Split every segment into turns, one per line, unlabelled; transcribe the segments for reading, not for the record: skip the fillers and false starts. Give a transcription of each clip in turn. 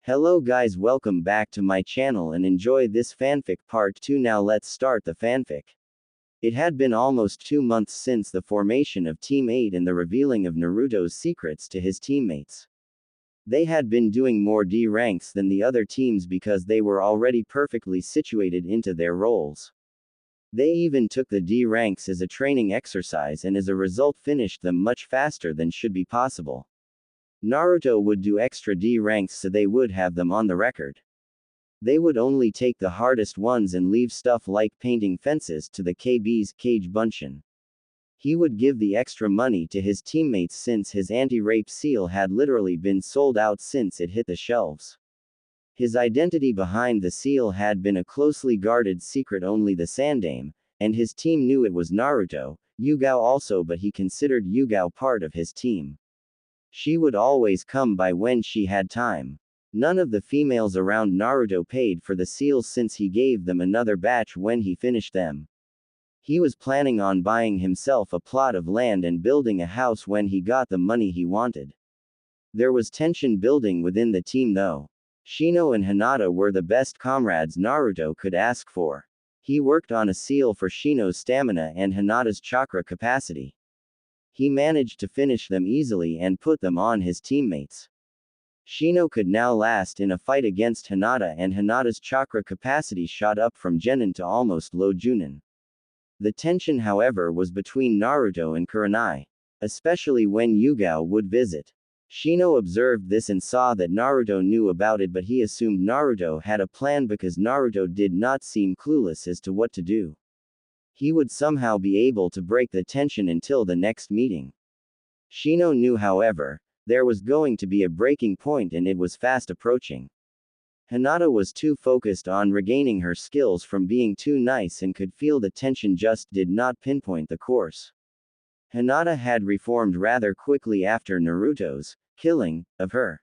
Hello guys, welcome back to my channel and enjoy this fanfic part 2. Now let's start the fanfic. It had been almost 2 months since the formation of Team 8 and the revealing of Naruto's secrets to his teammates. They had been doing more D ranks than the other teams because they were already perfectly situated into their roles. They even took the D ranks as a training exercise and as a result finished them much faster than should be possible. Naruto would do extra D ranks so they would have them on the record. They would only take the hardest ones and leave stuff like painting fences to the KB's Kage Bunshin. He would give the extra money to his teammates since his anti-rape seal had literally been sold out since it hit the shelves. His identity behind the seal had been a closely guarded secret, only the Sandame, and his team knew it was Naruto, Yugao also, but he considered Yugao part of his team. She would always come by when she had time. None of the females around Naruto paid for the seals since he gave them another batch when he finished them. He was planning on buying himself a plot of land and building a house when he got the money he wanted. There was tension building within the team though. Shino and Hinata were the best comrades Naruto could ask for. He worked on a seal for Shino's stamina and Hinata's chakra capacity. He managed to finish them easily and put them on his teammates. Shino could now last in a fight against Hinata, and Hinata's chakra capacity shot up from Genin to almost low Junin. The tension, however, was between Naruto and Kurenai, especially when Yugao would visit. Shino observed this and saw that Naruto knew about it, but he assumed Naruto had a plan because Naruto did not seem clueless as to what to do. He would somehow be able to break the tension until the next meeting. Shino knew, however, there was going to be a breaking point and it was fast approaching. Hinata was too focused on regaining her skills from being too nice and could feel the tension just did not pinpoint the course. Hinata had reformed rather quickly after Naruto's killing of her.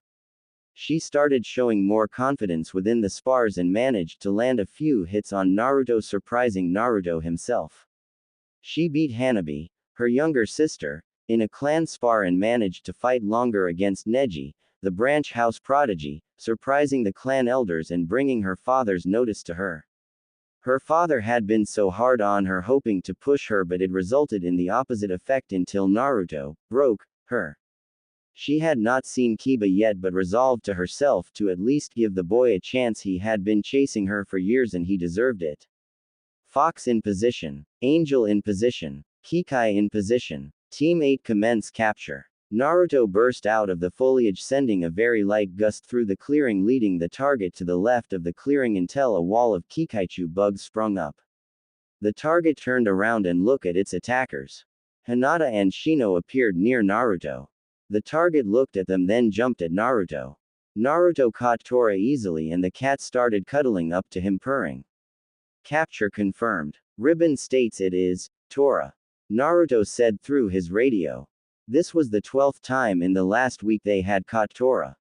She started showing more confidence within the spars and managed to land a few hits on Naruto, surprising Naruto himself. She beat Hanabi, her younger sister, in a clan spar and managed to fight longer against Neji, the branch house prodigy, surprising the clan elders and bringing her father's notice to her. Her father had been so hard on her, hoping to push her, but it resulted in the opposite effect until Naruto broke her. She had not seen Kiba yet but resolved to herself to at least give the boy a chance. He had been chasing her for years and he deserved it. Fox in position. Angel in position. Kikai in position. Team 8 commence capture. Naruto burst out of the foliage, sending a very light gust through the clearing, leading the target to the left of the clearing until a wall of Kikaichu bugs sprung up. The target turned around and looked at its attackers. Hinata and Shino appeared near Naruto. The target looked at them, then jumped at Naruto. Naruto caught Tora easily and the cat started cuddling up to him, purring. Capture confirmed. Ribbon states it is Tora. Naruto said through his radio. This was the 12th time in the last week they had caught Tora.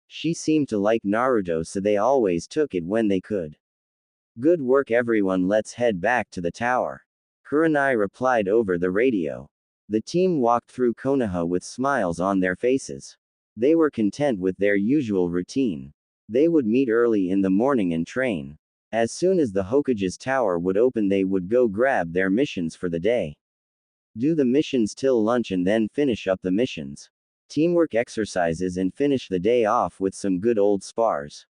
She seemed to like Naruto, so they always took it when they could. Good work everyone, let's head back to the tower. Kurenai replied over the radio. The team walked through Konoha with smiles on their faces. They were content with their usual routine. They would meet early in the morning and train. As soon as the Hokage's tower would open, they would go grab their missions for the day. Do the missions till lunch and then finish up the missions. Teamwork exercises and finish the day off with some good old spars.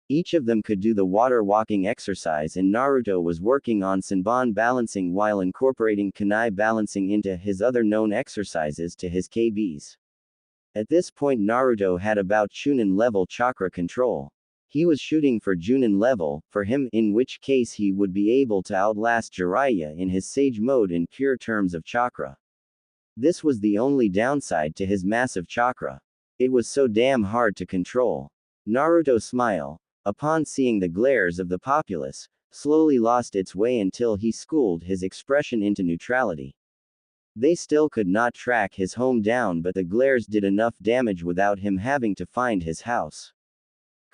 Each of them could do the water walking exercise, and Naruto was working on Senbon balancing while incorporating Kunai balancing into his other known exercises to his KBs. At this point Naruto had about Chunin level chakra control. He was shooting for Junin level, for him, in which case he would be able to outlast Jiraiya in his Sage mode in pure terms of chakra. This was the only downside to his massive chakra. It was so damn hard to control. Naruto's smile, upon seeing the glares of the populace, slowly lost its way until he schooled his expression into neutrality. They still could not track his home down, but the glares did enough damage without him having to find his house.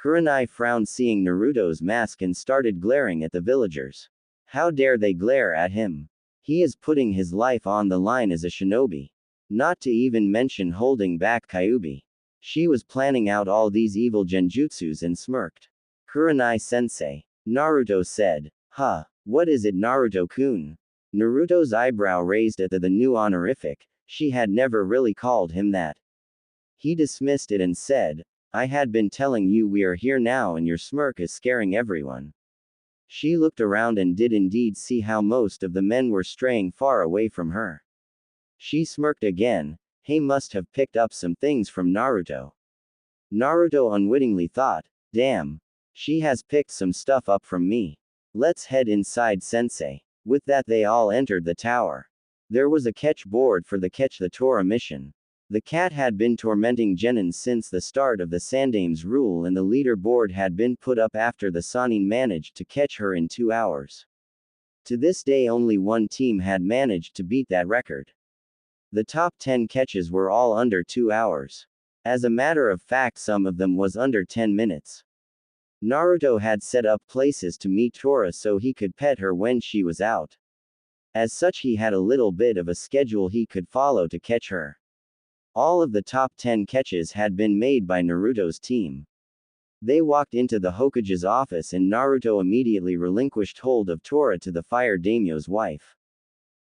Kurenai frowned seeing Naruto's mask and started glaring at the villagers. How dare they glare at him? He is putting his life on the line as a shinobi. Not to even mention holding back Kyuubi. She was planning out all these evil genjutsus and smirked. Kurenai-sensei. Naruto said. Huh. What is it, Naruto-kun? Naruto's eyebrow raised at the new honorific. She had never really called him that. He dismissed it and said, I had been telling you we are here now and your smirk is scaring everyone. She looked around and did indeed see how most of the men were straying far away from her. She smirked again. He must have picked up some things from Naruto. Naruto unwittingly thought, damn. She has picked some stuff up from me. Let's head inside, sensei. With that they all entered the tower. There was a catch board for the Catch the Tora mission. The cat had been tormenting Genin since the start of the Sandame's rule and the leader board had been put up after the Sannin managed to catch her in 2 hours. To this day only one team had managed to beat that record. The top 10 catches were all under 2 hours. As a matter of fact some of them was under 10 minutes. Naruto had set up places to meet Tora so he could pet her when she was out. As such he had a little bit of a schedule he could follow to catch her. All of the top 10 catches had been made by Naruto's team. They walked into the Hokage's office and Naruto immediately relinquished hold of Tora to the fire daimyo's wife.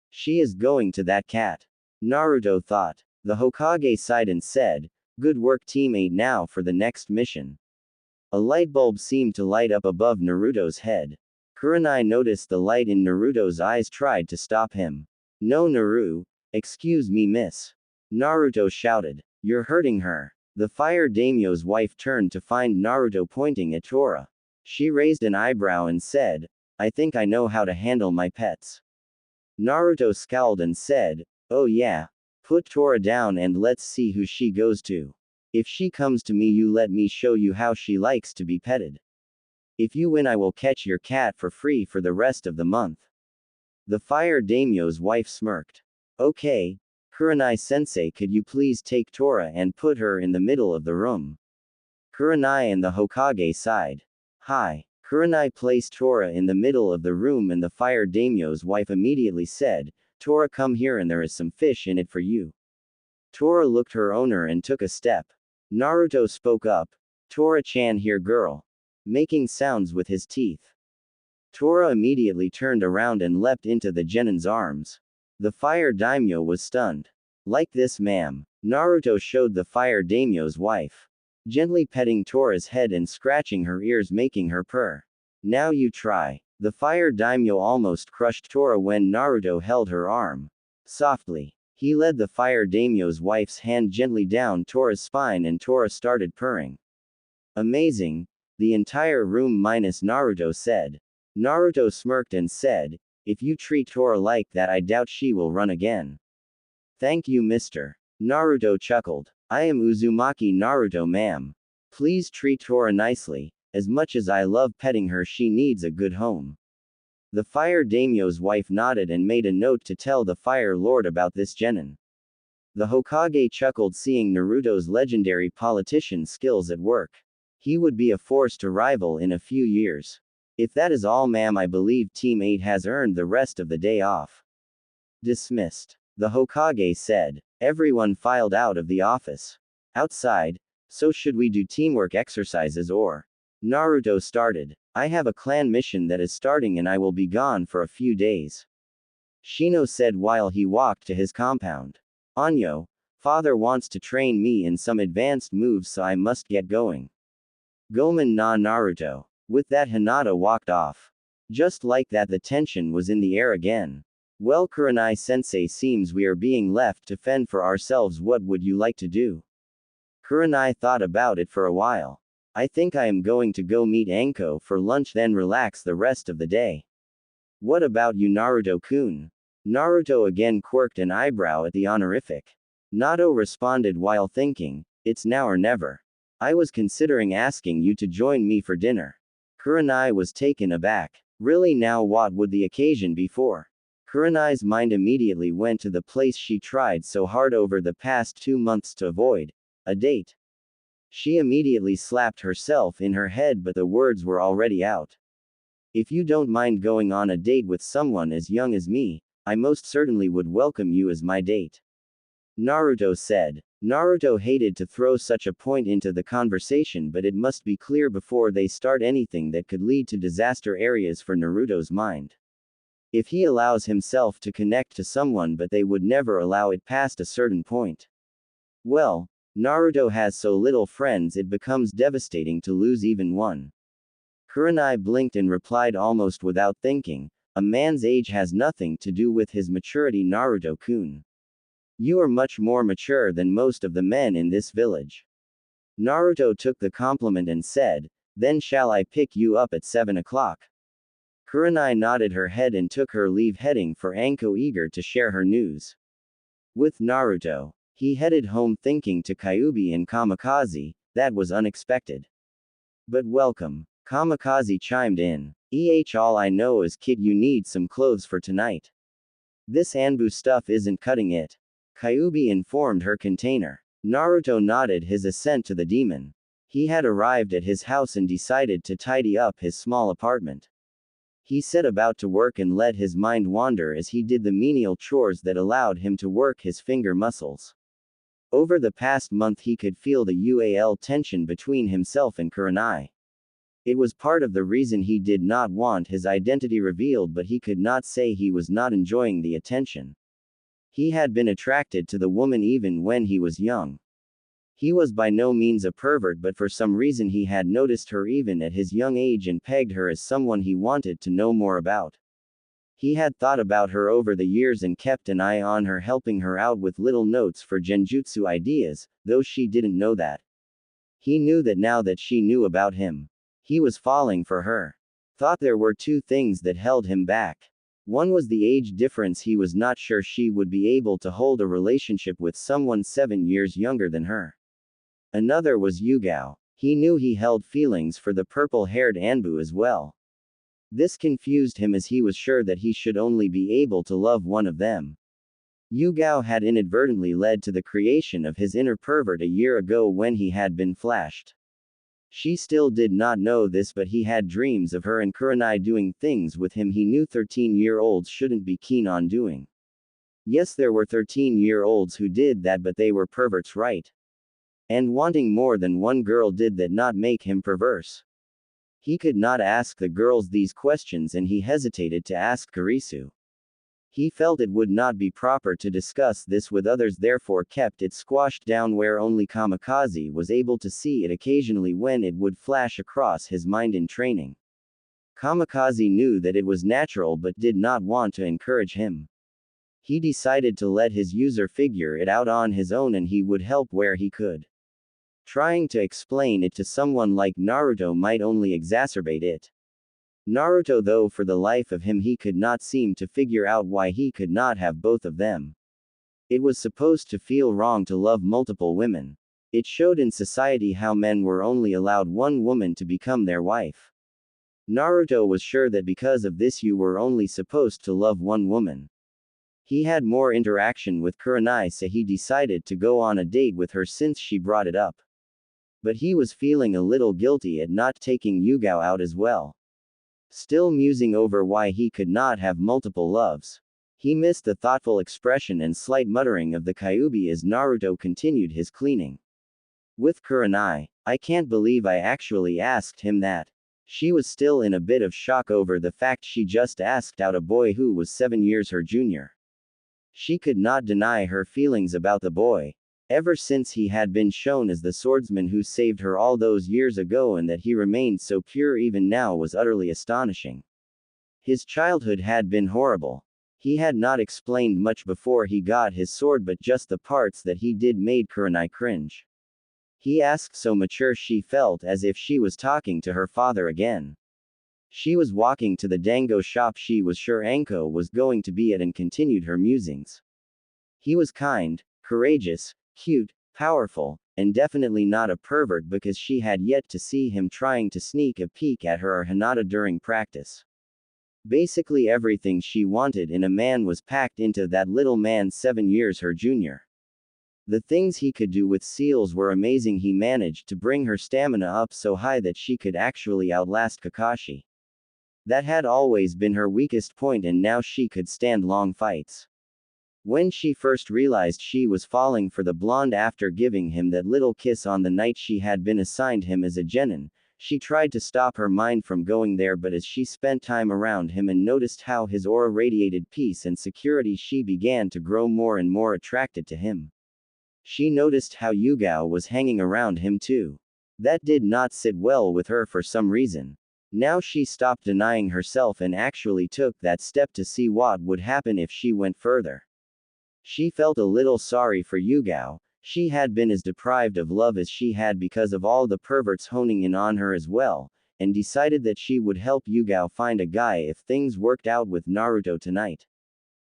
She is going to that cat. Naruto thought. The Hokage sighed and said, good work teammate, now for the next mission. A light bulb seemed to light up above Naruto's head. Kurenai noticed the light in Naruto's eyes, tried to stop him. No, Naru. Excuse me, miss. Naruto shouted. You're hurting her. The fire daimyo's wife turned to find Naruto pointing at Tora. She raised an eyebrow and said, I think I know how to handle my pets. Naruto scowled and said, oh yeah. Put Tora down and let's see who she goes to. If she comes to me, you let me show you how she likes to be petted. If you win, I will catch your cat for free for the rest of the month. The fire daimyo's wife smirked. Okay. Kurenai-sensei, could you please take Tora and put her in the middle of the room? Kurenai and the Hokage sighed. Hi. Kurenai placed Tora in the middle of the room and the fire daimyo's wife immediately said, Tora, come here and there is some fish in it for you. Tora looked her owner and took a step. Naruto spoke up. Tora-chan, here girl. Making sounds with his teeth. Tora immediately turned around and leapt into the genin's arms. The fire daimyo was stunned. Like this, ma'am. Naruto showed the fire daimyo's wife. Gently petting Tora's head and scratching her ears, making her purr. Now you try. The fire daimyo almost crushed Tora when Naruto held her arm. Softly. He led the fire daimyo's wife's hand gently down Tora's spine and Tora started purring. Amazing. The entire room minus Naruto said. Naruto smirked and said, if you treat Tora like that, I doubt she will run again. Thank you, mister. Naruto chuckled. I am Uzumaki Naruto, ma'am. Please treat Tora nicely. As much as I love petting her, she needs a good home. The fire daimyo's wife nodded and made a note to tell the fire lord about this genin. The Hokage chuckled seeing Naruto's legendary politician skills at work. He would be a force to rival in a few years. If that is all, ma'am, I believe Team 8 has earned the rest of the day off. Dismissed. The Hokage said. Everyone filed out of the office. Outside. So should we do teamwork exercises or? Naruto started. I have a clan mission that is starting and I will be gone for a few days. Shino said while he walked to his compound. Anyo, father wants to train me in some advanced moves, so I must get going. Gomen na Naruto. With that, Hinata walked off. Just like that, the tension was in the air again. Well, Kurenai-sensei, seems we are being left to fend for ourselves. What would you like to do? Kurenai thought about it for a while. I think I am going to go meet Anko for lunch, then relax the rest of the day. What about you, Naruto-kun? Naruto again quirked an eyebrow at the honorific. Nato responded while thinking, it's now or never. I was considering asking you to join me for dinner. Kurenai was taken aback. Really, now what would the occasion be for? Kurenai's mind immediately went to the place she tried so hard over the past 2 months to avoid. A date. She immediately slapped herself in her head, but the words were already out. If you don't mind going on a date with someone as young as me, I most certainly would welcome you as my date. Naruto said. Naruto hated to throw such a point into the conversation, but it must be clear before they start anything that could lead to disaster areas for Naruto's mind. If he allows himself to connect to someone but they would never allow it past a certain point. Well, Naruto has so little friends it becomes devastating to lose even one. Kurenai blinked and replied almost without thinking, a man's age has nothing to do with his maturity, Naruto-kun. You are much more mature than most of the men in this village. Naruto took the compliment and said, then shall I pick you up at 7 o'clock? Kurenai nodded her head and took her leave, heading for Anko, eager to share her news. With Naruto, he headed home thinking to Kyuubi and Kamikaze, that was unexpected. But welcome. Kamikaze chimed in. All I know is kid, you need some clothes for tonight. This Anbu stuff isn't cutting it. Kyuubi informed her container. Naruto nodded his assent to the demon. He had arrived at his house and decided to tidy up his small apartment. He set about to work and let his mind wander as he did the menial chores that allowed him to work his finger muscles. Over the past month he could feel the tension between himself and Kurenai. It was part of the reason he did not want his identity revealed, but he could not say he was not enjoying the attention. He had been attracted to the woman even when he was young. He was by no means a pervert, but for some reason he had noticed her even at his young age and pegged her as someone he wanted to know more about. He had thought about her over the years and kept an eye on her, helping her out with little notes for genjutsu ideas, though she didn't know that. He knew that now that she knew about him. He was falling for her. Thought there were two things that held him back. One was the age difference. He was not sure she would be able to hold a relationship with someone 7 years younger than her. Another was Yugao. He knew he held feelings for the purple-haired Anbu as well. This confused him as he was sure that he should only be able to love one of them. Yugao had inadvertently led to the creation of his inner pervert a year ago when he had been flashed. She still did not know this, but he had dreams of her and Kurenai doing things with him he knew 13-year-olds shouldn't be keen on doing. Yes, there were 13-year-olds who did that, but they were perverts, right? And wanting more than one girl did that not make him perverse? He could not ask the girls these questions and he hesitated to ask Kurisu. He felt it would not be proper to discuss this with others, therefore kept it squashed down where only Kamikaze was able to see it occasionally when it would flash across his mind in training. Kamikaze knew that it was natural but did not want to encourage him. He decided to let his user figure it out on his own and he would help where he could. Trying to explain it to someone like Naruto might only exacerbate it. Naruto, though, for the life of him he could not seem to figure out why he could not have both of them. It was supposed to feel wrong to love multiple women. It showed in society how men were only allowed one woman to become their wife. Naruto was sure that because of this you were only supposed to love one woman. He had more interaction with Kurenai, so he decided to go on a date with her since she brought it up. But he was feeling a little guilty at not taking Yugao out as well. Still musing over why he could not have multiple loves. He missed the thoughtful expression and slight muttering of the Kyuubi as Naruto continued his cleaning. With Kurenai, I can't believe I actually asked him that. She was still in a bit of shock over the fact she just asked out a boy who was 7 years her junior. She could not deny her feelings about the boy. Ever since he had been shown as the swordsman who saved her all those years ago, and that he remained so pure even now was utterly astonishing. His childhood had been horrible. He had not explained much before he got his sword, but just the parts that he did made Kurenai cringe. He asked so mature she felt as if she was talking to her father again. She was walking to the dango shop she was sure Anko was going to be at and continued her musings. He was kind, courageous, cute, powerful, and definitely not a pervert, because she had yet to see him trying to sneak a peek at her or Hinata during practice. Basically everything she wanted in a man was packed into that little man 7 years her junior. The things he could do with seals were amazing. He managed to bring her stamina up so high that she could actually outlast Kakashi. That had always been her weakest point, and now she could stand long fights. When she first realized she was falling for the blonde after giving him that little kiss on the night she had been assigned him as a genin, she tried to stop her mind from going there, but as she spent time around him and noticed how his aura radiated peace and security, she began to grow more and more attracted to him. She noticed how Yugao was hanging around him too. That did not sit well with her for some reason. Now she stopped denying herself and actually took that step to see what would happen if she went further. She felt a little sorry for Yugao. She had been as deprived of love as she had because of all the perverts honing in on her as well, and decided that she would help Yugao find a guy if things worked out with Naruto tonight.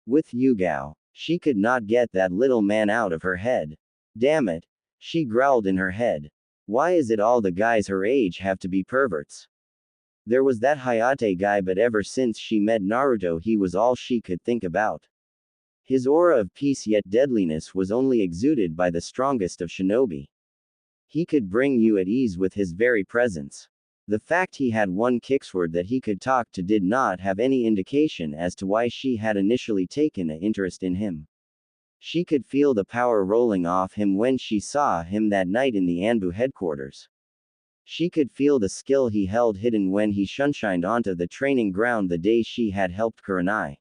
With Yugao, she could not get that little man out of her head. Damn it, she growled in her head. Why is it all the guys her age have to be perverts? There was that Hayate guy, but ever since she met Naruto he was all she could think about. His aura of peace yet deadliness was only exuded by the strongest of shinobi. He could bring you at ease with his very presence. The fact he had one kicksword that he could talk to did not have any indication as to why she had initially taken an interest in him. She could feel the power rolling off him when she saw him that night in the Anbu headquarters. She could feel the skill he held hidden when he shunshined onto the training ground the day she had helped Kurenai.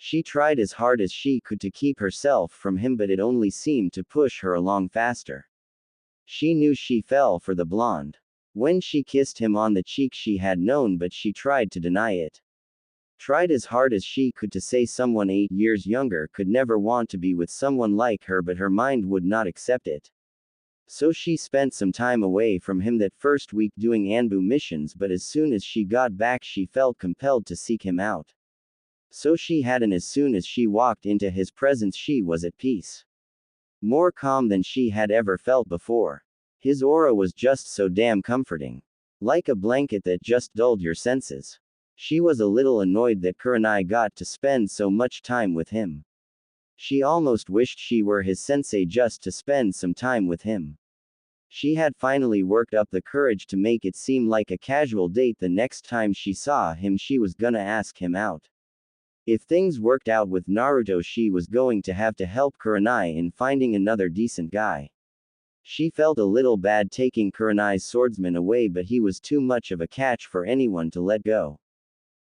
She tried as hard as she could to keep herself from him, but it only seemed to push her along faster. She knew she fell for the blonde. When she kissed him on the cheek she had known, but she tried to deny it. Tried as hard as she could to say someone 8 years younger could never want to be with someone like her, but her mind would not accept it. So she spent some time away from him that first week doing Anbu missions, but as soon as she got back she felt compelled to seek him out. So she had, and as soon as she walked into his presence she was at peace. More calm than she had ever felt before. His aura was just so damn comforting. Like a blanket that just dulled your senses. She was a little annoyed that Kurenai got to spend so much time with him. She almost wished she were his sensei just to spend some time with him. She had finally worked up the courage to make it seem like a casual date. The next time she saw him she was gonna ask him out. If things worked out with Naruto she was going to have to help Kurenai in finding another decent guy. She felt a little bad taking Kurenai's swordsman away, but he was too much of a catch for anyone to let go.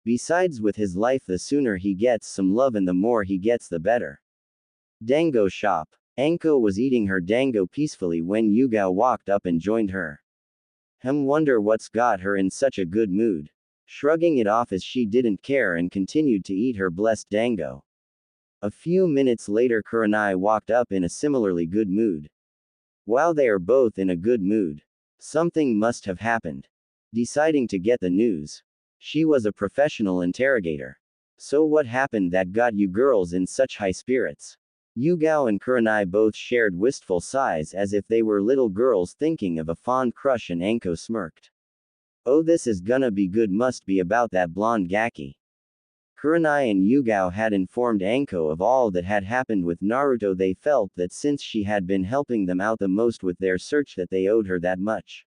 Besides, with his life the sooner he gets some love and the more he gets the better. Dango shop. Anko was eating her dango peacefully when Yugao walked up and joined her. Wonder what's got her in such a good mood. Shrugging it off as she didn't care and continued to eat her blessed dango. A few minutes later Kurenai walked up in a similarly good mood. While they are both in a good mood, something must have happened. Deciding to get the news. She was a professional interrogator. So what happened that got you girls in such high spirits? Yugao and Kurenai both shared wistful sighs as if they were little girls thinking of a fond crush, and Anko smirked. Oh, this is gonna be good, must be about that blonde Gaki. Kurenai and Yugao had informed Anko of all that had happened with Naruto. They felt that since she had been helping them out the most with their search that they owed her that much.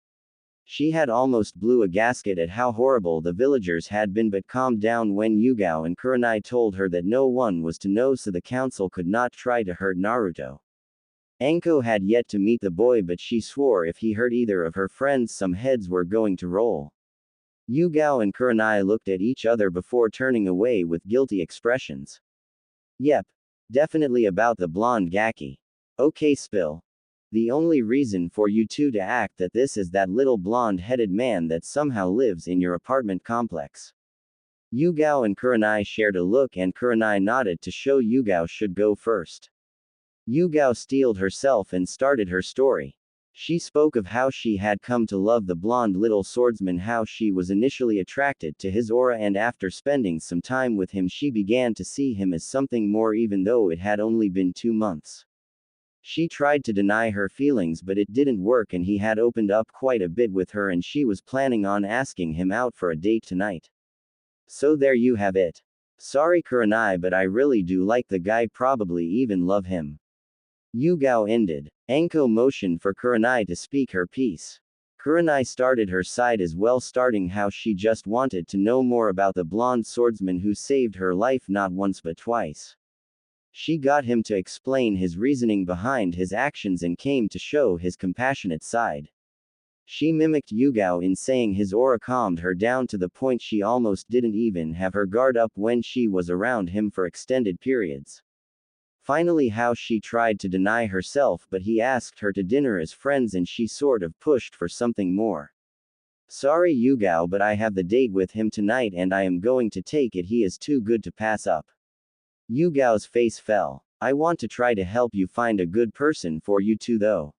She had almost blew a gasket at how horrible the villagers had been, but calmed down when Yugao and Kurenai told her that no one was to know, so the council could not try to hurt Naruto. Anko had yet to meet the boy, but she swore if he hurt either of her friends some heads were going to roll. Yugao and Kurenai looked at each other before turning away with guilty expressions. Yep. Definitely about the blonde Gaki. Okay, spill. The only reason for you two to act that this is that little blonde-headed man that somehow lives in your apartment complex. Yugao and Kurenai shared a look and Kurenai nodded to show Yugao should go first. Yugao steeled herself and started her story. She spoke of how she had come to love the blonde little swordsman, how she was initially attracted to his aura, and after spending some time with him she began to see him as something more, even though it had only been 2 months. She tried to deny her feelings, but it didn't work, and he had opened up quite a bit with her and she was planning on asking him out for a date tonight. So there you have it. Sorry Kurenai, but I really do like the guy, probably even love him. Yugao ended. Anko motioned for Kurenai to speak her piece. Kurenai started her side as well, starting how she just wanted to know more about the blonde swordsman who saved her life not once but twice. She got him to explain his reasoning behind his actions and came to show his compassionate side. She mimicked Yugao in saying his aura calmed her down to the point she almost didn't even have her guard up when she was around him for extended periods. Finally, how she tried to deny herself, but he asked her to dinner as friends and she sort of pushed for something more. Sorry Yugao, but I have the date with him tonight and I am going to take it. He is too good to pass up. Yugao's face fell. I want to try to help you find a good person for you two though.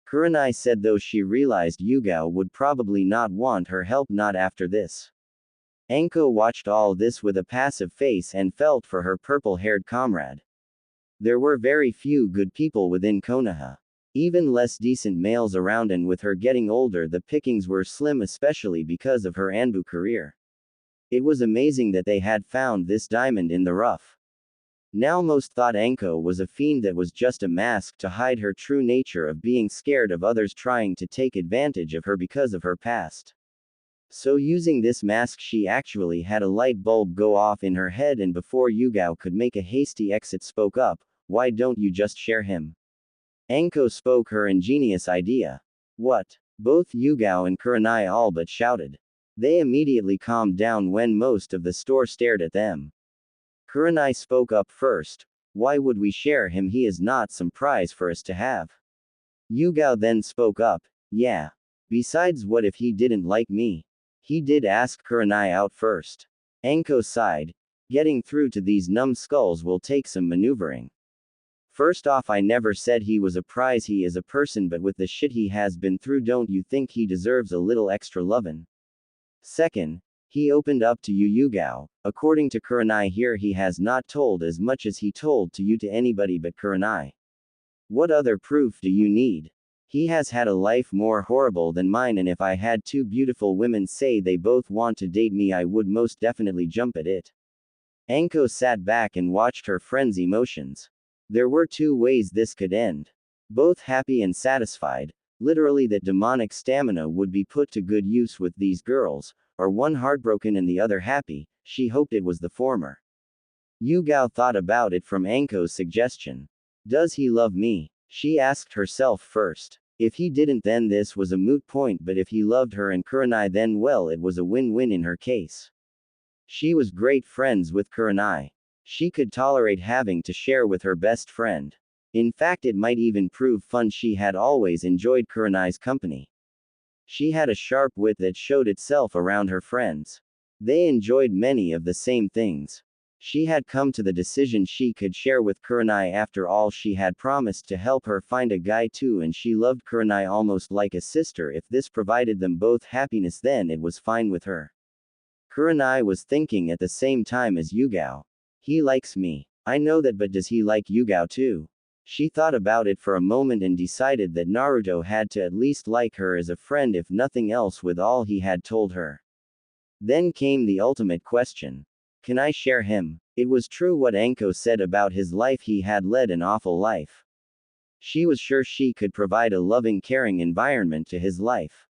Kurenai said, though she realized Yugao would probably not want her help, not after this. Anko watched all this with a passive face and felt for her purple-haired comrade. There were very few good people within Konoha. Even less decent males around, and with her getting older the pickings were slim, especially because of her Anbu career. It was amazing that they had found this diamond in the rough. Now most thought Anko was a fiend that was just a mask to hide her true nature of being scared of others trying to take advantage of her because of her past. So using this mask she actually had a light bulb go off in her head, and before Yugao could make a hasty exit spoke up, why don't you just share him? Anko spoke her ingenious idea. What? Both Yugao and Kurenai all but shouted. They immediately calmed down when most of the store stared at them. Kurenai spoke up first. Why would we share him? He is not some prize for us to have. Yugao then spoke up. Yeah. Besides, what if he didn't like me? He did ask Kurenai out first. Anko sighed. Getting through to these numbskulls will take some maneuvering. First off, I never said he was a prize. He is a person, but with the shit he has been through, don't you think he deserves a little extra lovin'? Second, he opened up to you, Yugao. According to Kurenai here, he has not told as much as he told to you to anybody but Kurenai. What other proof do you need? He has had a life more horrible than mine, and if I had two beautiful women say they both want to date me, I would most definitely jump at it. Anko sat back and watched her friend's emotions. There were two ways this could end. Both happy and satisfied, literally that demonic stamina would be put to good use with these girls, or one heartbroken and the other happy. She hoped it was the former. Yugao thought about it from Anko's suggestion. Does he love me? She asked herself first. If he didn't, then this was a moot point, but if he loved her and Kurenai, then well, it was a win-win in her case. She was great friends with Kurenai. She could tolerate having to share with her best friend. In fact, it might even prove fun. She had always enjoyed Kurenai's company. She had a sharp wit that showed itself around her friends. They enjoyed many of the same things. She had come to the decision she could share with Kurenai. After all, she had promised to help her find a guy too, and she loved Kurenai almost like a sister. If this provided them both happiness, then it was fine with her. Kurenai was thinking at the same time as Yugao. He likes me. I know that, but does he like Yugao too? She thought about it for a moment and decided that Naruto had to at least like her as a friend, if nothing else, with all he had told her. Then came the ultimate question. Can I share him? It was true what Anko said about his life. He had led an awful life. She was sure she could provide a loving, caring environment to his life.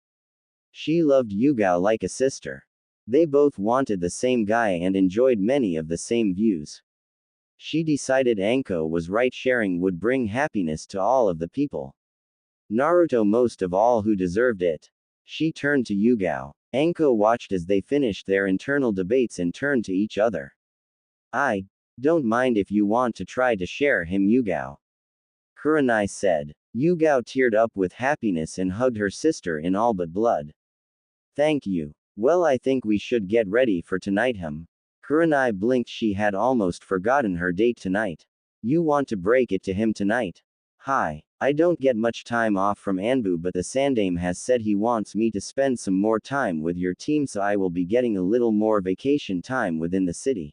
She loved Yugao like a sister. They both wanted the same guy and enjoyed many of the same views. She decided Anko was right. Sharing would bring happiness to all of the people. Naruto most of all, who deserved it. She turned to Yugao. Anko watched as they finished their internal debates and turned to each other. I don't mind if you want to try to share him, Yugao. Kurenai said. Yugao teared up with happiness and hugged her sister in all but blood. Thank you. Well, I think we should get ready for tonight, Kurenai blinked. She had almost forgotten her date tonight. You want to break it to him tonight? Hi. I don't get much time off from Anbu, but the Sandame has said he wants me to spend some more time with your team, so I will be getting a little more vacation time within the city.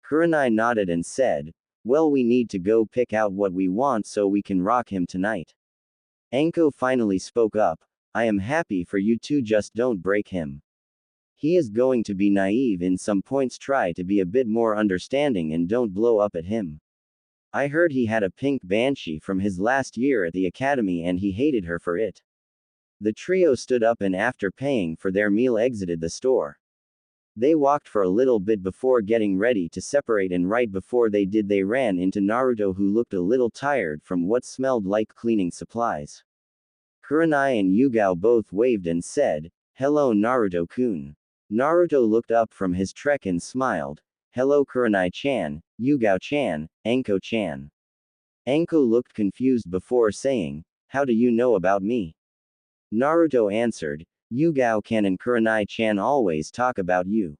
Kurenai nodded and said, well, we need to go pick out what we want so we can rock him tonight. Anko finally spoke up. I am happy for you two, just don't break him. He is going to be naive in some points. Try to be a bit more understanding and don't blow up at him. I heard he had a pink banshee from his last year at the academy and he hated her for it. The trio stood up and after paying for their meal exited the store. They walked for a little bit before getting ready to separate, and right before they did they ran into Naruto, who looked a little tired from what smelled like cleaning supplies. Kurenai and Yugao both waved and said, "Hello Naruto-kun." Naruto looked up from his trek and smiled. "Hello Kurenai-chan, Yugao-chan, Anko-chan." Anko looked confused before saying, "How do you know about me?" Naruto answered, "Yugao-kan and Kurenai-chan always talk about you.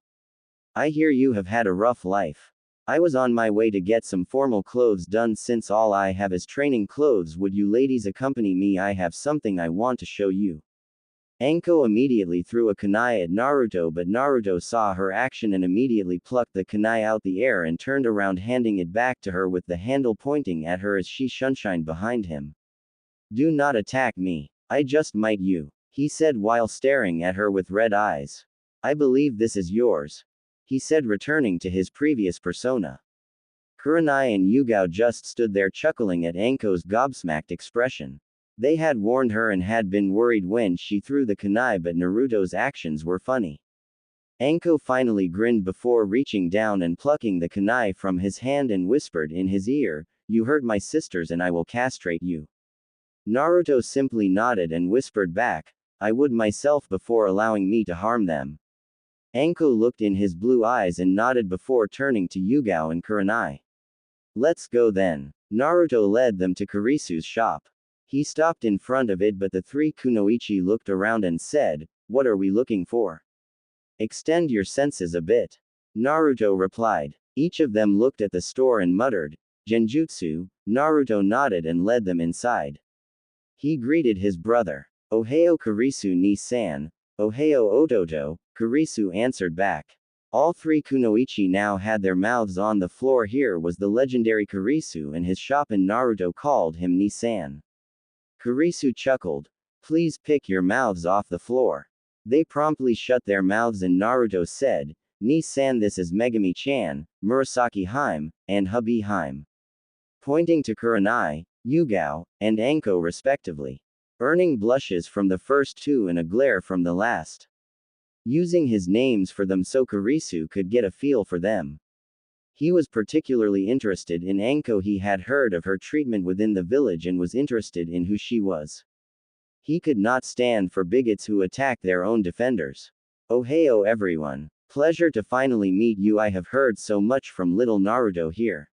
I hear you have had a rough life. I was on my way to get some formal clothes done since all I have is training clothes. Would you ladies accompany me? I have something I want to show you." Anko immediately threw a kunai at Naruto, but Naruto saw her action and immediately plucked the kunai out the air and turned around, handing it back to her with the handle pointing at her as she shunshined behind him. "Do not attack me. I just might you," he said while staring at her with red eyes. "I believe this is yours," he said, returning to his previous persona. Kurenai and Yugao just stood there chuckling at Anko's gobsmacked expression. They had warned her and had been worried when she threw the kunai, but Naruto's actions were funny. Anko finally grinned before reaching down and plucking the kunai from his hand and whispered in his ear, "You hurt my sisters and I will castrate you." Naruto simply nodded and whispered back, "I would myself before allowing me to harm them." Anko looked in his blue eyes and nodded before turning to Yugao and Kurenai. "Let's go then." Naruto led them to Kurisu's shop. He stopped in front of it, but the three kunoichi looked around and said, "What are we looking for?" "Extend your senses a bit," Naruto replied. Each of them looked at the store and muttered, "Genjutsu." Naruto nodded and led them inside. He greeted his brother. "Ohayo Kurisu ni-san." "Ohayo Ototo," Kurisu answered back. All three kunoichi now had their mouths on the floor. Here was the legendary Kurisu and his shop, and Naruto called him ni-san. Kurisu chuckled, "Please pick your mouths off the floor." They promptly shut their mouths and Naruto said, "Ni-san, this is Megami-chan, Murasaki Heim, and Hubby Heim." Pointing to Kurenai, Yugao, and Anko respectively. Earning blushes from the first two and a glare from the last. Using his names for them so Kurisu could get a feel for them. He was particularly interested in Anko. He had heard of her treatment within the village and was interested in who she was. He could not stand for bigots who attack their own defenders. "Ohayo everyone. Pleasure to finally meet you. I have heard so much from little Naruto here.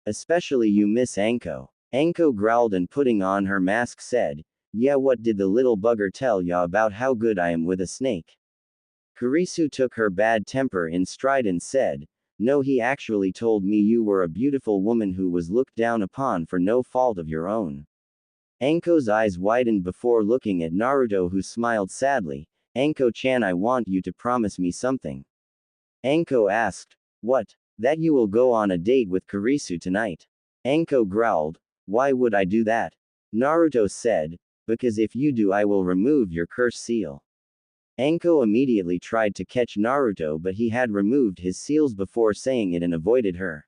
Especially you, Miss Anko." Anko growled and putting on her mask said, "Yeah, what did the little bugger tell ya about how good I am with a snake?" Kurisu took her bad temper in stride and said, "No, he actually told me you were a beautiful woman who was looked down upon for no fault of your own." Anko's eyes widened before looking at Naruto, who smiled sadly. "Anko-chan, I want you to promise me something." Anko asked, "What?" "That you will go on a date with Kurisu tonight." Anko growled, "Why would I do that?" Naruto said, "Because if you do, I will remove your curse seal." Anko immediately tried to catch Naruto, but he had removed his seals before saying it and avoided her.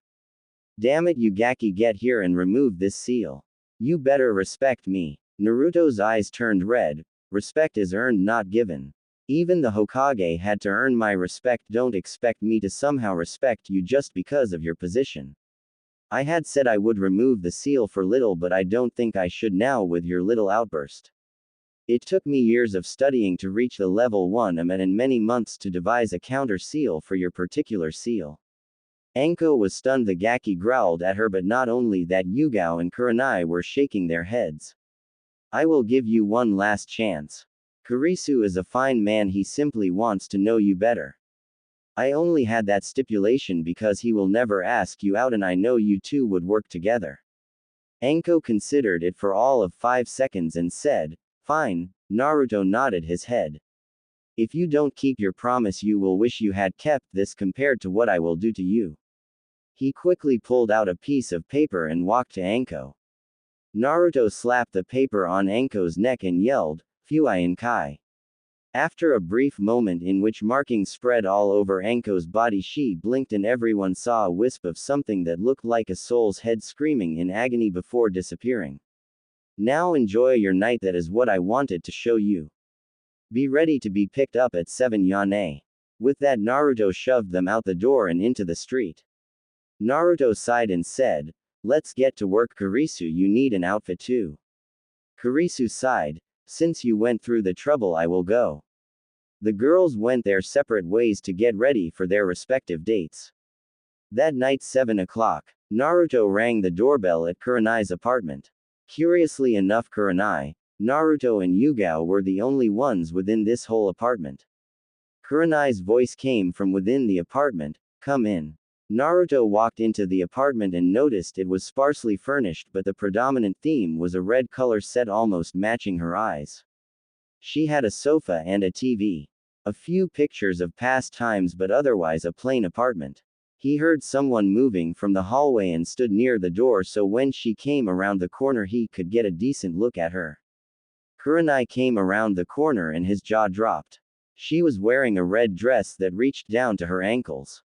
"Damn it, Yugaki, get here and remove this seal. You better respect me." Naruto's eyes turned red. "Respect is earned, not given. Even the Hokage had to earn my respect. Don't expect me to somehow respect you just because of your position. I had said I would remove the seal for little, but I don't think I should now with your little outburst. It took me years of studying to reach the level 1 and many months to devise a counter seal for your particular seal." Anko was stunned. The Gaki growled at her, but not only that, Yugao and Kurenai were shaking their heads. "I will give you one last chance. Kurisu is a fine man, he simply wants to know you better. I only had that stipulation because he will never ask you out and I know you two would work together." Anko considered it for all of 5 seconds and said, "Fine." Naruto nodded his head. "If you don't keep your promise, you will wish you had kept this compared to what I will do to you." He quickly pulled out a piece of paper and walked to Anko. Naruto slapped the paper on Anko's neck and yelled, "Fuiin Kai." After a brief moment in which markings spread all over Anko's body, she blinked and everyone saw a wisp of something that looked like a soul's head screaming in agony before disappearing. "Now enjoy your night. That is what I wanted to show you. Be ready to be picked up at 7 Yane." With that, Naruto shoved them out the door and into the street. Naruto sighed and said, "Let's get to work, Kurisu, you need an outfit too." Kurisu sighed, "Since you went through the trouble, I will go." The girls went their separate ways to get ready for their respective dates. That night, 7 o'clock, Naruto rang the doorbell at Kurenai's apartment. Curiously enough, Kurenai, Naruto and Yugao were the only ones within this whole apartment. Kurenai's voice came from within the apartment, "Come in." Naruto walked into the apartment and noticed it was sparsely furnished, but the predominant theme was a red color set almost matching her eyes. She had a sofa and a TV. A few pictures of past times, but otherwise a plain apartment. He heard someone moving from the hallway and stood near the door, so when she came around the corner he could get a decent look at her. Kurenai came around the corner and his jaw dropped. She was wearing a red dress that reached down to her ankles.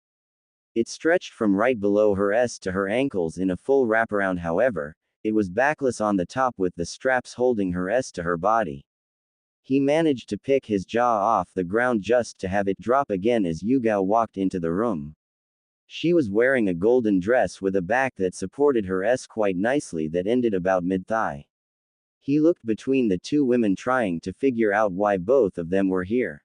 It stretched from right below her S to her ankles in a full wraparound. However, it was backless on the top with the straps holding her S to her body. He managed to pick his jaw off the ground just to have it drop again as Yugao walked into the room. She was wearing a golden dress with a back that supported her S quite nicely that ended about mid-thigh. He looked between the two women trying to figure out why both of them were here.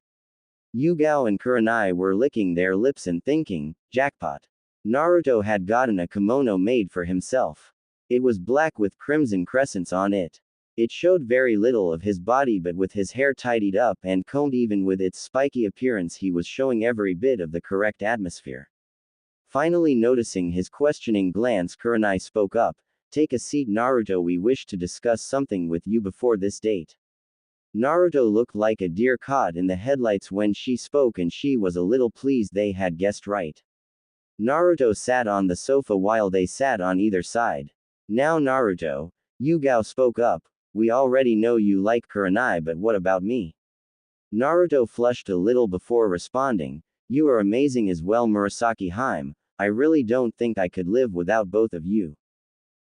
Yugao and Kurenai were licking their lips and thinking, jackpot. Naruto had gotten a kimono made for himself. It was black with crimson crescents on it. It showed very little of his body, but with his hair tidied up and combed, even with its spiky appearance, he was showing every bit of the correct atmosphere. Finally noticing his questioning glance, Kurenai spoke up, "Take a seat, Naruto, we wish to discuss something with you before this date." Naruto looked like a deer caught in the headlights when she spoke, and she was a little pleased they had guessed right. Naruto sat on the sofa while they sat on either side. "Now Naruto," Yugao spoke up, "we already know you like Kurenai, but what about me?" Naruto flushed a little before responding, "You are amazing as well, Murasaki Hime. I really don't think I could live without both of you."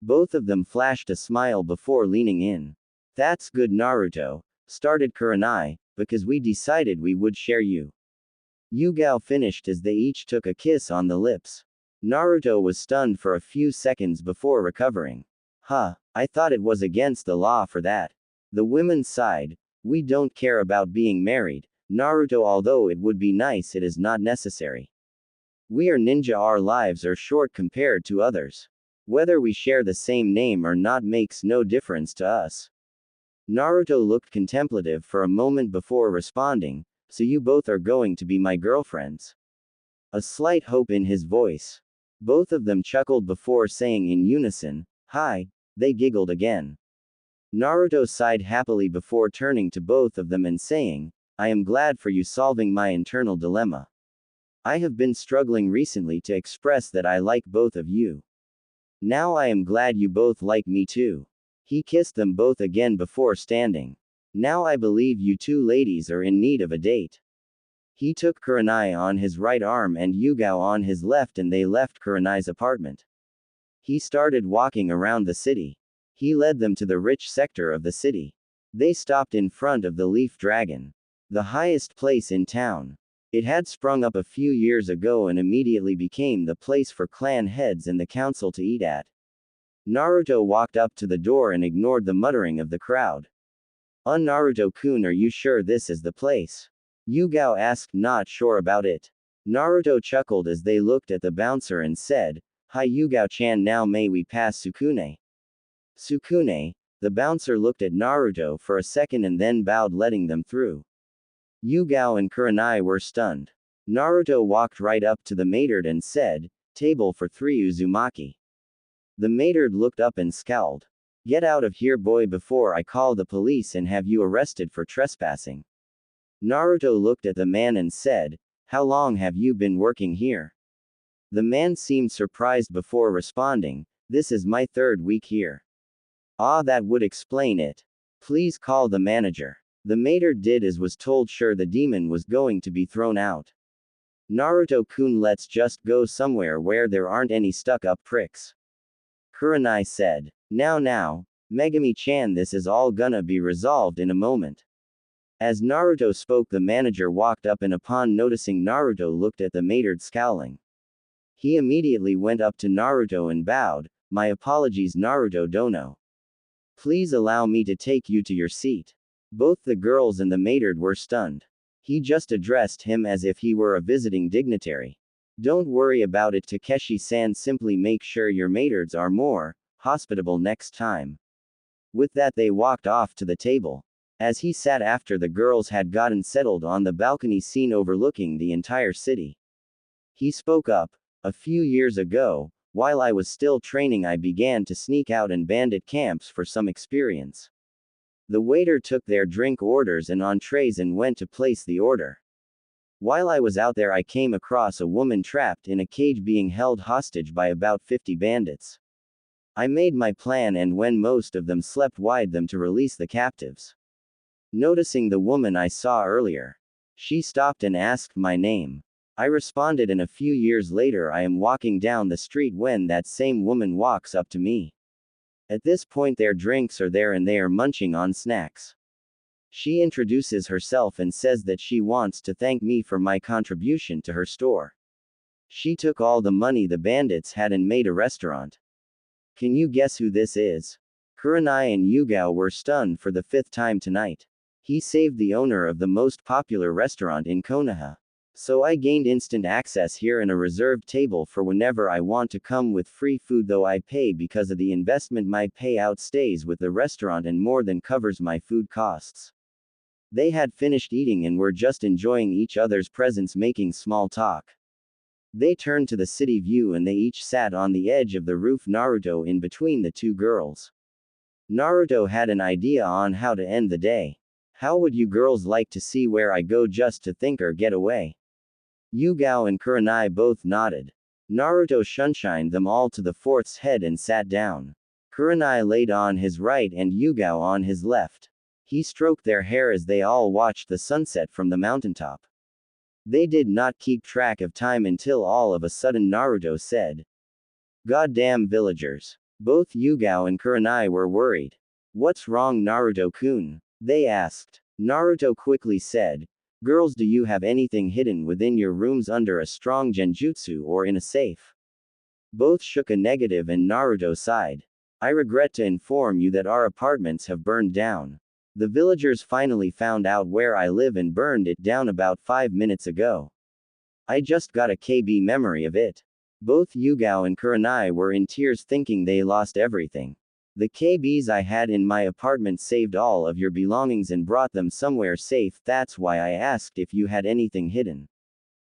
Both of them flashed a smile before leaning in. "That's good, Naruto," started Kurenai, "because we decided we would share you." Yugao finished as they each took a kiss on the lips. Naruto was stunned for a few seconds before recovering. I thought it was against the law for that." The women sighed. "We don't care about being married, Naruto, although it would be nice, it is not necessary. We are ninja, our lives are short compared to others. Whether we share the same name or not makes no difference to us." Naruto looked contemplative for a moment before responding, "So you both are going to be my girlfriends?" A slight hope in his voice. Both of them chuckled before saying in unison, "Hi." They giggled again. Naruto sighed happily before turning to both of them and saying, "I am glad for you solving my internal dilemma. I have been struggling recently to express that I like both of you. Now I am glad you both like me too." He kissed them both again before standing. "Now I believe you two ladies are in need of a date." He took Kurenai on his right arm and Yugao on his left, and they left Kurenai's apartment. He started walking around the city. He led them to the rich sector of the city. They stopped in front of the Leaf Dragon, the highest place in town. It had sprung up a few years ago and immediately became the place for clan heads and the council to eat at. Naruto walked up to the door and ignored the muttering of the crowd. Naruto-kun, are you sure this is the place?" Yugao asked, not sure about it. Naruto chuckled as they looked at the bouncer and said, "Hi Yugao-chan, now may we pass Sukune?" Sukune? The bouncer looked at Naruto for a second and then bowed, letting them through. Yugao and Kurenai were stunned. Naruto walked right up to the maidard and said, "Table for 3 Uzumaki." The maidard looked up and scowled. "Get out of here, boy, before I call the police and have you arrested for trespassing." Naruto looked at the man and said, "How long have you been working here?" The man seemed surprised before responding, "This is my 3rd week here." "Ah, that would explain it. Please call the manager." The maidard did as was told, sure the demon was going to be thrown out. "Naruto-kun, let's just go somewhere where there aren't any stuck-up pricks," Kurenai said. Now, Megami-chan, this is all gonna be resolved in a moment." As Naruto spoke, the manager walked up and upon noticing Naruto looked at the maid scowling. He immediately went up to Naruto and bowed. My apologies, Naruto Dono. Please allow me to take you to your seat. Both the girls and the maid were stunned. He just addressed him as if he were a visiting dignitary. Don't worry about it, Takeshi-san, simply make sure your maids are more hospitable next time. With that, they walked off to the table. As he sat after the girls had gotten settled on the balcony scene overlooking the entire city, he spoke up. A few years ago, while I was still training, I began to sneak out in bandit camps for some experience. The waiter took their drink orders and entrees and went to place the order. While I was out there, I came across a woman trapped in a cage being held hostage by about 50 bandits. I made my plan, and when most of them slept, wired them to release the captives. Noticing the woman I saw earlier, she stopped and asked my name. I responded, and a few years later I am walking down the street when that same woman walks up to me. At this point their drinks are there and they are munching on snacks. She introduces herself and says that she wants to thank me for my contribution to her store. She took all the money the bandits had and made a restaurant. Can you guess who this is? Kurenai and Yugao were stunned for the 5th time tonight. He saved the owner of the most popular restaurant in Konoha. So I gained instant access here and a reserved table for whenever I want to come with free food, though I pay because of the investment. My payout stays with the restaurant and more than covers my food costs. They had finished eating and were just enjoying each other's presence, making small talk. They turned to the city view and they each sat on the edge of the roof, Naruto in between the two girls. Naruto had an idea on how to end the day. How would you girls like to see where I go just to think or get away? Yugao and Kurenai both nodded. Naruto shunshined them all to the fourth's head and sat down. Kurenai laid on his right and Yugao on his left. He stroked their hair as they all watched the sunset from the mountaintop. They did not keep track of time until all of a sudden Naruto said, "Goddamn villagers." Both Yugao and Kurenai were worried. "What's wrong, Naruto-kun?" they asked. Naruto quickly said, "Girls, do you have anything hidden within your rooms under a strong genjutsu or in a safe?" Both shook a negative and Naruto sighed. "I regret to inform you that our apartments have burned down. The villagers finally found out where I live and burned it down about 5 minutes ago. I just got a KB memory of it." Both Yugao and Kurenai were in tears, thinking they lost everything. "The KBs I had in my apartment saved all of your belongings and brought them somewhere safe. That's why I asked if you had anything hidden.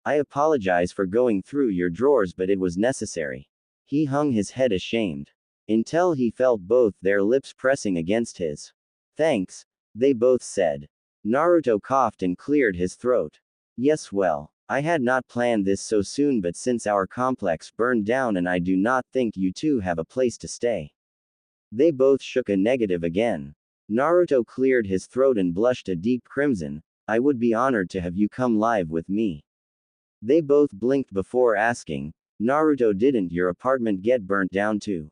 I apologize for going through your drawers, but it was necessary." He hung his head ashamed, until he felt both their lips pressing against his. "Thanks," they both said. Naruto coughed and cleared his throat. "Yes, well, I had not planned this so soon, but since our complex burned down and I do not think you two have a place to stay." They both shook a negative again. Naruto cleared his throat and blushed a deep crimson. "I would be honored to have you come live with me." They both blinked before asking, "Naruto, didn't your apartment get burnt down too?"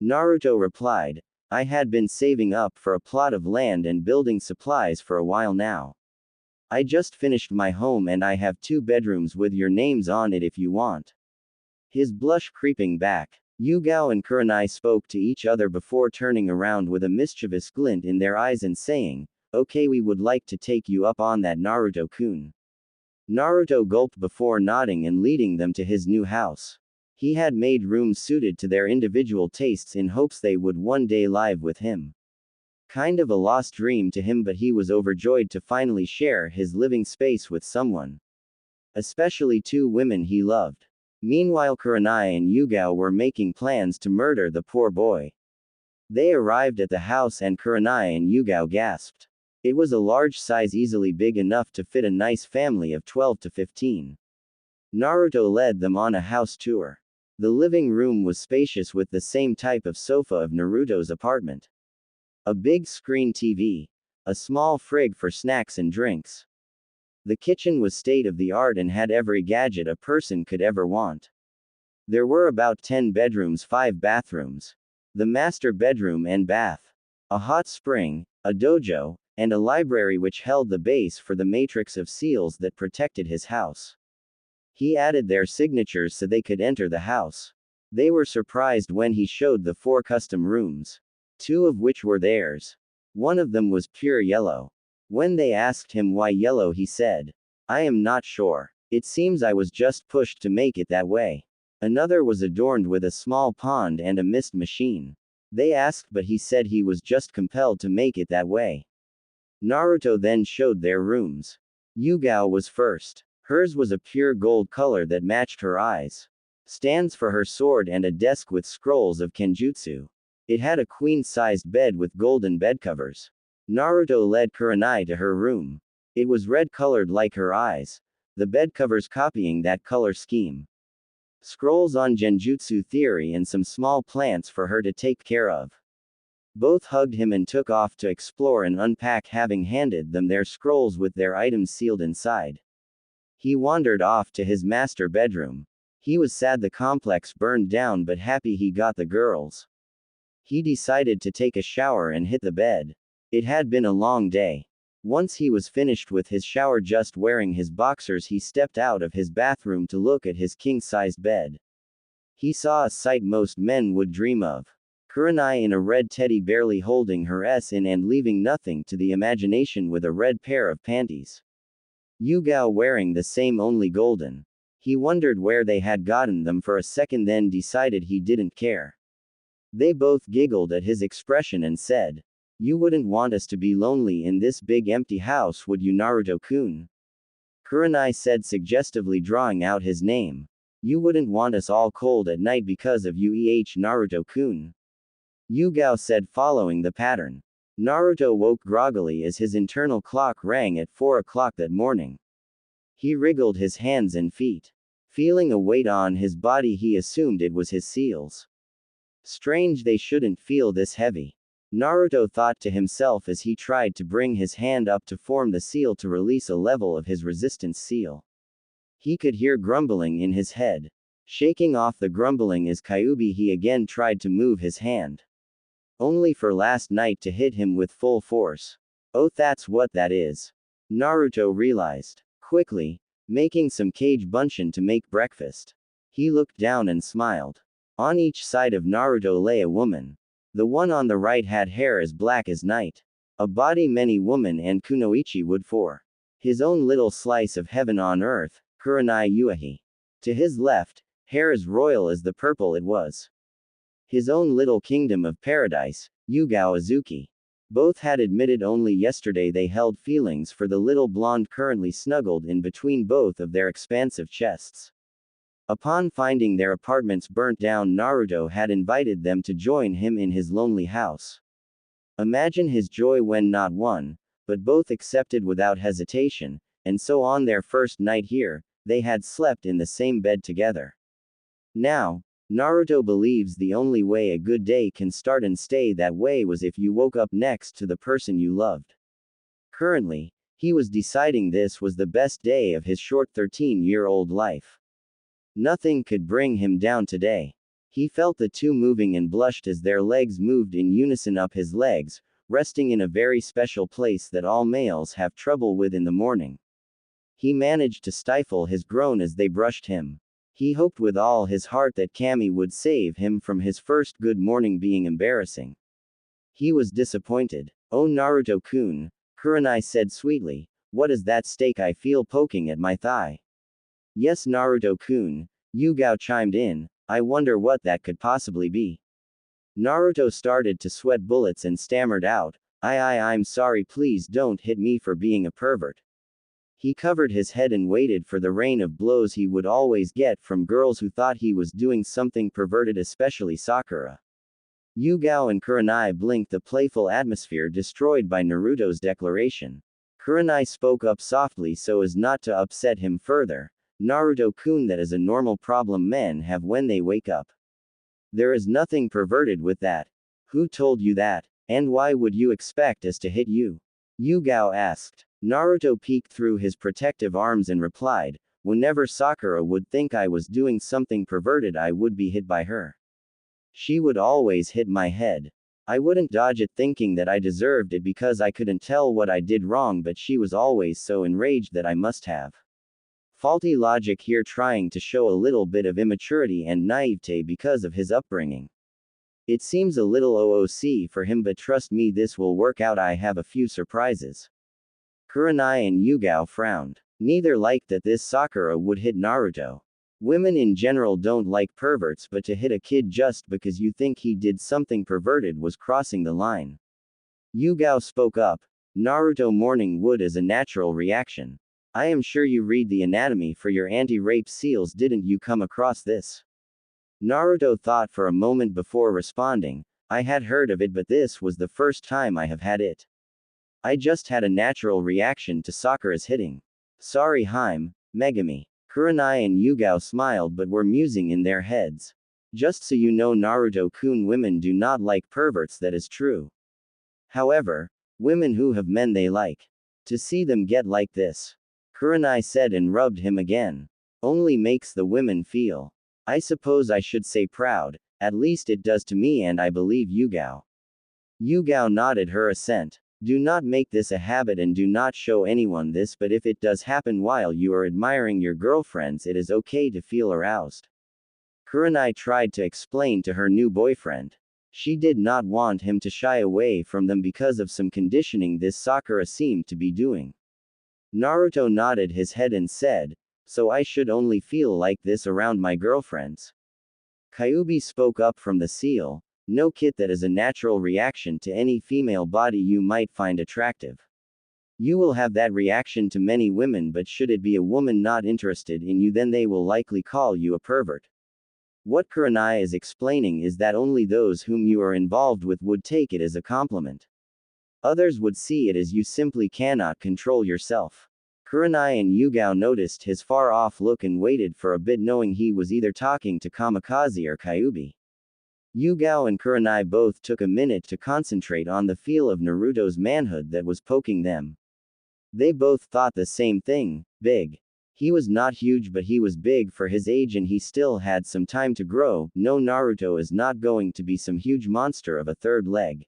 Naruto replied, "I had been saving up for a plot of land and building supplies for a while now. I just finished my home and I have 2 bedrooms with your names on it if you want." His blush creeping back, Yugao and Kurenai spoke to each other before turning around with a mischievous glint in their eyes and saying, "Okay, we would like to take you up on that, Naruto-kun." Naruto gulped before nodding and leading them to his new house. He had made rooms suited to their individual tastes in hopes they would one day live with him. Kind of a lost dream to him, but he was overjoyed to finally share his living space with someone. Especially 2 women he loved. Meanwhile, Kurenai and Yugao were making plans to murder the poor boy. They arrived at the house and Kurenai and Yugao gasped. It was a large size, easily big enough to fit a nice family of 12 to 15. Naruto led them on a house tour. The living room was spacious with the same type of sofa of Naruto's apartment. A big screen TV. A small fridge for snacks and drinks. The kitchen was state-of-the-art and had every gadget a person could ever want. There were about 10 bedrooms, 5 bathrooms. The master bedroom and bath. A hot spring, a dojo, and a library which held the base for the matrix of seals that protected his house. He added their signatures so they could enter the house. They were surprised when he showed the 4 custom rooms, 2 of which were theirs. One of them was pure yellow. When they asked him why yellow, he said, "I am not sure. It seems I was just pushed to make it that way." Another was adorned with a small pond and a mist machine. They asked, but he said he was just compelled to make it that way. Naruto then showed their rooms. Yugao was first. Hers was a pure gold color that matched her eyes. Stands for her sword and a desk with scrolls of kenjutsu. It had a queen-sized bed with golden bedcovers. Naruto led Kurenai to her room. It was red-colored like her eyes, the bedcovers copying that color scheme. Scrolls on genjutsu theory and some small plants for her to take care of. Both hugged him and took off to explore and unpack, having handed them their scrolls with their items sealed inside. He wandered off to his master bedroom. He was sad the complex burned down but happy he got the girls. He decided to take a shower and hit the bed. It had been a long day. Once he was finished with his shower, just wearing his boxers, he stepped out of his bathroom to look at his king-sized bed. He saw a sight most men would dream of. Kurenai in a red teddy barely holding her in and leaving nothing to the imagination with a red pair of panties. Yugao wearing the same, only golden. He wondered where they had gotten them for a second, then decided he didn't care. They both giggled at his expression and said, "You wouldn't want us to be lonely in this big empty house, would you, Naruto-kun?" Kurenai said suggestively, drawing out his name. "You wouldn't want us all cold at night because of you, Naruto-kun?" Yugao said, following the pattern. Naruto woke groggily as his internal clock rang at 4 o'clock that morning. He wriggled his hands and feet. Feeling a weight on his body, he assumed it was his seals. Strange they shouldn't feel this heavy. Naruto thought to himself as he tried to bring his hand up to form the seal to release a level of his resistance seal. He could hear grumbling in his head. Shaking off the grumbling as Kyuubi, he again tried to move his hand. Only for last night to hit him with full force. Oh, that's what that is. Naruto realized. Quickly, making some kage bunshin to make breakfast. He looked down and smiled. On each side of Naruto lay a woman. The one on the right had hair as black as night. A body many woman and kunoichi would for. His own little slice of heaven on earth, Kurenai Uehi. To his left, hair as royal as the purple it was. His own little kingdom of paradise, Yugao Azuki. Both had admitted only yesterday they held feelings for the little blonde currently snuggled in between both of their expansive chests. Upon finding their apartments burnt down, Naruto had invited them to join him in his lonely house. Imagine his joy when not one, but both accepted without hesitation, and so on their first night here, they had slept in the same bed together. Now, Naruto believes the only way a good day can start and stay that way was if you woke up next to the person you loved. Currently, he was deciding this was the best day of his short 13-year-old life. Nothing could bring him down today. He felt the two moving and blushed as their legs moved in unison up his legs, resting in a very special place that all males have trouble with in the morning. He managed to stifle his groan as they brushed him. He hoped with all his heart that Kami would save him from his first good morning being embarrassing. He was disappointed. "Oh, Naruto-kun," Kurenai said sweetly, "what is that steak I feel poking at my thigh?" "Yes, Naruto-kun," Yugao chimed in, "I wonder what that could possibly be." Naruto started to sweat bullets and stammered out, I'm sorry, please don't hit me for being a pervert." He covered his head and waited for the rain of blows he would always get from girls who thought he was doing something perverted, especially Sakura. Yugao and Kurenai blinked, the playful atmosphere destroyed by Naruto's declaration. Kurenai spoke up softly so as not to upset him further. "Naruto-kun, that is a normal problem men have when they wake up. There is nothing perverted with that." "Who told you that? And why would you expect us to hit you?" Yugao asked. Naruto peeked through his protective arms and replied, "Whenever Sakura would think I was doing something perverted, I would be hit by her. She would always hit my head." I wouldn't dodge it thinking that I deserved it because I couldn't tell what I did wrong, but she was always so enraged that I must have. Faulty logic here, trying to show a little bit of immaturity and naivete because of his upbringing. It seems a little OOC for him, but trust me, this will work out. I have a few surprises. Kurenai and Yugao frowned. Neither liked that this Sakura would hit Naruto. Women in general don't like perverts, but to hit a kid just because you think he did something perverted was crossing the line. Yugao spoke up. Naruto mourning would as a natural reaction. I am sure you read the anatomy for your anti-rape seals, didn't you come across this? Naruto thought for a moment before responding. I had heard of it, but this was the first time I have had it. I just had a natural reaction to Sakura's hitting. Sorry, Haim, Megami. Kurenai and Yugao smiled but were musing in their heads. Just so you know, Naruto-kun, women do not like perverts, that is true. However, women who have men they like. To see them get like this, Kurenai said and rubbed him again, only makes the women feel, I suppose I should say, proud. At least it does to me, and I believe Yugao. Yugao nodded her assent. Do not make this a habit and do not show anyone this, but if it does happen while you are admiring your girlfriends, it is okay to feel aroused. Kurenai tried to explain to her new boyfriend. She did not want him to shy away from them because of some conditioning this Sakura seemed to be doing. Naruto nodded his head and said, so I should only feel like this around my girlfriends. Kyuubi spoke up from the seal. No, kid, that is a natural reaction to any female body you might find attractive. You will have that reaction to many women, but should it be a woman not interested in you, then they will likely call you a pervert. What Kurenai is explaining is that only those whom you are involved with would take it as a compliment. Others would see it as you simply cannot control yourself. Kurenai and Yugao noticed his far-off look and waited for a bit, knowing he was either talking to Kamikaze or Kyuubi. Yugao and Kurenai both took a minute to concentrate on the feel of Naruto's manhood that was poking them. They both thought the same thing, big. He was not huge, but he was big for his age and he still had some time to grow. No, Naruto is not going to be some huge monster of a third leg.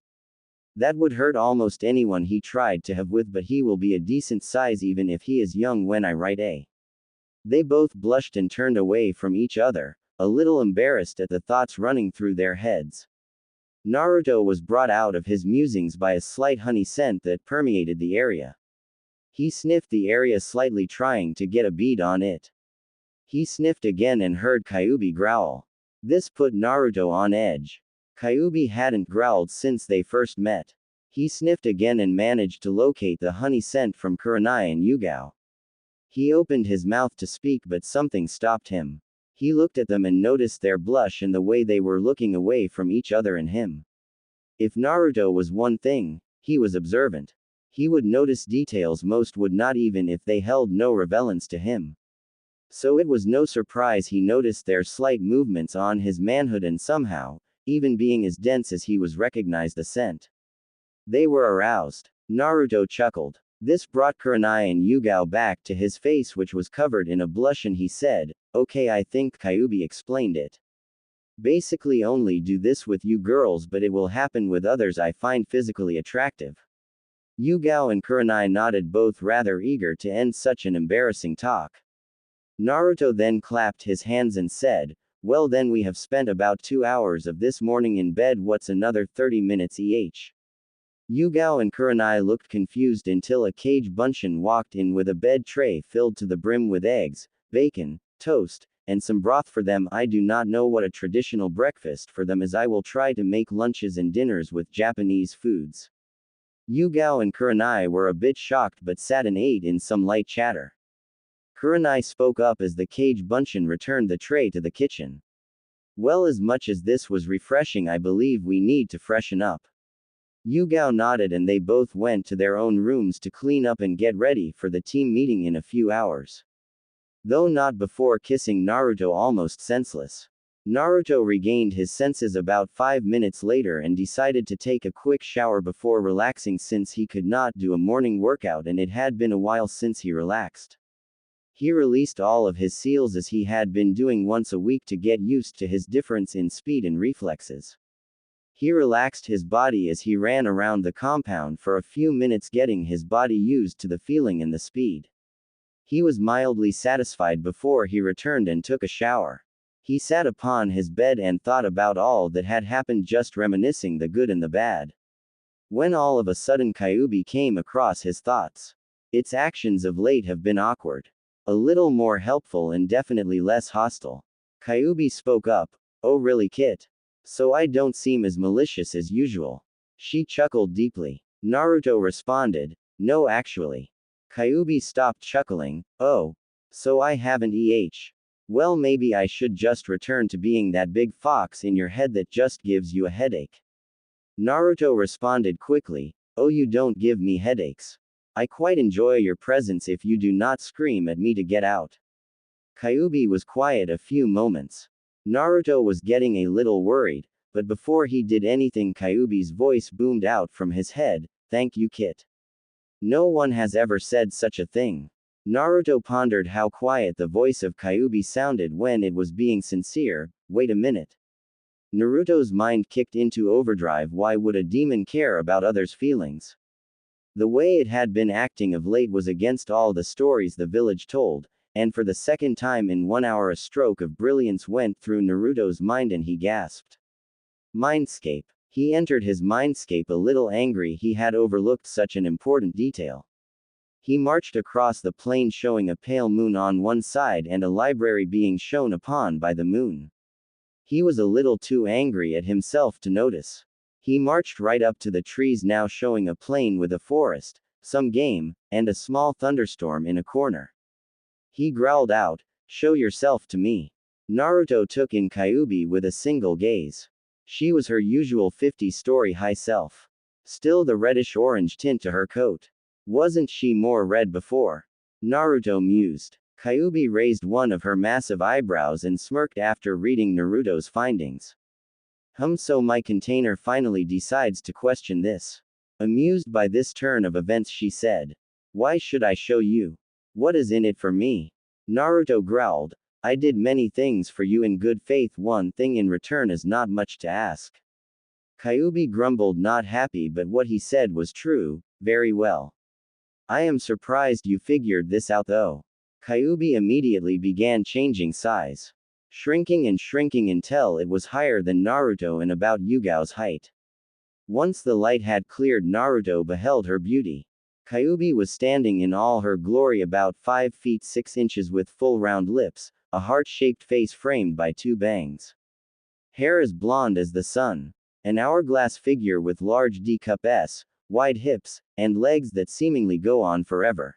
That would hurt almost anyone he tried to have with, but he will be a decent size even if he is young when I write a. They both blushed and turned away from each other, a little embarrassed at the thoughts running through their heads. Naruto was brought out of his musings by a slight honey scent that permeated the area. He sniffed the area slightly, trying to get a bead on it. He sniffed again and heard Kyuubi growl. This put Naruto on edge. Kyuubi hadn't growled since they first met. He sniffed again and managed to locate the honey scent from Kurenai and Yugao. He opened his mouth to speak, but something stopped him. He looked at them and noticed their blush and the way they were looking away from each other and him. If Naruto was one thing, he was observant. He would notice details most would not, even if they held no relevance to him. So it was no surprise he noticed their slight movements on his manhood, and somehow, even being as dense as he was, recognized the scent. They were aroused. Naruto chuckled. This brought Kurenai and Yugao back to his face, which was covered in a blush, and he said, okay, I think Kyuubi explained it. Basically only do this with you girls, but it will happen with others I find physically attractive. Yugao and Kurenai nodded, both rather eager to end such an embarrassing talk. Naruto then clapped his hands and said, well then, we have spent about 2 hours of this morning in bed, what's another 30 minutes each? Yugao and Kurenai looked confused until a Kage Bunshin walked in with a bed tray filled to the brim with eggs, bacon, toast, and some broth for them. I do not know what a traditional breakfast for them is. I will try to make lunches and dinners with Japanese foods. Yugao and Kurenai were a bit shocked but sat and ate in some light chatter. Kurenai spoke up as the Kage Bunshin returned the tray to the kitchen. Well, as much as this was refreshing, I believe we need to freshen up. Yugao nodded and they both went to their own rooms to clean up and get ready for the team meeting in a few hours. Though not before kissing Naruto almost senseless. Naruto regained his senses about 5 minutes later and decided to take a quick shower before relaxing, since he could not do a morning workout and it had been a while since he relaxed. He released all of his seals as he had been doing once a week to get used to his difference in speed and reflexes. He relaxed his body as he ran around the compound for a few minutes, getting his body used to the feeling and the speed. He was mildly satisfied before he returned and took a shower. He sat upon his bed and thought about all that had happened, just reminiscing the good and the bad. When all of a sudden Kyubi came across his thoughts. Its actions of late have been awkward. A little more helpful and definitely less hostile. Kyubi spoke up. Oh really, Kit? So I don't seem as malicious as usual? She chuckled deeply. Naruto responded. No actually. Kyubi stopped chuckling. Oh. So I haven't Well, maybe I should just return to being that big fox in your head that just gives you a headache. Naruto responded quickly. Oh, you don't give me headaches. I quite enjoy your presence if you do not scream at me to get out. Kyubi was quiet a few moments. Naruto was getting a little worried, but before he did anything, Kyubi's voice boomed out from his head. Thank you, Kit. No one has ever said such a thing. Naruto pondered how quiet the voice of Kyubi sounded when it was being sincere. Wait a minute. Naruto's mind kicked into overdrive. Why would a demon care about others' feelings? The way it had been acting of late was against all the stories the village told, and for the second time in 1 hour a stroke of brilliance went through Naruto's mind and he gasped. Mindscape. He entered his mindscape a little angry he had overlooked such an important detail. He marched across the plain showing a pale moon on one side and a library being shone upon by the moon. He was a little too angry at himself to notice. He marched right up to the trees now showing a plain with a forest, some game, and a small thunderstorm in a corner. He growled out, "Show yourself to me." Naruto took in Kyubi with a single gaze. She was her usual 50-story high self. Still the reddish-orange tint to her coat. Wasn't she more red before? Naruto mused. Kyubi raised one of her massive eyebrows and smirked after reading Naruto's findings. So my container finally decides to question this. Amused by this turn of events, she said. Why should I show you? What is in it for me? Naruto growled. I did many things for you in good faith. One thing in return is not much to ask. Kyubi grumbled, not happy, but what he said was true. Very well. I am surprised you figured this out though. Kyubi immediately began changing size. Shrinking and shrinking until it was higher than Naruto and about Yugao's height. Once the light had cleared, Naruto beheld her beauty. Kyubi was standing in all her glory, about 5 feet 6 inches, with full round lips, a heart-shaped face framed by 2 bangs. Hair as blonde as the sun. An hourglass figure with large D-cup-s, wide hips, and legs that seemingly go on forever.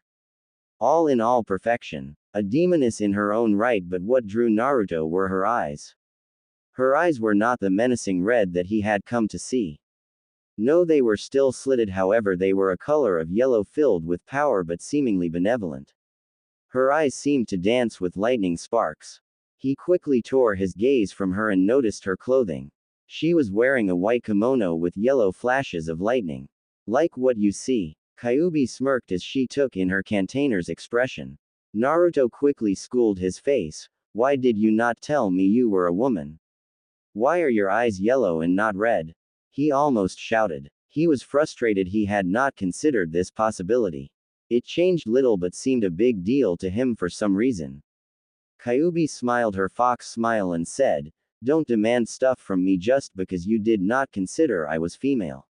All in all, perfection. A demoness in her own right, but what drew Naruto were her eyes. Her eyes were not the menacing red that he had come to see. No, they were still slitted, however they were a color of yellow filled with power but seemingly benevolent. Her eyes seemed to dance with lightning sparks. He quickly tore his gaze from her and noticed her clothing. She was wearing a white kimono with yellow flashes of lightning. Like what you see. Kyubi smirked as she took in her container's expression. Naruto quickly schooled his face. Why did you not tell me you were a woman? Why are your eyes yellow and not red? He almost shouted. He was frustrated he had not considered this possibility. It changed little but seemed a big deal to him for some reason. Kyubi smiled her fox smile and said, Don't demand stuff from me just because you did not consider I was female.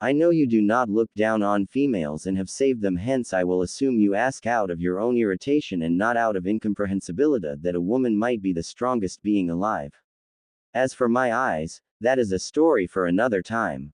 I know you do not look down on females and have saved them, hence I will assume you ask out of your own irritation and not out of incomprehensibility that a woman might be the strongest being alive. As for my eyes, that is a story for another time.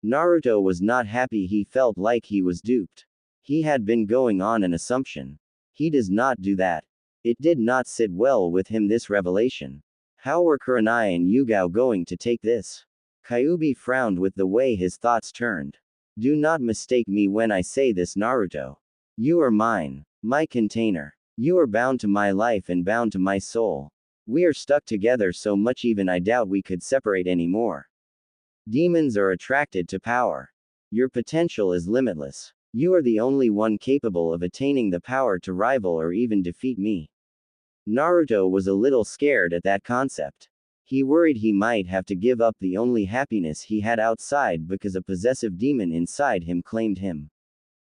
Naruto was not happy. He felt like he was duped. He had been going on an assumption. He does not do that. It did not sit well with him, this revelation. How were Kurenai and Yugao going to take this? Kyubi frowned with the way his thoughts turned. Do not mistake me when I say this, Naruto. You are mine. My container. You are bound to my life and bound to my soul. We are stuck together so much even I doubt we could separate anymore. Demons are attracted to power. Your potential is limitless. You are the only one capable of attaining the power to rival or even defeat me. Naruto was a little scared at that concept. He worried he might have to give up the only happiness he had outside because a possessive demon inside him claimed him.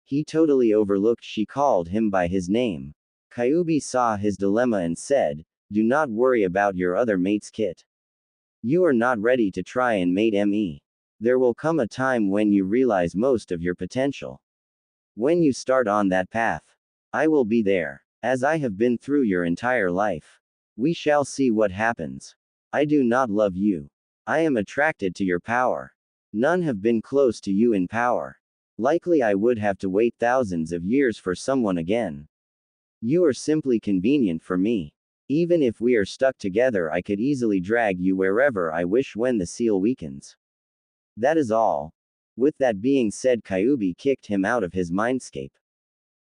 He totally overlooked she called him by his name. Kyuubi saw his dilemma and said, "Do not worry about your other mate's kit. You are not ready to try and mate me. There will come a time when you realize most of your potential. When you start on that path, I will be there, as I have been through your entire life. We shall see what happens. I do not love you. I am attracted to your power. None have been close to you in power. Likely I would have to wait thousands of years for someone again. You are simply convenient for me. Even if we are stuck together, I could easily drag you wherever I wish when the seal weakens. That is all." With that being said, Kyuubi kicked him out of his mindscape.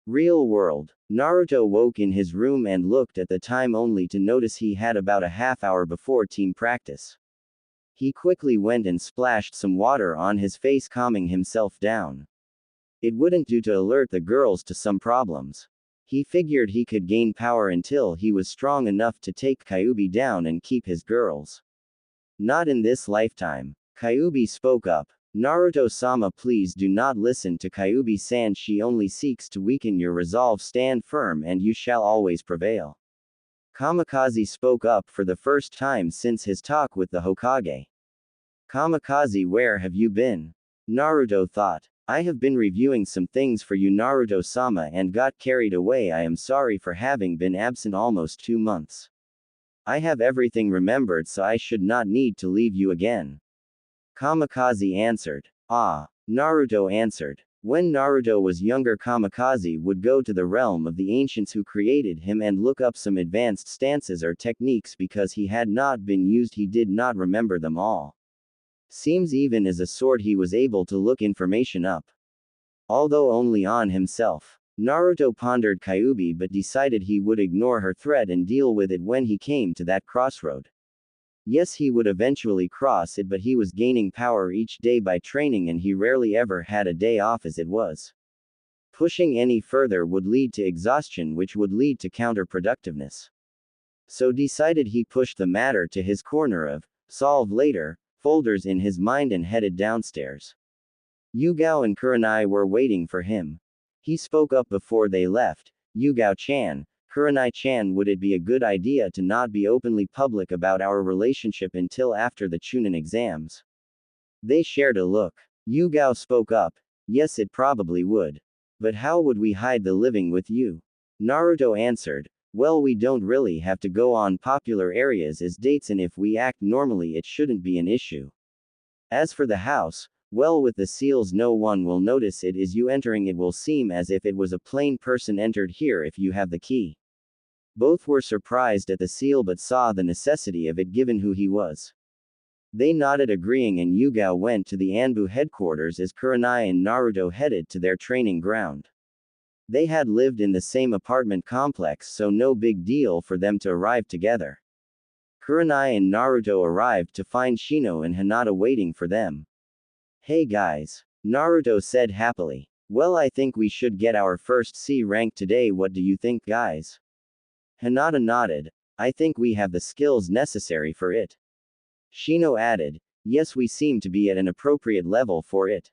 Real world. Naruto woke in his room and looked at the time only to notice he had about a half hour before team practice. He quickly went and splashed some water on his face, calming himself down. It wouldn't do to alert the girls to some problems. He figured he could gain power until he was strong enough to take Kyuubi down and keep his girls. Not in this lifetime. Kyuubi spoke up. "Naruto-sama, please do not listen to Kyuubi-san. She only seeks to weaken your resolve. Stand firm and you shall always prevail." Kamikaze spoke up for the first time since his talk with the Hokage. "Kamikaze, where have you been?" Naruto thought. "I have been reviewing some things for you, Naruto-sama, and got carried away. I am sorry for having been absent almost 2 months. I have everything remembered, so I should not need to leave you again." Kamikaze answered. "Ah." Naruto answered. When Naruto was younger, Kamikaze would go to the realm of the ancients who created him and look up some advanced stances or techniques because he had not been used. He did not remember them all. Seems even as a sword he was able to look information up. Although only on himself. Naruto pondered Kyuubi but decided he would ignore her threat and deal with it when he came to that crossroad. Yes, he would eventually cross it, but he was gaining power each day by training and he rarely ever had a day off as it was. Pushing any further would lead to exhaustion, which would lead to counterproductiveness. So decided he pushed the matter to his corner of solve later folders in his mind and headed downstairs. Yugao and Kurenai were waiting for him. He spoke up before they left. "Yugao-chan, Kurenai-chan, would it be a good idea to not be openly public about our relationship until after the Chunin exams?" They shared a look. Yugao spoke up. "Yes, it probably would. But how would we hide the living with you?" Naruto answered. "Well, we don't really have to go on popular areas as dates, and if we act normally it shouldn't be an issue. As for the house, well, with the seals no one will notice it is you entering. It will seem as if it was a plain person entered here if you have the key." Both were surprised at the seal but saw the necessity of it given who he was. They nodded agreeing and Yugao went to the Anbu headquarters as Kurenai and Naruto headed to their training ground. They had lived in the same apartment complex, so no big deal for them to arrive together. Kurenai and Naruto arrived to find Shino and Hinata waiting for them. "Hey guys," Naruto said happily. "Well, I think we should get our first C rank today. What do you think, guys?" Hinata nodded. "I think we have the skills necessary for it." Shino added. "Yes, we seem to be at an appropriate level for it."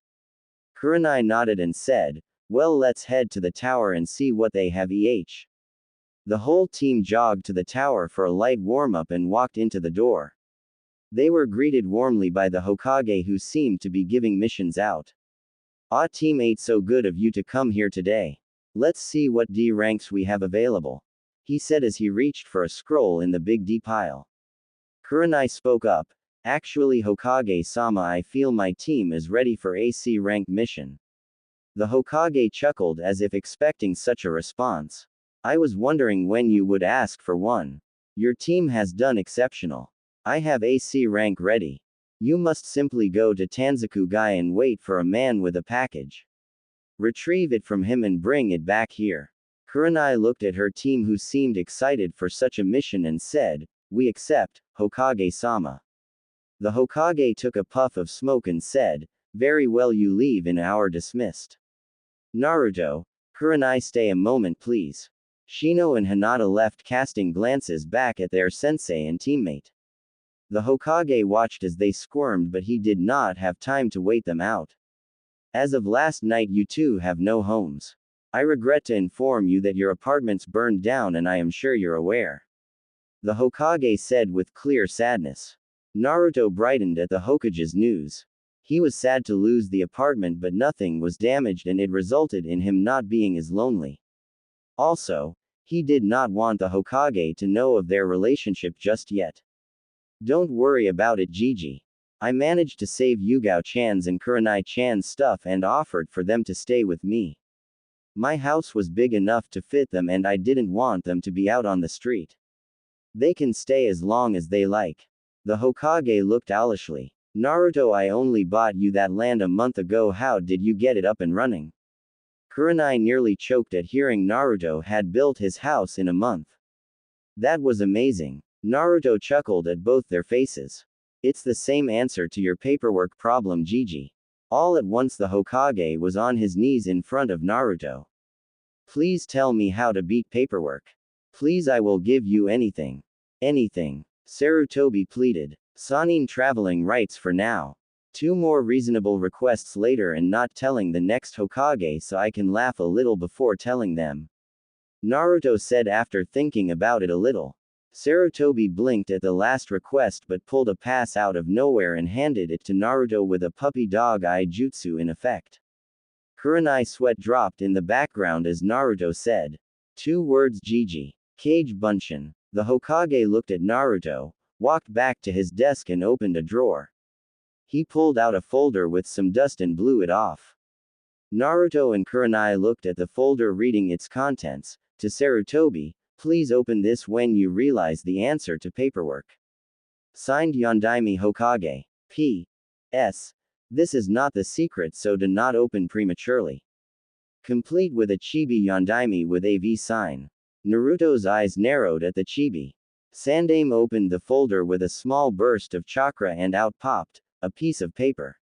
Kurenai nodded and said, "Well, let's head to the tower and see what they have." The whole team jogged to the tower for a light warm-up and walked into the door. They were greeted warmly by the Hokage, who seemed to be giving missions out. "Ah, teammate, so good of you to come here today. Let's see what D ranks we have available," he said as he reached for a scroll in the big D pile. Kurenai spoke up. "Actually, Hokage-sama, I feel my team is ready for a C rank mission." The Hokage chuckled as if expecting such a response. "I was wondering when you would ask for one. Your team has done exceptional. I have a C rank ready. You must simply go to Tanzaku-gai and wait for a man with a package. Retrieve it from him and bring it back here." Kurenai looked at her team, who seemed excited for such a mission, and said, "We accept, Hokage-sama." The Hokage took a puff of smoke and said, "Very well, you leave in hour dismissed." Naruto, Kurenai, stay a moment please. Shino and Hinata left, casting glances back at their sensei and teammate. The Hokage watched as they squirmed, but he did not have time to wait them out. As of last night, you two have no homes. I regret to inform you that your apartments burned down, and I am sure you're aware. The Hokage said with clear sadness. Naruto brightened at the Hokage's news. He was sad to lose the apartment, but nothing was damaged and it resulted in him not being as lonely. Also, he did not want the Hokage to know of their relationship just yet. Don't worry about it, Gigi. I managed to save Yugao-chan's and Kurenai-chan's stuff and offered for them to stay with me. My house was big enough to fit them and I didn't want them to be out on the street. They can stay as long as they like. The Hokage looked owlishly. Naruto, I only bought you that land a month ago. How did you get it up and running? Kurenai nearly choked at hearing Naruto had built his house in a month. That was amazing. Naruto chuckled at both their faces. It's the same answer to your paperwork problem, Gigi. All at once the Hokage was on his knees in front of Naruto. Please tell me how to beat paperwork. Please, I will give you anything. Anything. Sarutobi pleaded. Sanin traveling rights for now. 2 more reasonable requests later and not telling the next Hokage so I can laugh a little before telling them. Naruto said after thinking about it a little. Sarutobi blinked at the last request but pulled a pass out of nowhere and handed it to Naruto with a puppy dog eye jutsu in effect. Kurenai sweat dropped in the background as Naruto said. 2 words, Gigi. Kage Bunshin. The Hokage looked at Naruto, walked back to his desk and opened a drawer. He pulled out a folder with some dust and blew it off. Naruto and Kurenai looked at the folder reading its contents. To Sarutobi, please open this when you realize the answer to paperwork. Signed Yondaime Hokage. P.S. This is not the secret, so do not open prematurely. Complete with a chibi Yondaime with a V sign. Naruto's eyes narrowed at the chibi. Sandaime opened the folder with a small burst of chakra and out popped a piece of paper.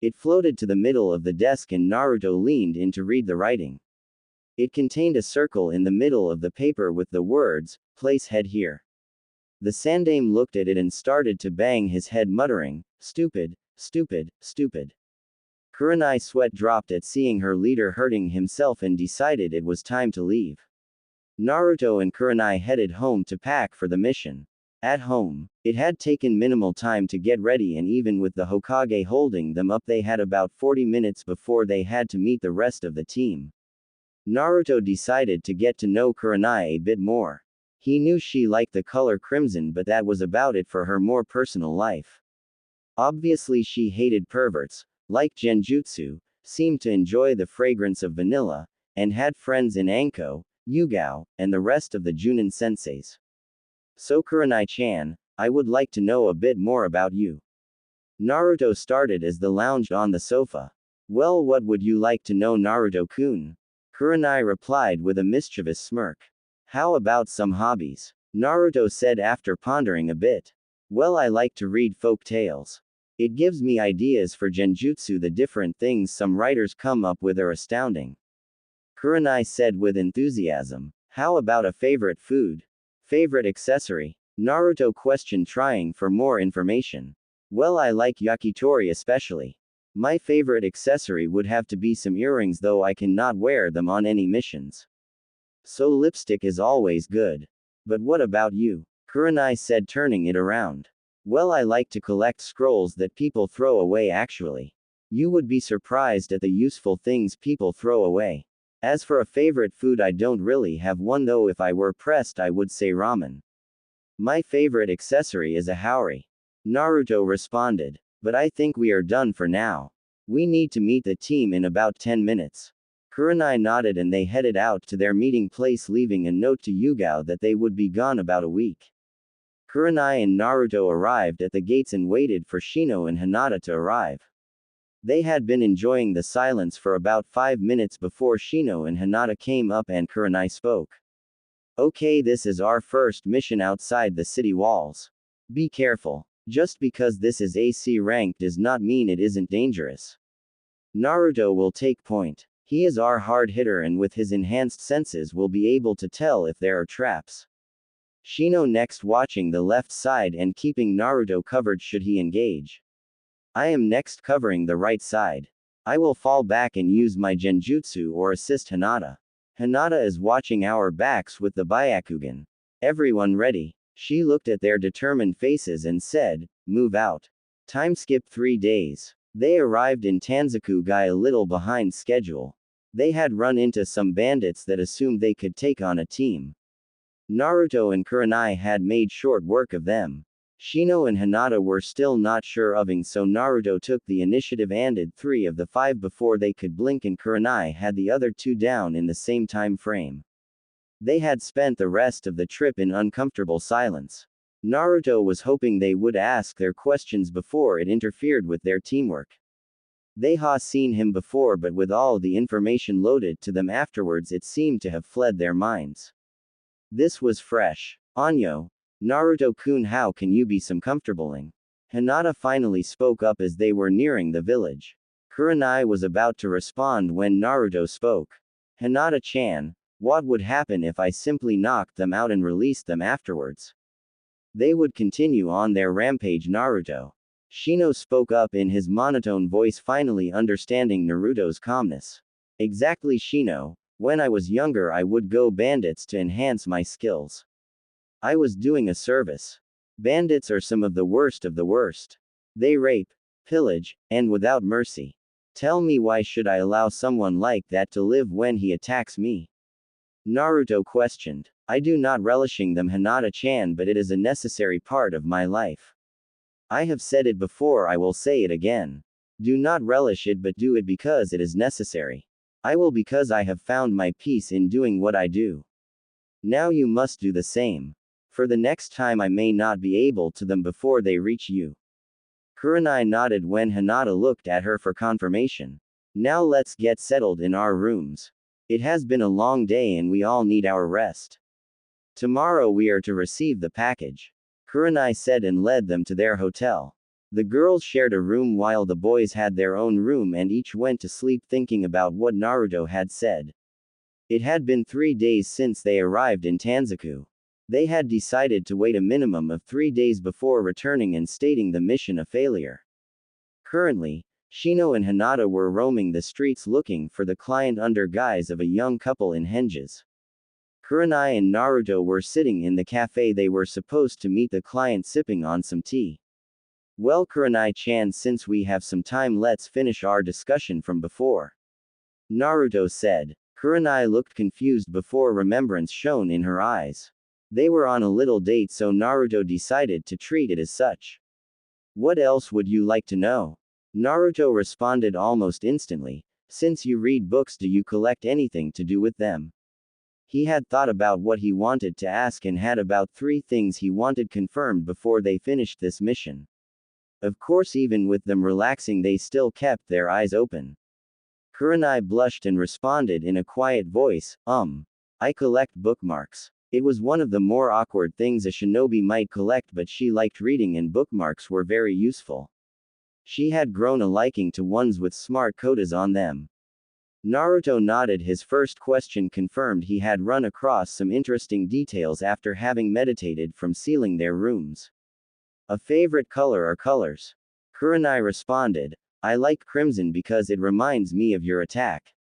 It floated to the middle of the desk and Naruto leaned in to read the writing. It contained a circle in the middle of the paper with the words, place head here. The Sandaime looked at it and started to bang his head muttering, stupid, stupid, stupid. Kurenai sweat dropped at seeing her leader hurting himself and decided it was time to leave. Naruto and Kurenai headed home to pack for the mission. At home, it had taken minimal time to get ready and even with the Hokage holding them up they had about 40 minutes before they had to meet the rest of the team. Naruto decided to get to know Kurenai a bit more. He knew she liked the color crimson, but that was about it for her more personal life. Obviously she hated perverts, liked genjutsu, seemed to enjoy the fragrance of vanilla, and had friends in Anko, Yugao, and the rest of the Junin senseis. So Kurenai-chan, I would like to know a bit more about you. Naruto started as they lounged on the sofa. Well, what would you like to know, Naruto-kun? Kurenai replied with a mischievous smirk. How about some hobbies? Naruto said after pondering a bit. Well, I like to read folk tales. It gives me ideas for genjutsu. The different things some writers come up with are astounding. Kurenai said with enthusiasm. How about a favorite food? Favorite accessory? Naruto questioned, trying for more information. Well, I like yakitori especially. My favorite accessory would have to be some earrings, though I cannot wear them on any missions. So lipstick is always good. But what about you? Kurenai said, turning it around. Well, I like to collect scrolls that people throw away actually. You would be surprised at the useful things people throw away. As for a favorite food, I don't really have one, though if I were pressed I would say ramen. My favorite accessory is a haori. Naruto responded. But I think we are done for now. We need to meet the team in about 10 minutes. Kurenai nodded and they headed out to their meeting place, leaving a note to Yugao that they would be gone about a week. Kurenai and Naruto arrived at the gates and waited for Shino and Hinata to arrive. They had been enjoying the silence for about 5 minutes before Shino and Hinata came up and Kurenai spoke. Okay, this is our first mission outside the city walls. Be careful. Just because this is AC rank does not mean it isn't dangerous. Naruto will take point. He is our hard hitter and with his enhanced senses will be able to tell if there are traps. Shino next watching the left side and keeping Naruto covered should he engage. I am next covering the right side. I will fall back and use my genjutsu or assist Hinata. Hinata is watching our backs with the Byakugan. Everyone ready? She looked at their determined faces and said, move out. Time skip 3 days. They arrived in Tanzaku-gai a little behind schedule. They had run into some bandits that assumed they could take on a team. Naruto and Kurenai had made short work of them. Shino and Hinata were still not sure ofing, so Naruto took the initiative and did 3 of the 5 before they could blink, and Kurenai had the other 2 down in the same time frame. They had spent the rest of the trip in uncomfortable silence. Naruto was hoping they would ask their questions before it interfered with their teamwork. They had seen him before, but with all the information loaded to them afterwards, it seemed to have fled their minds. This was fresh. Anyo. Naruto-kun, how can you be some comfortabling? Hinata finally spoke up as they were nearing the village. Kurenai was about to respond when Naruto spoke. Hinata-chan, what would happen if I simply knocked them out and released them afterwards? They would continue on their rampage. Naruto. Shino spoke up in his monotone voice, finally understanding Naruto's calmness. Exactly, Shino. When I was younger, I would go bandits to enhance my skills. I was doing a service. Bandits are some of the worst of the worst. They rape, pillage, and without mercy. Tell me, why should I allow someone like that to live when he attacks me? Naruto questioned. I do not relishing them, Hinata-chan, but it is a necessary part of my life. I have said it before, I will say it again. Do not relish it, but do it because it is necessary. I will, because I have found my peace in doing what I do. Now you must do the same. For the next time I may not be able to them before they reach you. Kurenai nodded when Hinata looked at her for confirmation. Now let's get settled in our rooms. It has been a long day and we all need our rest. Tomorrow we are to receive the package. Kurenai said and led them to their hotel. The girls shared a room while the boys had their own room, and each went to sleep thinking about what Naruto had said. It had been 3 days since they arrived in Tanzaku. They had decided to wait a minimum of 3 days before returning and stating the mission a failure. Currently, Shino and Hinata were roaming the streets looking for the client under guise of a young couple in henges. Kurenai and Naruto were sitting in the cafe they were supposed to meet the client, sipping on some tea. Well, Kurenai-chan, since we have some time, let's finish our discussion from before. Naruto said. Kurenai looked confused before remembrance shone in her eyes. They were on a little date, so Naruto decided to treat it as such. What else would you like to know? Naruto responded almost instantly. Since you read books, do you collect anything to do with them? He had thought about what he wanted to ask and had about 3 things he wanted confirmed before they finished this mission. Of course, even with them relaxing, they still kept their eyes open. Kurenai blushed and responded in a quiet voice, I collect bookmarks. It was one of the more awkward things a shinobi might collect, but she liked reading and bookmarks were very useful. She had grown a liking to ones with smart kotas on them. Naruto nodded. His first question confirmed he had run across some interesting details after having meditated from sealing their rooms. A favorite color or colors? Kurenai responded. I like crimson because it reminds me of your attack.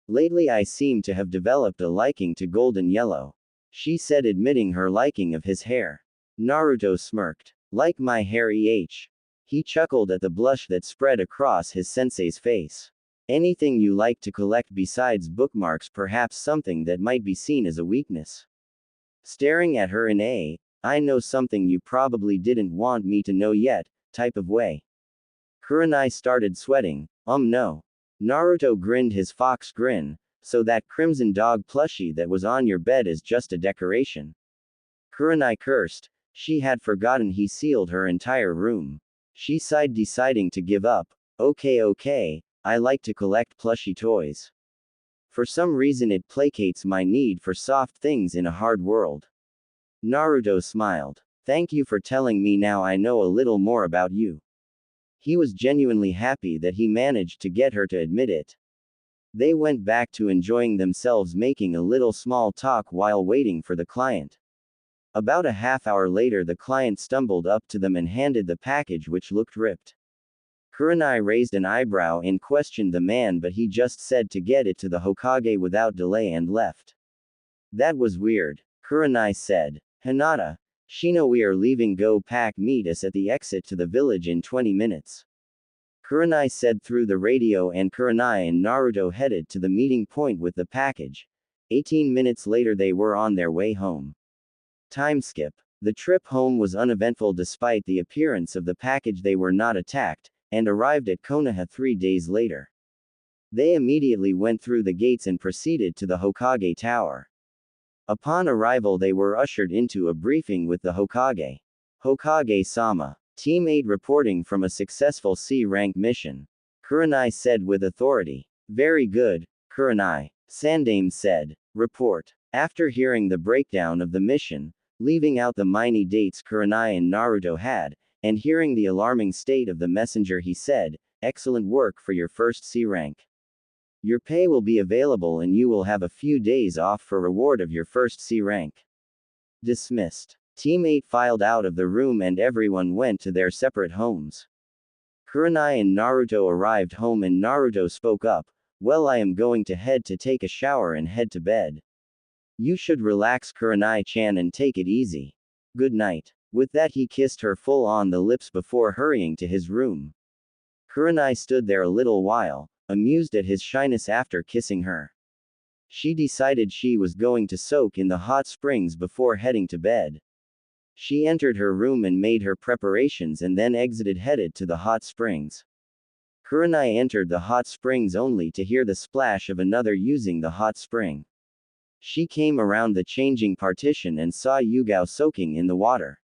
Lately I seem to have developed a liking to golden yellow. She said, admitting her liking of his hair. Naruto smirked. Like my hair, eh? He chuckled at the blush that spread across his sensei's face. Anything you like to collect besides bookmarks, perhaps something that might be seen as a weakness? Staring at her in a, I know something you probably didn't want me to know yet, type of way. Kurenai started sweating. No. Naruto grinned his fox grin. So that crimson dog plushie that was on your bed is just a decoration? Kurenai cursed. She had forgotten he sealed her entire room. She sighed, deciding to give up. Okay, I like to collect plushy toys. For some reason it placates my need for soft things in a hard world. Naruto smiled. Thank you for telling me, now I know a little more about you. He was genuinely happy that he managed to get her to admit it. They went back to enjoying themselves, making a little small talk while waiting for the client. About a half hour later, the client stumbled up to them and handed the package, which looked ripped. Kurenai raised an eyebrow and questioned the man, but he just said to get it to the Hokage without delay and left. That was weird, Kurenai said. Hinata, Shino, we are leaving. Go pack, meet us at the exit to the village in 20 minutes. Kurenai said through the radio, and Kurenai and Naruto headed to the meeting point with the package. 18 minutes later they were on their way home. Time skip. The trip home was uneventful despite the appearance of the package. They were not attacked, and arrived at Konoha 3 days later. They immediately went through the gates and proceeded to the Hokage Tower. Upon arrival they were ushered into a briefing with the Hokage. Hokage-sama. Team 8 reporting from a successful C-rank mission. Kurenai said with authority. Very good, Kurenai, Sandame said. Report. After hearing the breakdown of the mission, leaving out the mini dates Kurenai and Naruto had, and hearing the alarming state of the messenger, he said, excellent work for your first C rank. Your pay will be available and you will have a few days off for reward of your first C rank. Dismissed. Team 8 filed out of the room and everyone went to their separate homes. Kurenai and Naruto arrived home and Naruto spoke up, well, I am going to head to take a shower and head to bed. You should relax, Kurenai-chan, and take it easy. Good night. With that he kissed her full on the lips before hurrying to his room. Kurenai stood there a little while, amused at his shyness after kissing her. She decided she was going to soak in the hot springs before heading to bed. She entered her room and made her preparations and then headed to the hot springs. Kurenai entered the hot springs only to hear the splash of another using the hot spring. She came around the changing partition and saw Yugao soaking in the water.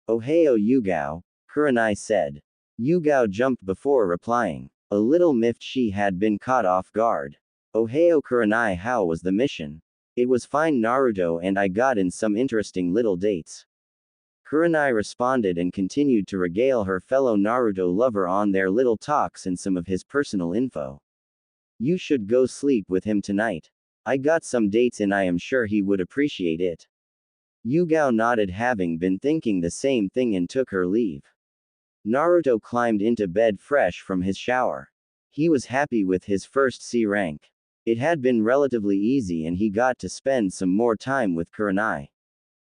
Ohio Yugao, Kurenai said. Yugao jumped before replying. A little miffed, she had been caught off guard. Ohio Kurenai, how was the mission? It was fine, Naruto, and I got in some interesting little dates. Kurenai responded and continued to regale her fellow Naruto lover on their little talks and some of his personal info. You should go sleep with him tonight. I got some dates and I am sure he would appreciate it. Yugao nodded, having been thinking the same thing, and took her leave. Naruto climbed into bed fresh from his shower. He was happy with his first C rank. It had been relatively easy and he got to spend some more time with Kurenai.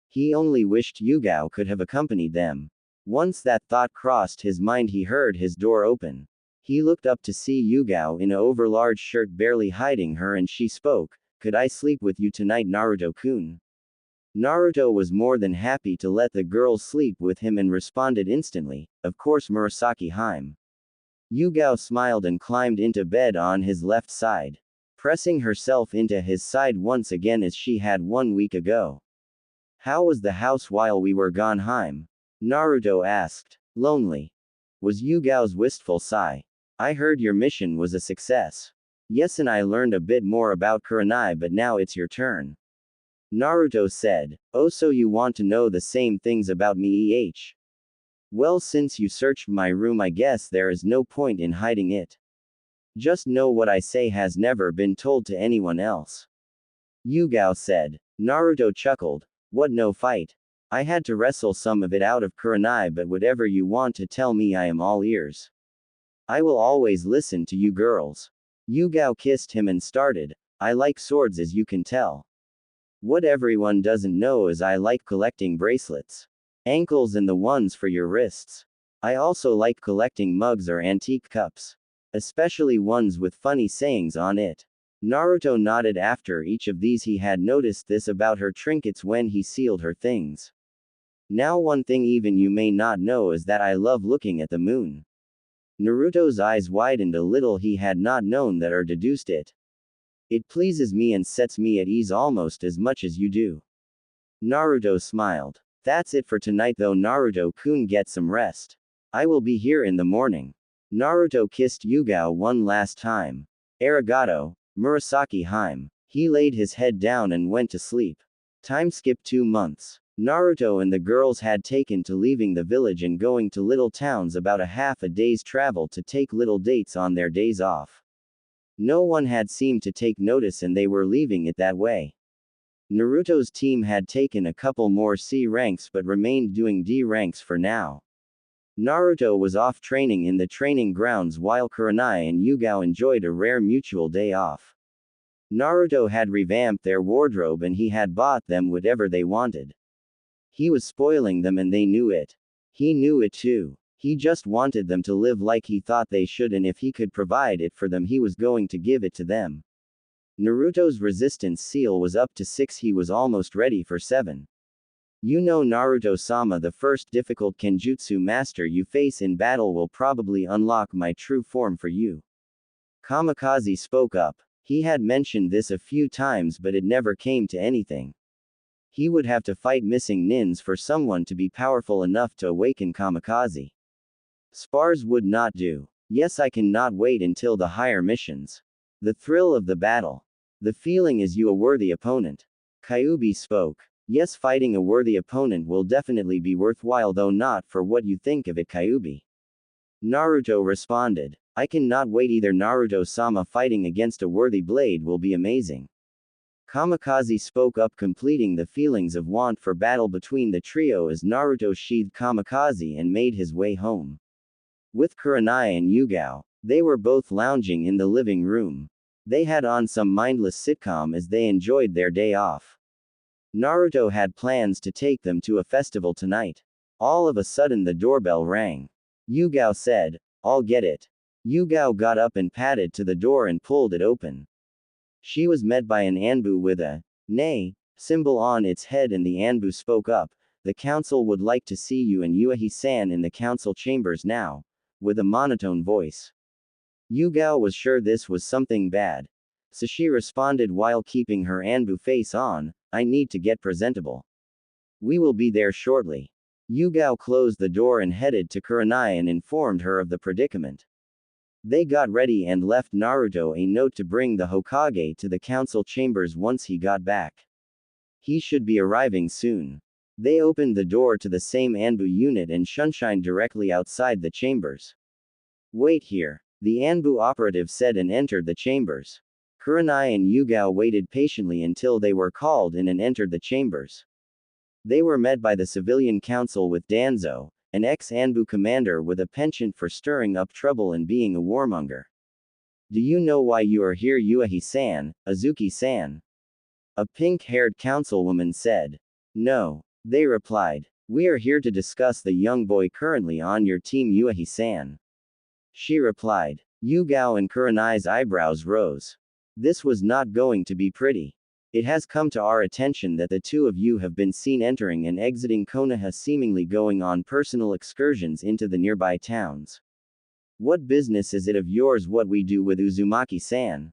He only wished Yugao could have accompanied them. Once that thought crossed his mind, he heard his door open. He looked up to see Yugao in an overlarge shirt barely hiding her, and she spoke, could I sleep with you tonight, Naruto-kun? Naruto was more than happy to let the girl sleep with him and responded instantly, of course, Murasaki-hime. Yugao smiled and climbed into bed on his left side, pressing herself into his side once again as she had 1 week ago. How was the house while we were gone, Hime? Naruto asked. Lonely, was Yugao's wistful sigh. I heard your mission was a success. Yes, and I learned a bit more about Kurenai, but now it's your turn. Naruto said. Oh, so you want to know the same things about me, Well, since you searched my room, I guess there is no point in hiding it. Just know what I say has never been told to anyone else. Yugao said. Naruto chuckled. What, no fight? I had to wrestle some of it out of Kurenai, but whatever you want to tell me, I am all ears. I will always listen to you girls. Yugao kissed him and started. I like swords, as you can tell. What everyone doesn't know is I like collecting bracelets. Ankles and the ones for your wrists. I also like collecting mugs or antique cups. Especially ones with funny sayings on it. Naruto nodded. After each of these he had noticed this about her trinkets when he sealed her things. Now one thing even you may not know is that I love looking at the moon. Naruto's eyes widened a little. He had not known that or deduced it. It pleases me and sets me at ease almost as much as you do. Naruto smiled. That's it for tonight though, Naruto-kun, get some rest. I will be here in the morning. Naruto kissed Yugao one last time. Arigato, Murasaki-hime. He laid his head down and went to sleep. Time skip 2 months. Naruto and the girls had taken to leaving the village and going to little towns about a half a day's travel to take little dates on their days off. No one had seemed to take notice and they were leaving it that way. Naruto's team had taken a couple more C ranks but remained doing D ranks for now. Naruto was off training in the training grounds while Kurenai and Yugao enjoyed a rare mutual day off. Naruto had revamped their wardrobe and he had bought them whatever they wanted. He was spoiling them and they knew it. He knew it too. He just wanted them to live like he thought they should, and if he could provide it for them he was going to give it to them. Naruto's resistance seal was up to 6, he was almost ready for 7. You know Naruto-sama, the first difficult kenjutsu master you face in battle will probably unlock my true form for you. Kamikaze spoke up. He had mentioned this a few times but it never came to anything. He would have to fight missing nins for someone to be powerful enough to awaken Kamikaze. Spars would not do. Yes, I cannot wait until the higher missions. The thrill of the battle. The feeling is you a worthy opponent. Kyuubi spoke. Yes, fighting a worthy opponent will definitely be worthwhile, though not for what you think of it, Kyuubi. Naruto responded. I cannot wait either. Naruto-sama fighting against a worthy blade will be amazing. Kamikaze spoke up, completing the feelings of want for battle between the trio as Naruto sheathed Kamikaze and made his way home. With Kurenai and Yugao, they were both lounging in the living room. They had on some mindless sitcom as they enjoyed their day off. Naruto had plans to take them to a festival tonight. All of a sudden the doorbell rang. Yugao said, I'll get it. Yugao got up and padded to the door and pulled it open. She was met by an Anbu with a nay symbol on its head, and the Anbu spoke up. The council would like to see you and Yuahi-san in the council chambers now, with a monotone voice. Yugao was sure this was something bad. So she responded while keeping her Anbu face on, I need to get presentable. We will be there shortly. Yugao closed the door and headed to Kurenai and informed her of the predicament. They got ready and left Naruto a note to bring the Hokage to the council chambers once he got back. He should be arriving soon. They opened the door to the same Anbu unit and Sunshine directly outside the chambers. Wait here, the Anbu operative said and entered the chambers. Kurenai and Yugao waited patiently until they were called in and entered the chambers. They were met by the civilian council with Danzo, an ex-Anbu commander with a penchant for stirring up trouble and being a warmonger. Do you know why you are here, Yuahi-san, Azuki-san? A pink-haired councilwoman said. No. They replied. We are here to discuss the young boy currently on your team, Yuahi-san. She replied. Yugao and Kurenai's eyebrows rose. This was not going to be pretty. It has come to our attention that the two of you have been seen entering and exiting Konoha, seemingly going on personal excursions into the nearby towns. What business is it of yours what we do with Uzumaki-san?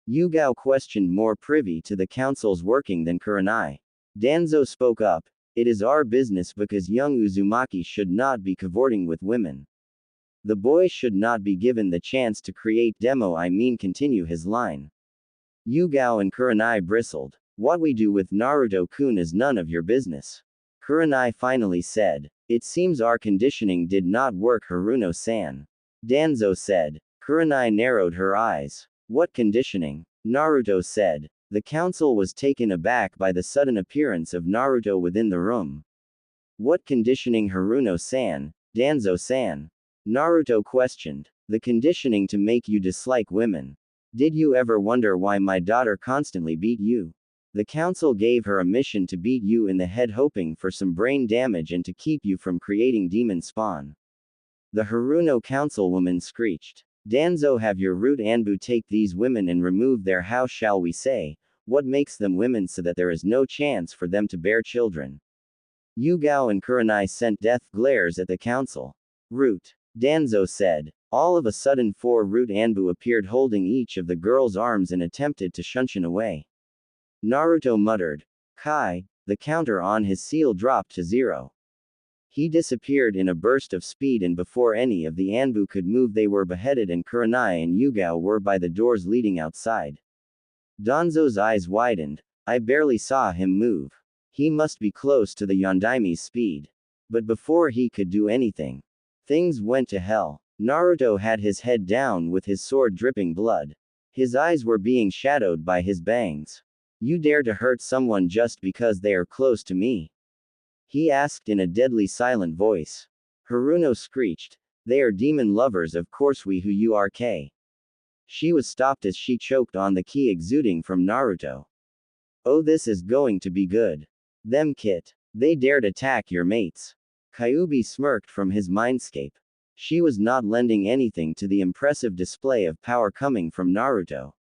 Yugao questioned, more privy to the council's working than Kurenai. Danzo spoke up. It is our business because young Uzumaki should not be cavorting with women. The boy should not be given the chance to create continue his line. Yugao and Kurenai bristled. What we do with Naruto-kun is none of your business. Kurenai finally said. It seems our conditioning did not work, Haruno-san. Danzo said. Kurenai narrowed her eyes. What conditioning? Naruto said. The council was taken aback by the sudden appearance of Naruto within the room. What conditioning, Haruno-san? Danzo-san. Naruto questioned. The conditioning to make you dislike women. Did you ever wonder why my daughter constantly beat you? The council gave her a mission to beat you in the head, hoping for some brain damage and to keep you from creating demon spawn. The Haruno councilwoman screeched. Danzo, have your root Anbu take these women and remove their, how shall we say, what makes them women so that there is no chance for them to bear children. Yugao and Kurenai sent death glares at the council. Root. Danzo said. All of a sudden 4 root Anbu appeared holding each of the girls' arms and attempted to shunshin away. Naruto muttered. Kai, the counter on his seal dropped to 0. He disappeared in a burst of speed, and before any of the Anbu could move they were beheaded, and Kurenai and Yugao were by the doors leading outside. Danzo's eyes widened. I barely saw him move. He must be close to the Yondaime's speed. But before he could do anything, things went to hell. Naruto had his head down with his sword dripping blood. His eyes were being shadowed by his bangs. You dare to hurt someone just because they are close to me? He asked in a deadly silent voice. Haruno screeched. They are demon lovers, of course we who you are K. She was stopped as she choked on the ki exuding from Naruto. Oh, this is going to be good. Them Kit. They dared attack your mates. Kyuubi smirked from his mindscape. She was not lending anything to the impressive display of power coming from Naruto.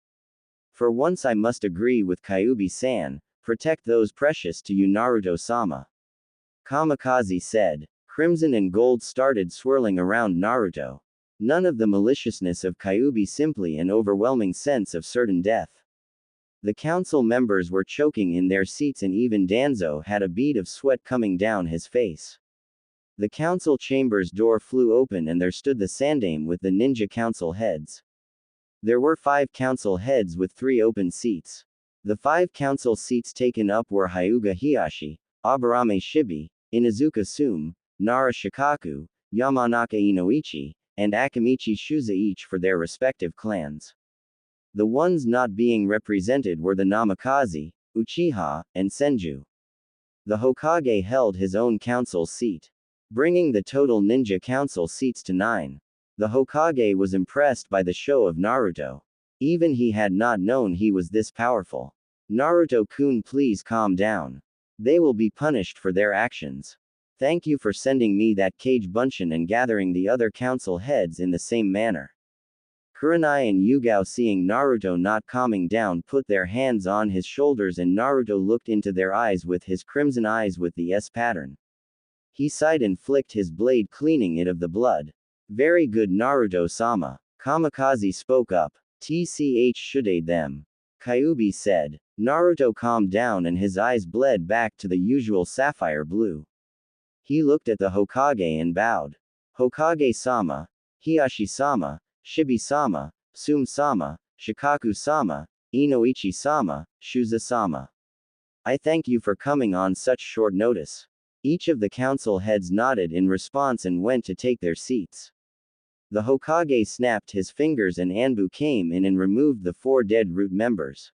For once I must agree with Kyuubi-san, protect those precious to you Naruto-sama. Kamikaze said. Crimson and gold started swirling around Naruto. None of the maliciousness of Kyuubi, simply an overwhelming sense of certain death. The council members were choking in their seats and even Danzo had a bead of sweat coming down his face. The council chamber's door flew open and there stood the Sandaime with the ninja council heads. There were 5 council heads with 3 open seats. The 5 council seats taken up were Hyuga Hiyashi, Aburame Shibi, Inuzuka Sume, Nara Shikaku, Yamanaka Inoichi, and Akamichi Shuza, each for their respective clans. The ones not being represented were the Namikaze, Uchiha, and Senju. The Hokage held his own council seat, bringing the total ninja council seats to 9. The Hokage was impressed by the show of Naruto. Even he had not known he was this powerful. Naruto-kun, please calm down. They will be punished for their actions. Thank you for sending me that cage bunshin and gathering the other council heads in the same manner. Kurenai and Yugao, seeing Naruto not calming down, put their hands on his shoulders and Naruto looked into their eyes with his crimson eyes with the S pattern. He sighed and flicked his blade, cleaning it of the blood. Very good Naruto-sama. Kamikaze spoke up. TCH should aid them. Kyuubi said. Naruto calmed down and his eyes bled back to the usual sapphire blue. He looked at the Hokage and bowed. Hokage-sama, Hiyashi-sama, Shibi-sama, Sume-sama, Shikaku-sama, Inoichi-sama, Shuza-sama. I thank you for coming on such short notice. Each of the council heads nodded in response and went to take their seats. The Hokage snapped his fingers and Anbu came in and removed the 4 dead root members.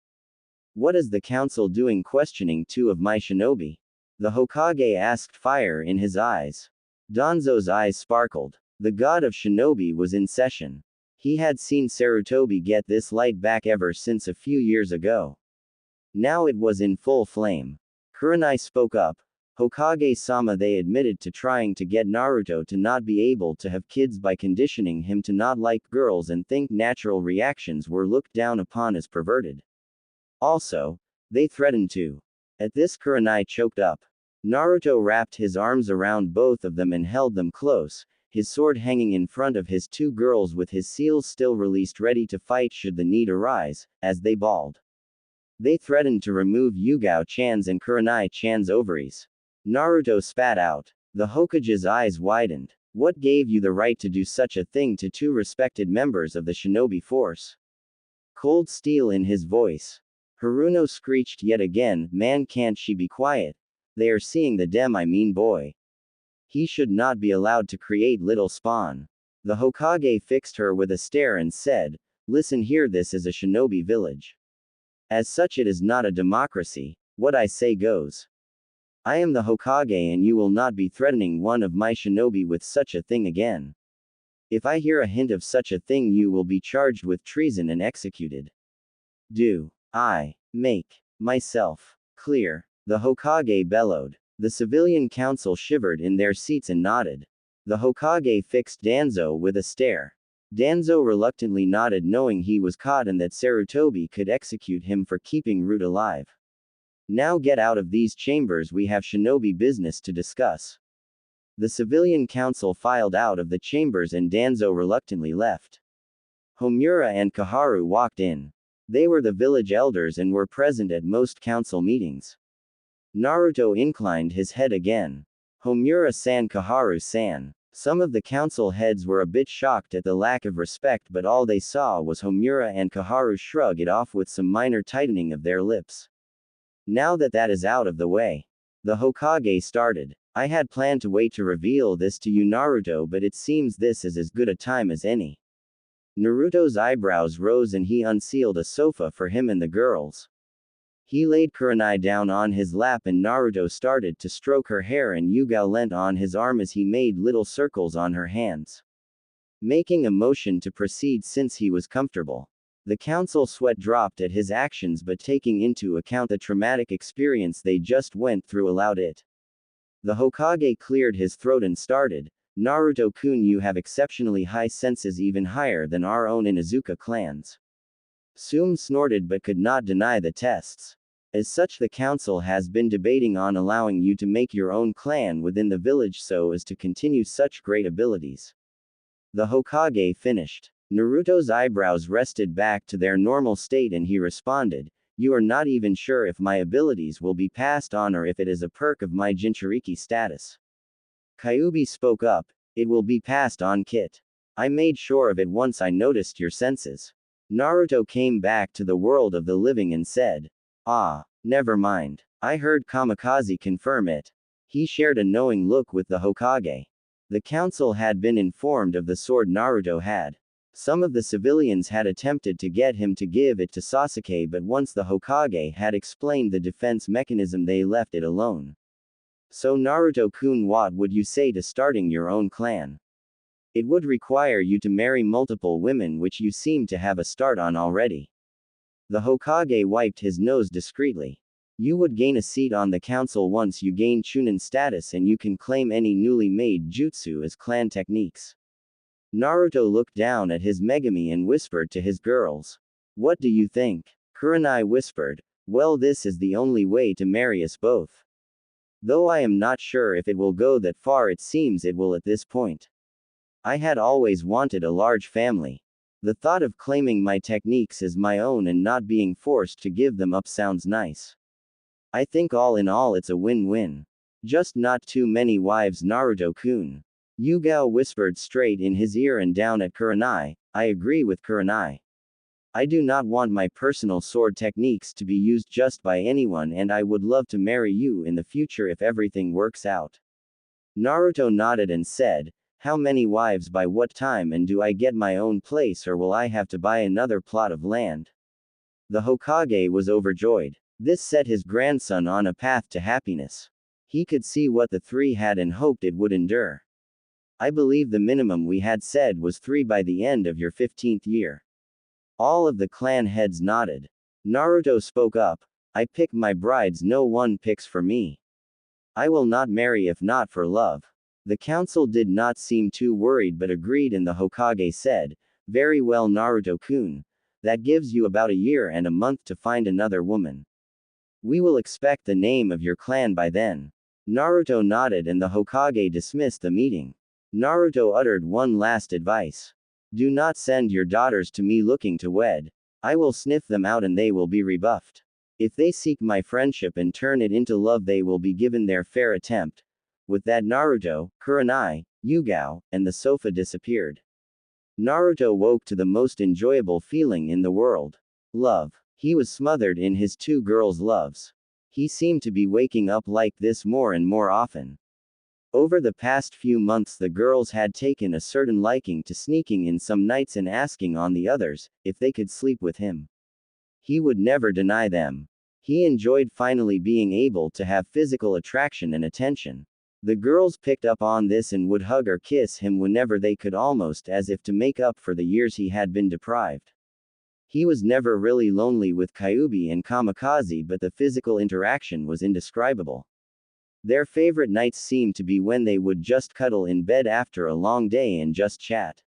What is the council doing questioning 2 of my shinobi? The Hokage asked, fire in his eyes. Danzo's eyes sparkled. The god of shinobi was in session. He had seen Sarutobi get this light back ever since a few years ago. Now it was in full flame. Kurenai spoke up. Hokage-sama, they admitted to trying to get Naruto to not be able to have kids by conditioning him to not like girls and think natural reactions were looked down upon as perverted. Also, they threatened to. At this, Kurenai choked up. Naruto wrapped his arms around both of them and held them close, his sword hanging in front of his 2 girls with his seals still released ready to fight should the need arise, as they bawled. They threatened to remove Yugao-chan's and Kurenai-chan's ovaries. Naruto spat out. The Hokage's eyes widened. What gave you the right to do such a thing to 2 respected members of the shinobi force? Cold steel in his voice. Haruno screeched yet again, man, can't she be quiet? They are seeing the dem, I mean boy. He should not be allowed to create little spawn. The Hokage fixed her with a stare and said, listen here, this is a shinobi village. As such it is not a democracy. What I say goes. I am the Hokage and you will not be threatening one of my shinobi with such a thing again. If I hear a hint of such a thing you will be charged with treason and executed. Do I make myself clear? The Hokage bellowed. The civilian council shivered in their seats and nodded. The Hokage fixed Danzo with a stare. Danzo reluctantly nodded, knowing he was caught and that Sarutobi could execute him for keeping Root alive. Now get out of these chambers, we have shinobi business to discuss. The civilian council filed out of the chambers and Danzo reluctantly left. Homura and Kaharu walked in. They were the village elders and were present at most council meetings. Naruto inclined his head again. Homura-san, Kaharu-san. Some of the council heads were a bit shocked at the lack of respect, but all they saw was Homura and Kaharu shrug it off with some minor tightening of their lips. Now that that is out of the way, the Hokage started. I had planned to wait to reveal this to you Naruto, but it seems this is as good a time as any. Naruto's eyebrows rose and he unsealed a sofa for him and the girls. He laid Kurenai down on his lap and Naruto started to stroke her hair and Yugao leant on his arm as he made little circles on her hands, making a motion to proceed since he was comfortable. The council sweat dropped at his actions, but taking into account the traumatic experience they just went through allowed it. The Hokage cleared his throat and started, Naruto-kun, you have exceptionally high senses, even higher than our own Inuzuka clans. Sume snorted but could not deny the tests. As such, the council has been debating on allowing you to make your own clan within the village so as to continue such great abilities. The Hokage finished. Naruto's eyebrows rested back to their normal state and he responded, you are not even sure if my abilities will be passed on or if it is a perk of my Jinchuriki status. Kyuubi spoke up, it will be passed on, Kit. I made sure of it once I noticed your senses. Naruto came back to the world of the living and said, ah, never mind. I heard Kamikaze confirm it. He shared a knowing look with the Hokage. The council had been informed of the sword Naruto had. Some of the civilians had attempted to get him to give it to Sasuke, but once the Hokage had explained the defense mechanism they left it alone. So Naruto-kun, what would you say to starting your own clan? It would require you to marry multiple women, which you seem to have a start on already. The Hokage wiped his nose discreetly. You would gain a seat on the council once you gain Chunin status and you can claim any newly made jutsu as clan techniques. Naruto looked down at his Megami and whispered to his girls. What do you think? Kurenai whispered, well, this is the only way to marry us both. Though I am not sure if it will go that far, it seems it will at this point. I had always wanted a large family. The thought of claiming my techniques as my own and not being forced to give them up sounds nice. I think all in all it's a win-win. Just not too many wives, Naruto-kun. Yugao whispered straight in his ear and down at Kurenai, I agree with Kurenai. I do not want my personal sword techniques to be used just by anyone, and I would love to marry you in the future if everything works out. Naruto nodded and said, how many wives, by what time, and do I get my own place or will I have to buy another plot of land? The Hokage was overjoyed. This set his grandson on a path to happiness. He could see what the three had and hoped it would endure. I believe the minimum we had said was 3 by the end of your 15th year. All of the clan heads nodded. Naruto spoke up, I pick my brides, no one picks for me. I will not marry if not for love. The council did not seem too worried but agreed, and the Hokage said, very well, Naruto-kun. That gives you about a year and a month to find another woman. We will expect the name of your clan by then. Naruto nodded and the Hokage dismissed the meeting. Naruto uttered one last advice. Do not send your daughters to me looking to wed. I will sniff them out and they will be rebuffed. If they seek my friendship and turn it into love, they will be given their fair attempt. With that, Naruto, Kurenai, Yugao, and the sofa disappeared. Naruto woke to the most enjoyable feeling in the world. Love. He was smothered in his two girls' loves. He seemed to be waking up like this more and more often. Over the past few months, the girls had taken a certain liking to sneaking in some nights and asking on the others if they could sleep with him. He would never deny them. He enjoyed finally being able to have physical attraction and attention. The girls picked up on this and would hug or kiss him whenever they could, almost as if to make up for the years he had been deprived. He was never really lonely with Kyuubi and Kamikaze, but the physical interaction was indescribable. Their favorite nights seemed to be when they would just cuddle in bed after a long day and just chat.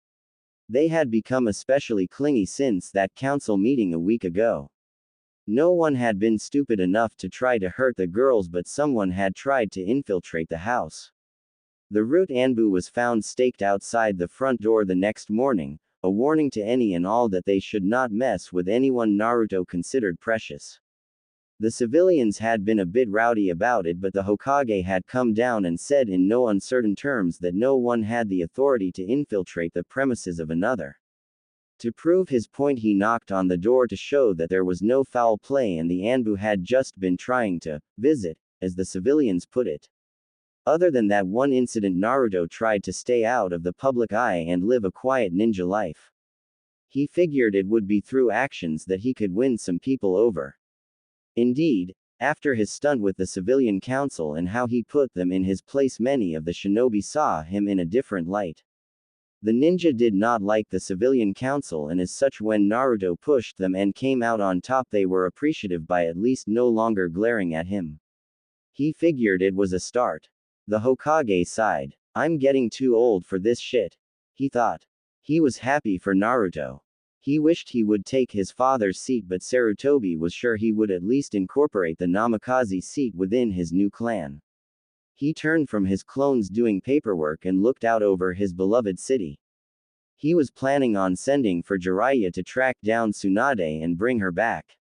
They had become especially clingy since that council meeting a week ago. No one had been stupid enough to try to hurt the girls, but someone had tried to infiltrate the house. The root Anbu was found staked outside the front door the next morning, a warning to any and all that they should not mess with anyone Naruto considered precious. The civilians had been a bit rowdy about it, but the Hokage had come down and said in no uncertain terms that no one had the authority to infiltrate the premises of another. To prove his point, he knocked on the door to show that there was no foul play and the Anbu had just been trying to visit, as the civilians put it. Other than that one incident, Naruto tried to stay out of the public eye and live a quiet ninja life. He figured it would be through actions that he could win some people over. Indeed, after his stunt with the civilian council and how he put them in his place, many of the shinobi saw him in a different light. The ninja did not like the civilian council, and as such when Naruto pushed them and came out on top they were appreciative by at least no longer glaring at him. He figured it was a start. The Hokage sighed. I'm getting too old for this shit, he thought. He was happy for Naruto. He wished he would take his father's seat, but Sarutobi was sure he would at least incorporate the Namikaze seat within his new clan. He turned from his clones doing paperwork and looked out over his beloved city. He was planning on sending for Jiraiya to track down Tsunade and bring her back.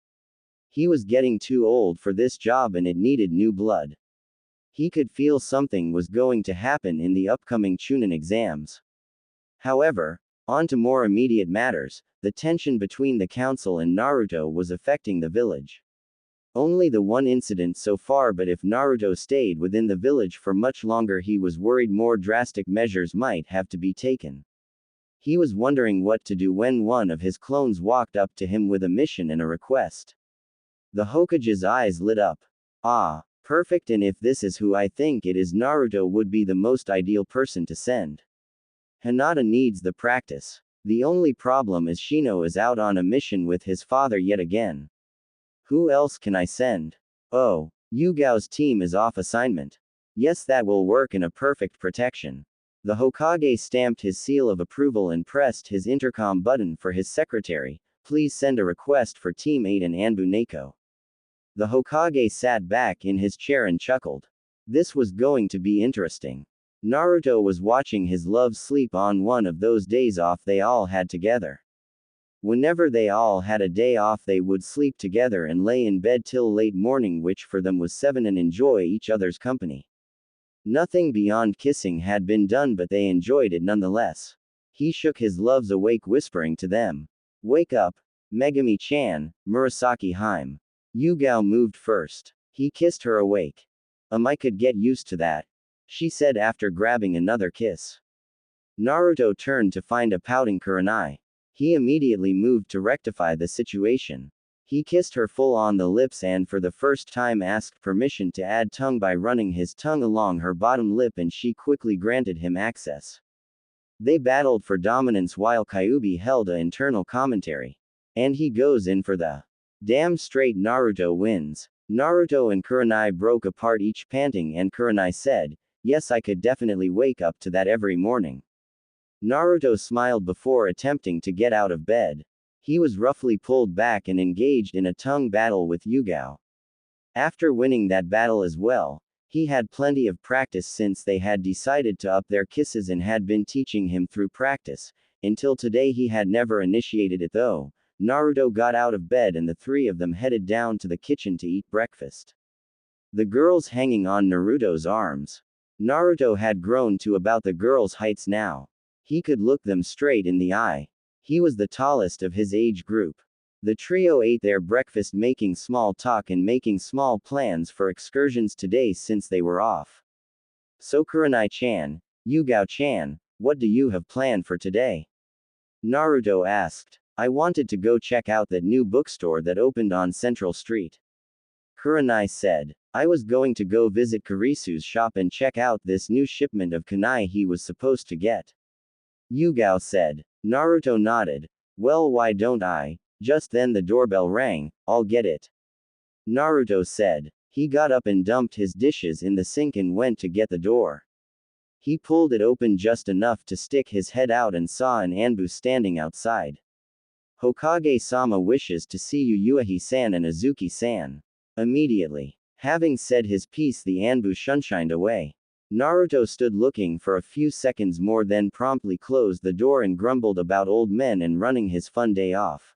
He was getting too old for this job and it needed new blood. He could feel something was going to happen in the upcoming Chunin exams. However, on to more immediate matters, the tension between the council and Naruto was affecting the village. Only the one incident so far, but if Naruto stayed within the village for much longer he was worried more drastic measures might have to be taken. He was wondering what to do when one of his clones walked up to him with a mission and a request. The Hokage's eyes lit up. Ah, perfect, and if this is who I think it is, Naruto would be the most ideal person to send. Hinata needs the practice. The only problem is Shino is out on a mission with his father yet again. Who else can I send? Oh, Yugao's team is off assignment. Yes, that will work in a perfect protection. The Hokage stamped his seal of approval and pressed his intercom button for his secretary. Please send a request for Team 8 and Anbu Neko. The Hokage sat back in his chair and chuckled. This was going to be interesting. Naruto was watching his love sleep on one of those days off they all had together. Whenever they all had a day off they would sleep together and lay in bed till late morning, which for them was 7, and enjoy each other's company. Nothing beyond kissing had been done, but they enjoyed it nonetheless. He shook his loves awake, whispering to them, "Wake up, Megami-chan, Murasaki Haim." Yugao moved first. He kissed her awake. I could get used to that, she said after grabbing another kiss. Naruto turned to find a pouting Kurenai. He immediately moved to rectify the situation. He kissed her full on the lips and for the first time asked permission to add tongue by running his tongue along her bottom lip, and she quickly granted him access. They battled for dominance while Kyuubi held an internal commentary. And he goes in for the damn straight Naruto wins. Naruto and Kurenai broke apart, each panting, and Kurenai said, "Yes, I could definitely wake up to that every morning." Naruto smiled before attempting to get out of bed. He was roughly pulled back and engaged in a tongue battle with Yugao. After winning that battle as well, he had plenty of practice since they had decided to up their kisses and had been teaching him through practice. Until today he had never initiated it though. Naruto got out of bed and the three of them headed down to the kitchen to eat breakfast. The girls hanging on Naruto's arms. Naruto had grown to about the girls' heights now. He could look them straight in the eye. He was the tallest of his age group. The trio ate their breakfast, making small talk and making small plans for excursions today since they were off. So Kurenai-chan, Yugao-chan, what do you have planned for today? Naruto asked. I wanted to go check out that new bookstore that opened on Central Street. Kurenai said. I was going to go visit Kurisu's shop and check out this new shipment of kunai he was supposed to get. Yugao said. Naruto nodded. Well, why don't I? Just then the doorbell rang. I'll get it. Naruto said. He got up and dumped his dishes in the sink and went to get the door. He pulled it open just enough to stick his head out and saw an Anbu standing outside. Hokage-sama wishes to see you, Yuahi-san and Azuki-san. Immediately. Having said his piece, the Anbu shunshined away. Naruto stood looking for a few seconds more, then promptly closed the door and grumbled about old men and running his fun day off.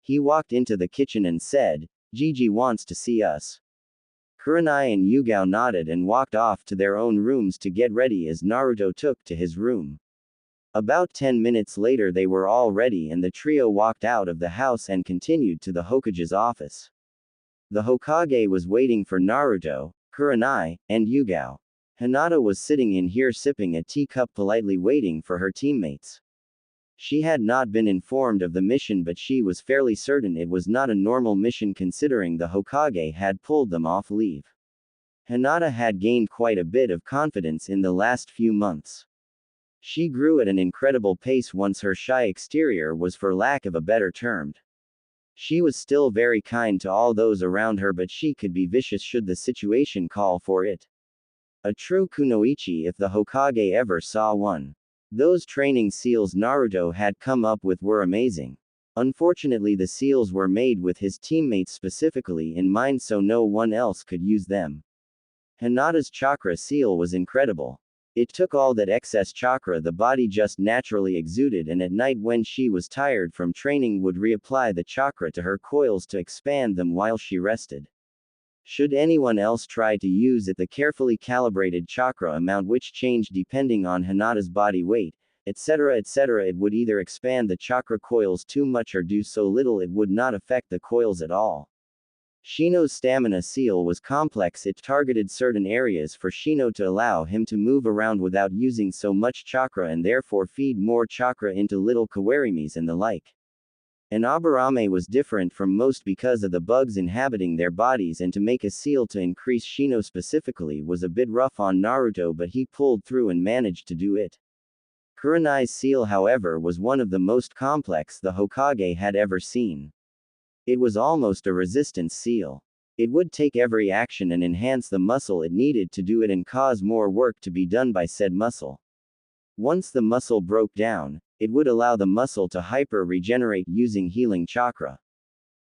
He walked into the kitchen and said, Gigi wants to see us. Kurenai and Yugao nodded and walked off to their own rooms to get ready as Naruto took to his room. About 10 minutes later they were all ready and the trio walked out of the house and continued to the Hokage's office. The Hokage was waiting for Naruto, Kurenai, and Yugao. Hinata was sitting in here sipping a teacup, politely waiting for her teammates. She had not been informed of the mission, but she was fairly certain it was not a normal mission considering the Hokage had pulled them off leave. Hinata had gained quite a bit of confidence in the last few months. She grew at an incredible pace once her shy exterior was, for lack of a better term. She was still very kind to all those around her, but she could be vicious should the situation call for it. A true kunoichi if the Hokage ever saw one. Those training seals Naruto had come up with were amazing. Unfortunately, the seals were made with his teammates specifically in mind, so no one else could use them. Hinata's chakra seal was incredible. It took all that excess chakra the body just naturally exuded, and at night when she was tired from training would reapply the chakra to her coils to expand them while she rested. Should anyone else try to use it, the carefully calibrated chakra amount, which changed depending on Hinata's body weight, etc., it would either expand the chakra coils too much or do so little it would not affect the coils at all. Shino's stamina seal was complex. It targeted certain areas for Shino to allow him to move around without using so much chakra and therefore feed more chakra into little kawarimis and the like. An Aburame was different from most because of the bugs inhabiting their bodies, and to make a seal to increase Shino specifically was a bit rough on Naruto, but he pulled through and managed to do it. Kurenai's seal, however, was one of the most complex the Hokage had ever seen. It was almost a resistance seal. It would take every action and enhance the muscle it needed to do it and cause more work to be done by said muscle. Once the muscle broke down, it would allow the muscle to hyper-regenerate using healing chakra.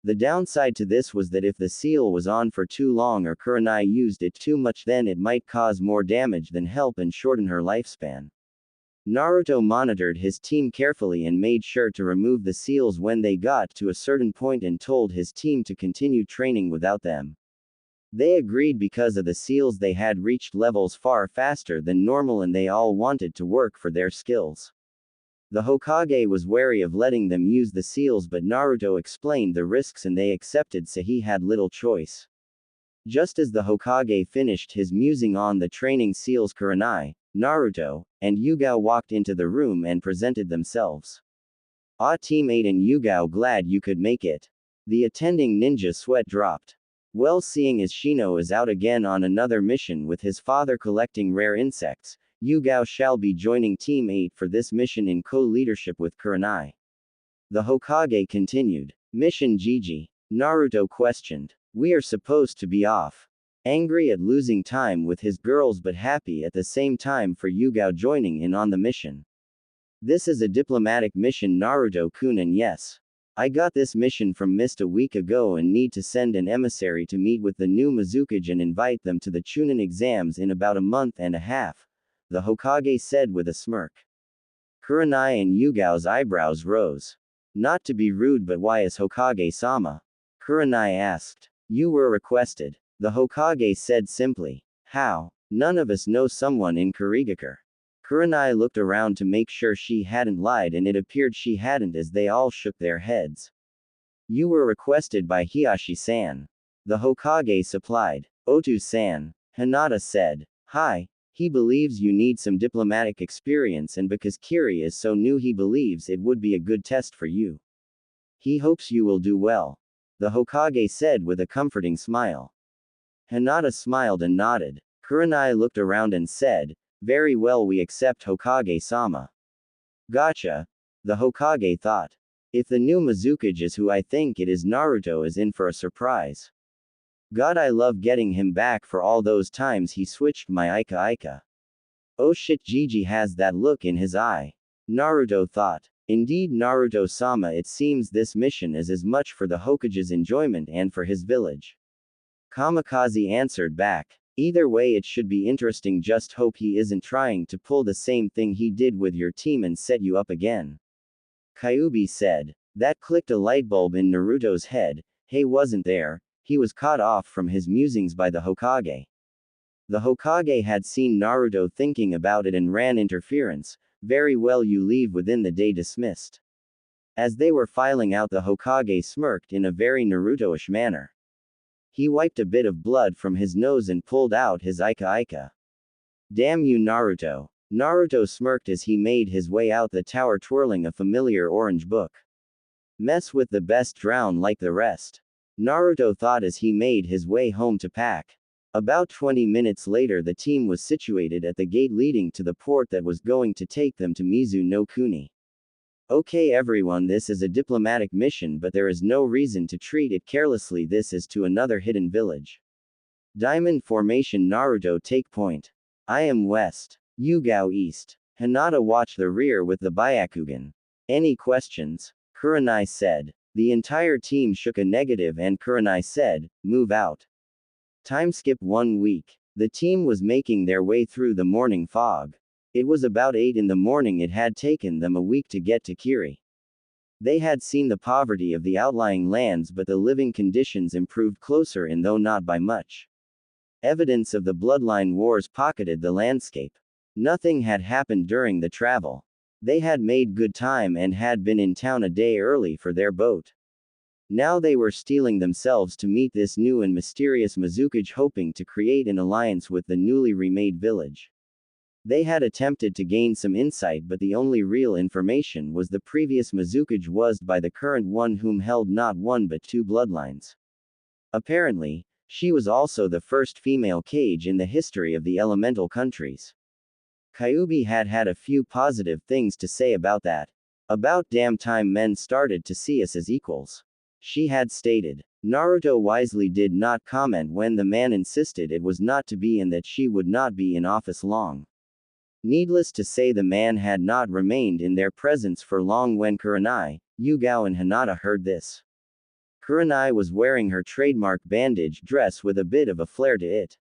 The downside to this was that if the seal was on for too long or Kurenai used it too much, then it might cause more damage than help and shorten her lifespan. Naruto monitored his team carefully and made sure to remove the seals when they got to a certain point and told his team to continue training without them. They agreed because of the seals they had reached levels far faster than normal and they all wanted to work for their skills. The Hokage was wary of letting them use the seals, but Naruto explained the risks and they accepted, so he had little choice. Just as the Hokage finished his musing on the training seals, Kurenai, Naruto, and Yugao walked into the room and presented themselves. "Ah, teammate and Yugao, glad you could make it." The attending ninja sweat dropped. Well, seeing as Shino is out again on another mission with his father collecting rare insects, Yugao shall be joining Team 8 for this mission in co-leadership with Kurenai. The Hokage continued. "Mission Gigi?" Naruto questioned. "We are supposed to be off." Angry at losing time with his girls but happy at the same time for Yugao joining in on the mission. "This is a diplomatic mission, Naruto-kun, and yes. I got this mission from Mist a week ago and need to send an emissary to meet with the new Mizukage and invite them to the Chunin exams in about a month and a half," the Hokage said with a smirk. Kurenai and Yugao's eyebrows rose. "Not to be rude, but why is Hokage-sama?" Kurenai asked. "You were requested," the Hokage said simply. "How? None of us know someone in Kurigakure." Kurenai looked around to make sure she hadn't lied, and it appeared she hadn't as they all shook their heads. "You were requested by Hiashi-san," the Hokage supplied. "Otu-san," Hinata said. "Hi. He believes you need some diplomatic experience, and because Kiri is so new, he believes it would be a good test for you. He hopes you will do well," the Hokage said with a comforting smile. Hinata smiled and nodded. Kurenai looked around and said, "Very well, we accept, Hokage-sama." "Gotcha," the Hokage thought. "If the new Mizukage is who I think it is, Naruto is in for a surprise. God, I love getting him back for all those times he switched my Ika. Oh shit, Gigi has that look in his eye," Naruto thought. Indeed, Naruto-sama, it seems this mission is as much for the Hokage's enjoyment and for his village. Kamikaze answered back. "Either way, it should be interesting, just hope he isn't trying to pull the same thing he did with your team and set you up again," Kyuubi said. That clicked a light bulb in Naruto's head. Hey, wasn't there? He was caught off from his musings by the Hokage. The Hokage had seen Naruto thinking about it and ran interference. "Very well, you leave within the day, dismissed." As they were filing out, the Hokage smirked in a very Naruto-ish manner. He wiped a bit of blood from his nose and pulled out his Ika. "Damn you, Naruto. Naruto smirked as he made his way out the tower twirling a familiar orange book. Mess with the best, drown like the rest, Naruto thought as he made his way home to pack. About 20 minutes later, the team was situated at the gate leading to the port that was going to take them to Mizu no Kuni. Okay everyone, this is a diplomatic mission, but there is no reason to treat it carelessly. This is to another hidden village. Diamond Formation. Naruto take point. I am west. Yugao east. Hinata watch the rear with the Byakugan. Any questions? Kurenai said. The entire team shook a negative and Kurenai said, move out. Time skip 1 week. The team was making their way through the morning fog. It was about 8 in the morning. It had taken them a week to get to Kiri. They had seen the poverty of the outlying lands, but the living conditions improved closer in, though not by much. Evidence of the bloodline wars pocketed the landscape. Nothing had happened during the travel. They had made good time and had been in town a day early for their boat. Now they were steeling themselves to meet this new and mysterious Mizukage, hoping to create an alliance with the newly remade village. They had attempted to gain some insight, but the only real information was the previous Mizukage was by the current one, whom held not one but 2 bloodlines. Apparently, she was also the first female Kage in the history of the elemental countries. Kyuubi had had a few positive things to say about that. About damn time men started to see us as equals, she had stated. Naruto wisely did not comment when the man insisted it was not to be and that she would not be in office long. Needless to say, the man had not remained in their presence for long when Kurenai, Yugao and Hinata heard this. Kurenai was wearing her trademark bandage dress with a bit of a flair to it.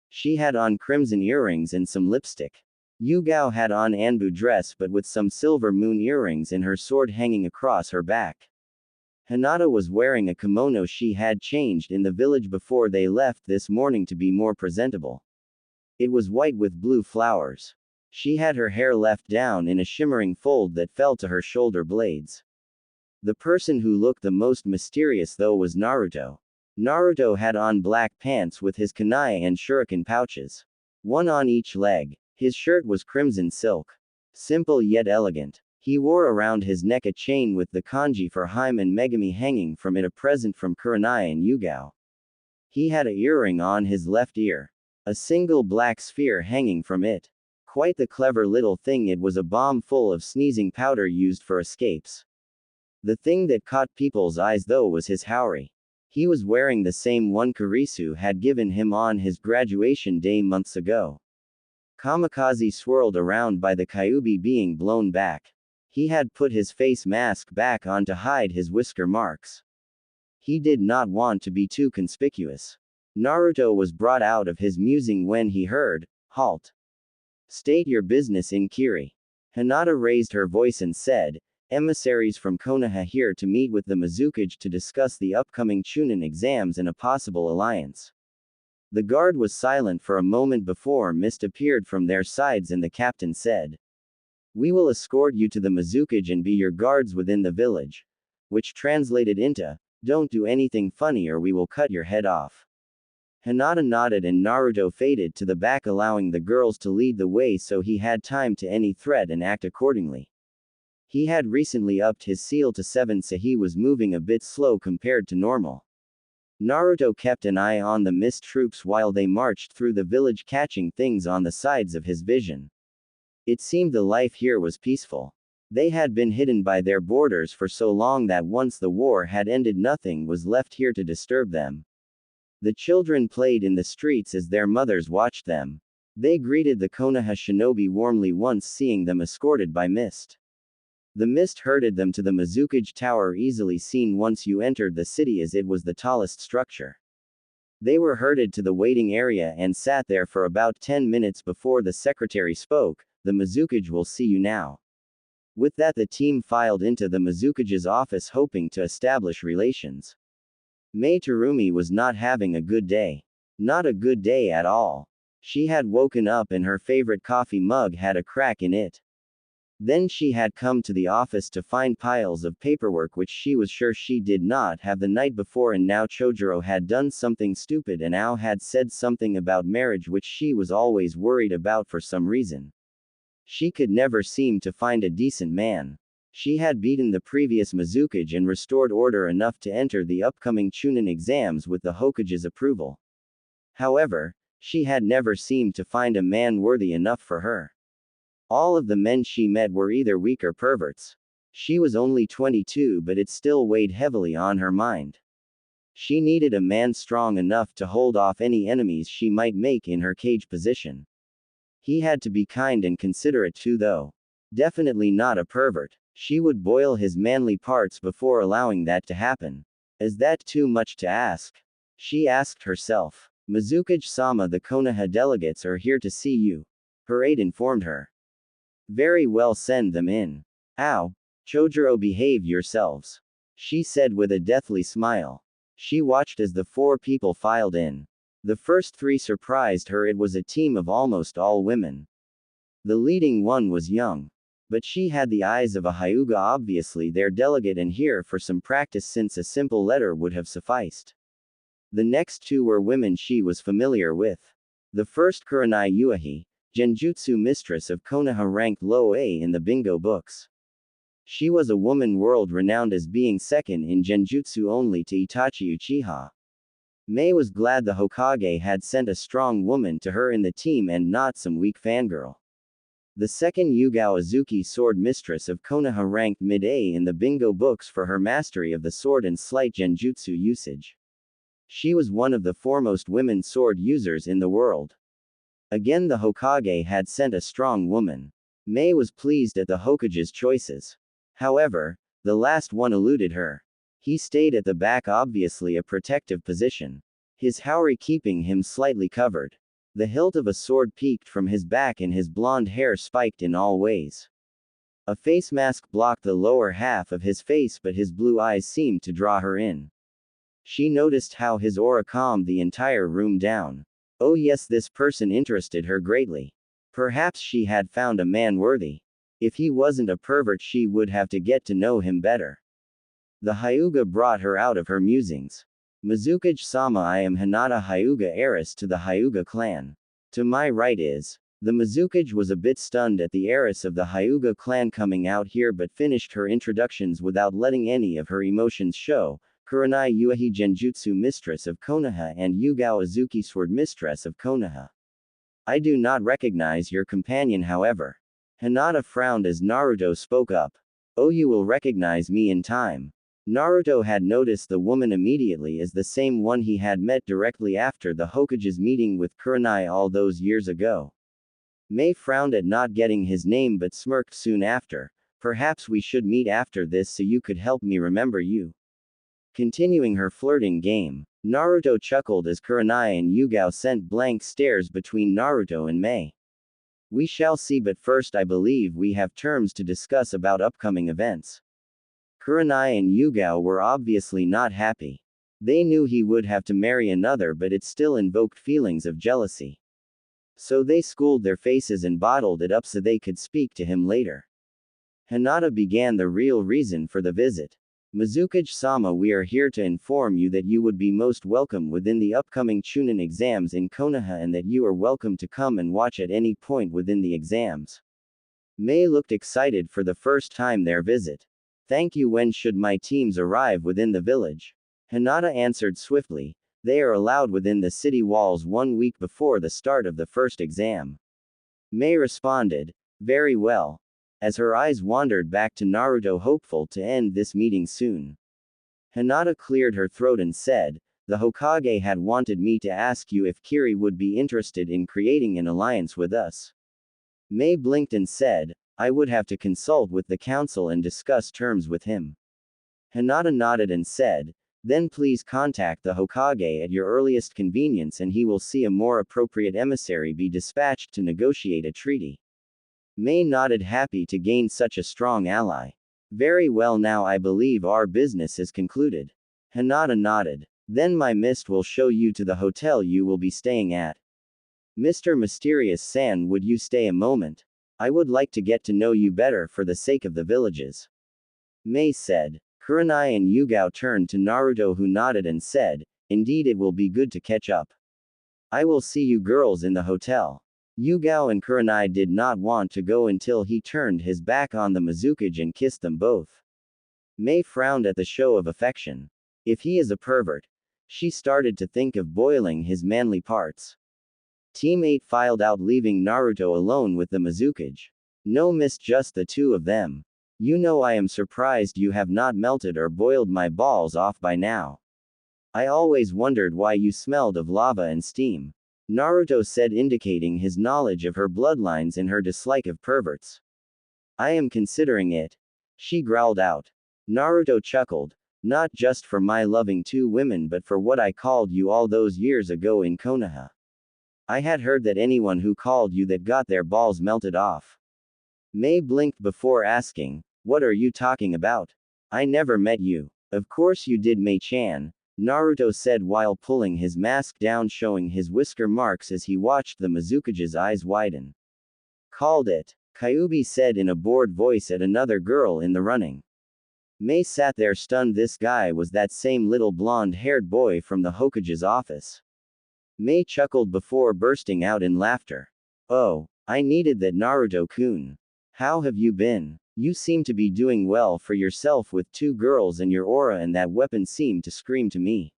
She had on crimson earrings and some lipstick. Yugao had on Anbu dress but with some silver moon earrings and her sword hanging across her back. Hinata was wearing a kimono she had changed in the village before they left this morning to be more presentable. It was white with blue flowers. She had her hair left down in a shimmering fold that fell to her shoulder blades. The person who looked the most mysterious though was Naruto. Naruto had on black pants with his kunai and shuriken pouches. One on each leg. His shirt was crimson silk. Simple yet elegant. He wore around his neck a chain with the kanji for Hime and Megami hanging from it, a present from Kurenai and Yugao. He had a earring on his left ear. A single black sphere hanging from it. Quite the clever little thing. It was a bomb full of sneezing powder used for escapes. The thing that caught people's eyes though was his haori. He was wearing the same one Kurisu had given him on his graduation day months ago. Kamikaze swirled around by the Kyuubi being blown back. He had put his face mask back on to hide his whisker marks. He did not want to be too conspicuous. Naruto was brought out of his musing when he heard, halt. State your business in Kiri. Hinata raised her voice and said, emissaries from Konoha here to meet with the Mizukage to discuss the upcoming Chunin exams and a possible alliance. The guard was silent for a moment before mist appeared from their sides and the captain said, we will escort you to the Mizukage and be your guards within the village. Which translated into, don't do anything funny or we will cut your head off. Hinata nodded and Naruto faded to the back, allowing the girls to lead the way so he had time to any threat and act accordingly. He had recently upped his seal to 7, so he was moving a bit slow compared to normal. Naruto kept an eye on the mist troops while they marched through the village, catching things on the sides of his vision. It seemed the life here was peaceful. They had been hidden by their borders for so long that once the war had ended, nothing was left here to disturb them. The children played in the streets as their mothers watched them. They greeted the Konoha shinobi warmly once seeing them escorted by mist. The mist herded them to the Mizukage Tower, easily seen once you entered the city as it was the tallest structure. They were herded to the waiting area and sat there for about 10 minutes before the secretary spoke, the Mizukage will see you now. With that the team filed into the Mizukage's office hoping to establish relations. Mei Terumi was not having a good day. Not a good day at all. She had woken up and her favorite coffee mug had a crack in it. Then she had come to the office to find piles of paperwork which she was sure she did not have the night before, and now Chojuro had done something stupid and Ao had said something about marriage which she was always worried about for some reason. She could never seem to find a decent man. She had beaten the previous Mizukage and restored order enough to enter the upcoming Chunin exams with the Hokage's approval. However, she had never seemed to find a man worthy enough for her. All of the men she met were either weak or perverts. She was only 22, but it still weighed heavily on her mind. She needed a man strong enough to hold off any enemies she might make in her cage position. He had to be kind and considerate too, though. Definitely not a pervert. She would boil his manly parts before allowing that to happen. Is that too much to ask? She asked herself. Mizukage-sama, the Konoha delegates are here to see you. Her aide informed her. Very well, send them in. Ow. Chojuro, behave yourselves. She said with a deathly smile. She watched as the 4 people filed in. The first 3 surprised her. It was a team of almost all women. The leading one was young. But she had the eyes of a Hyuga, obviously their delegate, and here for some practice since a simple letter would have sufficed. The next 2 were women she was familiar with. The first, Kurenai Uehi, Genjutsu mistress of Konoha, ranked low A in the bingo books. She was a woman world-renowned as being second in Genjutsu only to Itachi Uchiha. Mei was glad the Hokage had sent a strong woman to her in the team and not some weak fangirl. The second, Yugao Azuki, sword mistress of Konoha, ranked mid-A in the bingo books for her mastery of the sword and slight genjutsu usage. She was one of the foremost women sword users in the world. Again, the Hokage had sent a strong woman. Mei was pleased at the Hokage's choices. However, the last one eluded her. He stayed at the back, obviously a protective position. His haori keeping him slightly covered. The hilt of a sword peeked from his back and his blonde hair spiked in all ways. A face mask blocked the lower half of his face, but his blue eyes seemed to draw her in. She noticed how his aura calmed the entire room down. Oh yes, this person interested her greatly. Perhaps she had found a man worthy. If he wasn't a pervert, she would have to get to know him better. The Hyuga brought her out of her musings. Mizukage-sama, I am Hinata, Hyuga heiress to the Hyuga clan. To my right is. The Mizukage was a bit stunned at the heiress of the Hyuga clan coming out here, but finished her introductions without letting any of her emotions show. Kurenai Uehi, Genjutsu mistress of Konoha, and Yugao Azuki, sword mistress of Konoha. I do not recognize your companion, however. Hinata frowned as Naruto spoke up. Oh, you will recognize me in time. Naruto had noticed the woman immediately as the same one he had met directly after the Hokage's meeting with Kurenai all those years ago. Mei frowned at not getting his name but smirked soon after. Perhaps we should meet after this so you could help me remember you. Continuing her flirting game, Naruto chuckled as Kurenai and Yugao sent blank stares between Naruto and Mei. We shall see, but first I believe we have terms to discuss about upcoming events. Kurenai and Yugao were obviously not happy. They knew he would have to marry another, but it still invoked feelings of jealousy. So they schooled their faces and bottled it up so they could speak to him later. Hinata began the real reason for the visit. Mizukage-sama, we are here to inform you that you would be most welcome within the upcoming Chunin exams in Konoha and that you are welcome to come and watch at any point within the exams. Mei looked excited for the first time their visit. Thank you. When should my teams arrive within the village? Hinata answered swiftly. They are allowed within the city walls 1 week before the start of the first exam. Mei responded. Very well. As her eyes wandered back to Naruto, hopeful to end this meeting soon. Hinata cleared her throat and said, the Hokage had wanted me to ask you if Kiri would be interested in creating an alliance with us. Mei blinked and said, I would have to consult with the council and discuss terms with him. Hinata nodded and said, then please contact the Hokage at your earliest convenience and he will see a more appropriate emissary be dispatched to negotiate a treaty. Mei nodded, happy to gain such a strong ally. Very well, now I believe our business is concluded. Hinata nodded. Then my mist will show you to the hotel you will be staying at. Mr. Mysterious-san, would you stay a moment? I would like to get to know you better for the sake of the villages. Mei said. Kurenai and Yugao turned to Naruto, who nodded and said, indeed, it will be good to catch up. I will see you girls in the hotel. Yugao and Kurenai did not want to go until he turned his back on the Mizukage and kissed them both. Mei frowned at the show of affection. If he is a pervert, she started to think of boiling his manly parts. Team 8 filed out, leaving Naruto alone with the Mizukage. No miss, just the two of them. You know, I am surprised you have not melted or boiled my balls off by now. I always wondered why you smelled of lava and steam. Naruto said, indicating his knowledge of her bloodlines and her dislike of perverts. I am considering it. She growled out. Naruto chuckled. Not just for my loving two women, but for what I called you all those years ago in Konoha. I had heard that anyone who called you that got their balls melted off. Mei blinked before asking, what are you talking about? I never met you. Of course you did, Mei-chan, Naruto said while pulling his mask down, showing his whisker marks as he watched the Mizukage's eyes widen. Called it, Kyuubi said in a bored voice at another girl in the running. Mei sat there stunned. This guy was that same little blonde-haired boy from the Hokage's office. Mei chuckled before bursting out in laughter. Oh, I needed that, Naruto-kun. How have you been? You seem to be doing well for yourself with two girls, and your aura and that weapon seem to scream to me.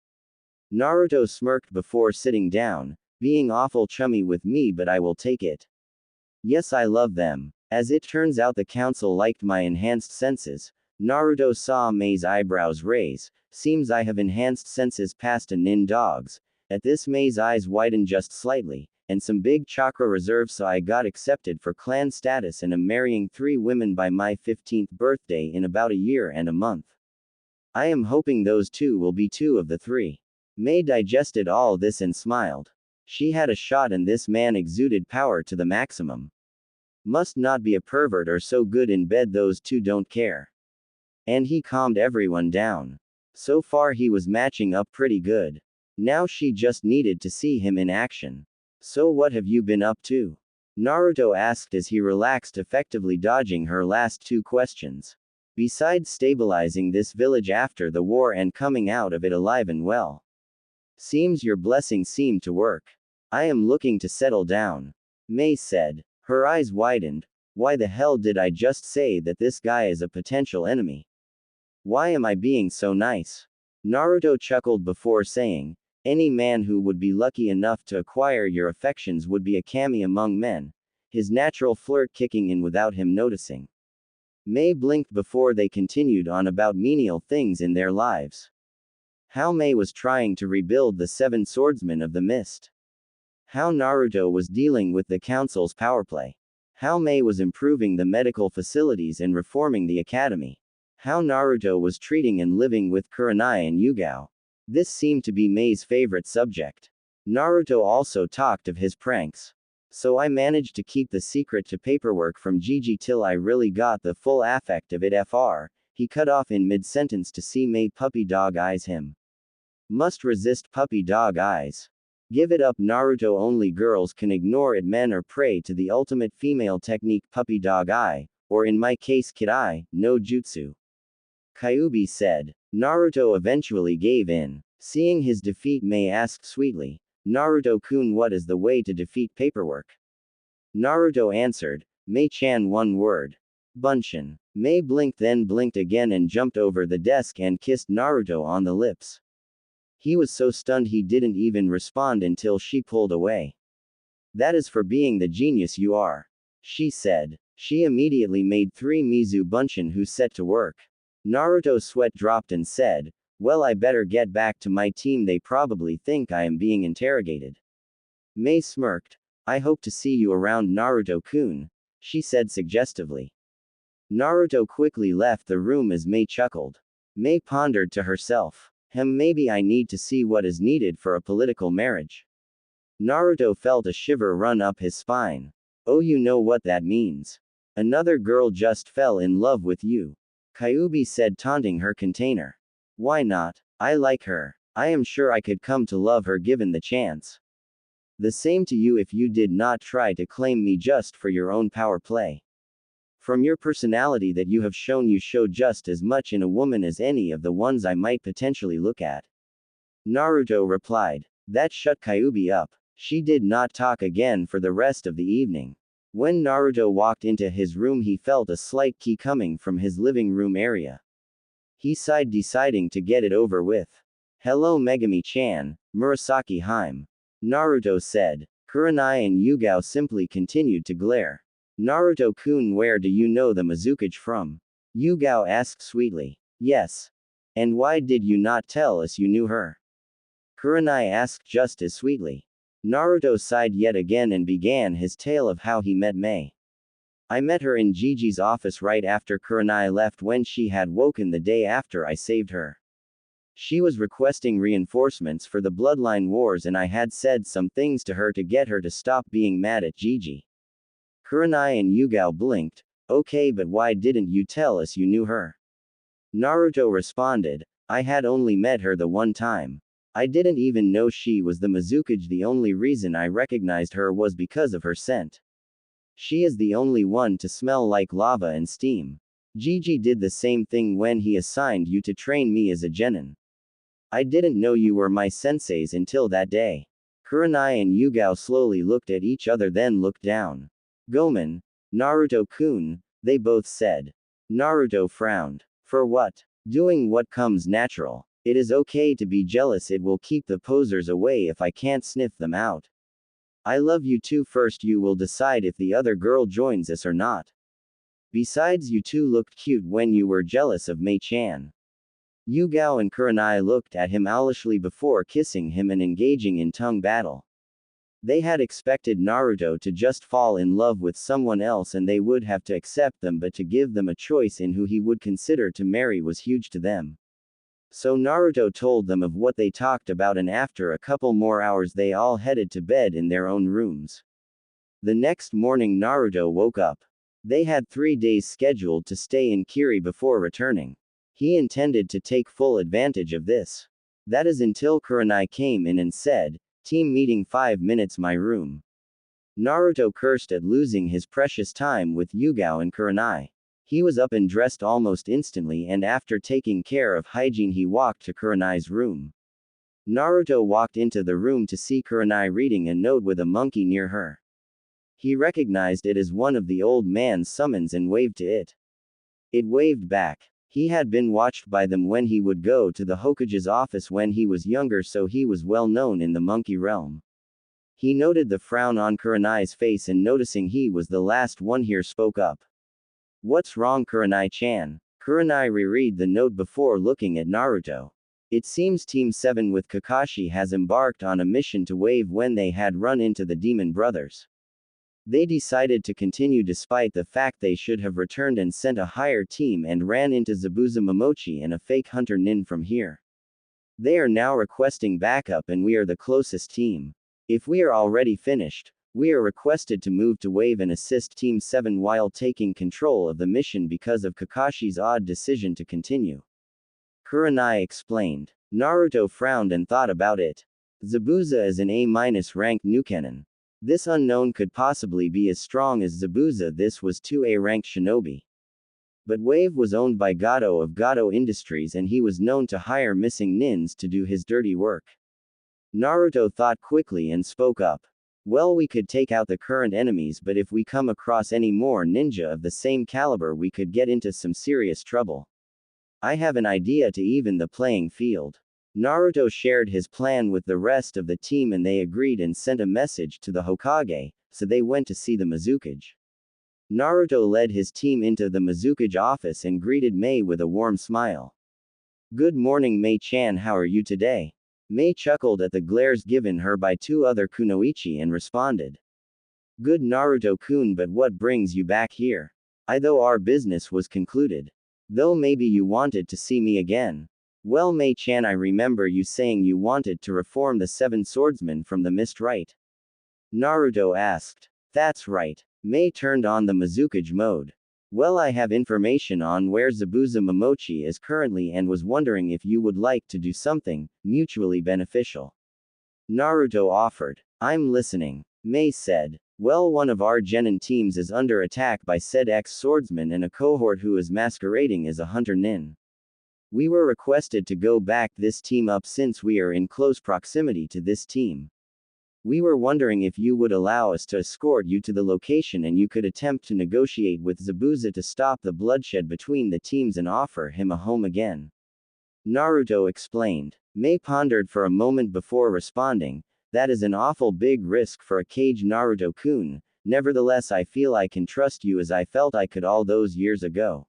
Naruto smirked before sitting down, being awful chummy with me, but I will take it. Yes, I love them. As it turns out, the council liked my enhanced senses. Naruto saw Mei's eyebrows raise. Seems I have enhanced senses past a nin dog's. At this, Mei's eyes widened just slightly, and some big chakra reserves, so I got accepted for clan status and am marrying 3 women by my 15th birthday in about a year and a month. I am hoping those 2 will be 2 of the 3. Mei digested all this and smiled. She had a shot, and this man exuded power to the maximum. Must not be a pervert or so good in bed, those 2 don't care. And he calmed everyone down. So far he was matching up pretty good. Now she just needed to see him in action. So what have you been up to? Naruto asked as he relaxed, effectively dodging her last 2 questions. Besides stabilizing this village after the war and coming out of it alive and well. Seems your blessings seem to work. I am looking to settle down. Mei said. Her eyes widened. Why the hell did I just say that this guy is a potential enemy? Why am I being so nice? Naruto chuckled before saying, any man who would be lucky enough to acquire your affections would be a kami among men, his natural flirt kicking in without him noticing. Mei blinked before they continued on about menial things in their lives. How Mei was trying to rebuild the 7 swordsmen of the mist. How Naruto was dealing with the council's power play. How Mei was improving the medical facilities and reforming the academy. How Naruto was treating and living with Kurenai and Yugao. This seemed to be Mei's favorite subject. Naruto also talked of his pranks. So I managed to keep the secret to paperwork from Gigi till I really got the full affect of it. He cut off in mid-sentence to see Mei puppy dog eyes him. Must resist puppy dog eyes. Give it up, Naruto. Only girls can ignore it. Men are prey to the ultimate female technique, puppy dog eye, or in my case, kid eye, no jutsu. Kyuubi said. Naruto eventually gave in. Seeing his defeat, Mei asked sweetly, Naruto-kun, what is the way to defeat paperwork? Naruto answered, Mei-chan, 1 word. Bunshin. Mei blinked, then blinked again and jumped over the desk and kissed Naruto on the lips. He was so stunned he didn't even respond until she pulled away. That is for being the genius you are. She said. She immediately made 3 Mizu Bunshin who set to work. Naruto's sweat dropped and said, well, I better get back to my team. They probably think I am being interrogated. Mei smirked. I hope to see you around, Naruto-kun, she said suggestively. Naruto quickly left the room as Mei chuckled. Mei pondered to herself. Maybe I need to see what is needed for a political marriage. Naruto felt a shiver run up his spine. Oh, you know what that means. Another girl just fell in love with you. Kyuubi said, taunting her container. Why not? I like her. I am sure I could come to love her given the chance. The same to you if you did not try to claim me just for your own power play. From your personality that you have shown, you show just as much in a woman as any of the ones I might potentially look at. Naruto replied. That shut Kyuubi up. She did not talk again for the rest of the evening. When Naruto walked into his room, he felt a slight key coming from his living room area. He sighed, deciding to get it over with. Hello Megami-chan, Murasaki Haim. Naruto said. Kurenai and Yugao simply continued to glare. Naruto-kun, where do you know the Mizukage from? Yugao asked sweetly. Yes. And why did you not tell us you knew her? Kurenai asked just as sweetly. Naruto sighed yet again and began his tale of how he met Mei. I met her in Gigi's office right after Kurenai left, when she had woken the day after I saved her. She was requesting reinforcements for the bloodline wars, and I had said some things to her to get her to stop being mad at Gigi. Kurenai and Yugao blinked. Okay, but why didn't you tell us you knew her? Naruto responded. I had only met her the one time. I didn't even know she was the Mizukage. The only reason I recognized her was because of her scent. She is the only one to smell like lava and steam. Gigi did the same thing when he assigned you to train me as a genin. I didn't know you were my senseis until that day. Kurenai and Yugao slowly looked at each other, then looked down. Gomen, Naruto-kun, they both said. Naruto frowned. For what? Doing what comes natural. It is okay to be jealous, it will keep the posers away if I can't sniff them out. I love you too. First you will decide if the other girl joins us or not. Besides, you two looked cute when you were jealous of Mei-chan. Yugao and Kurenai looked at him owlishly before kissing him and engaging in tongue battle. They had expected Naruto to just fall in love with someone else and they would have to accept them, but to give them a choice in who he would consider to marry was huge to them. So Naruto told them of what they talked about, and after a couple more hours they all headed to bed in their own rooms. The next morning Naruto woke up. They had 3 days scheduled to stay in Kiri before returning. He intended to take full advantage of this. That is until Kurenai came in and said, team meeting 5 minutes my room. Naruto cursed at losing his precious time with Yugao and Kurenai. He was up and dressed almost instantly, and after taking care of hygiene he walked to Kurenai's room. Naruto walked into the room to see Kurenai reading a note with a monkey near her. He recognized it as one of the old man's summons and waved to it. It waved back. He had been watched by them when he would go to the Hokage's office when he was younger, so he was well known in the monkey realm. He noted the frown on Kurenai's face and noticing he was the last one here spoke up. What's wrong Kurenai-chan? Kurenai reread the note before looking at Naruto. It seems Team 7 with Kakashi has embarked on a mission to Wave when they had run into the Demon Brothers. They decided to continue despite the fact they should have returned and sent a higher team, and ran into Zabuza Momochi and a fake hunter Nin from here. They are now requesting backup and we are the closest team. If we are already finished, we are requested to move to Wave and assist Team 7 while taking control of the mission because of Kakashi's odd decision to continue. Kurenai explained. Naruto frowned and thought about it. Zabuza is an A- ranked Nukenin. This unknown could possibly be as strong as Zabuza. This was 2A ranked shinobi. But Wave was owned by Gato of Gato Industries and he was known to hire missing nins to do his dirty work. Naruto thought quickly and spoke up. Well, we could take out the current enemies, but if we come across any more ninja of the same caliber we could get into some serious trouble. I have an idea to even the playing field. Naruto shared his plan with the rest of the team and they agreed and sent a message to the Hokage, so they went to see the Mizukage. Naruto led his team into the Mizukage office and greeted Mei with a warm smile. Good morning Mei-chan, how are you today? Mei chuckled at the glares given her by 2 other kunoichi and responded. Good Naruto-kun, but what brings you back here? Though our business was concluded. Though maybe you wanted to see me again. Well Mei-chan, I remember you saying you wanted to reform the 7 swordsmen from the mist, right? Naruto asked. That's right. Mei turned on the Mizukage mode. Well, I have information on where Zabuza Momochi is currently and was wondering if you would like to do something mutually beneficial. Naruto offered. I'm listening. Mei said. Well, one of our genin teams is under attack by said ex-swordsman and a cohort who is masquerading as a hunter nin. We were requested to go back this team up since we are in close proximity to this team. We were wondering if you would allow us to escort you to the location and you could attempt to negotiate with Zabuza to stop the bloodshed between the teams and offer him a home again. Naruto explained. Mei pondered for a moment before responding. That is an awful big risk for a cage, Naruto-kun. Nevertheless, I feel I can trust you as I felt I could all those years ago.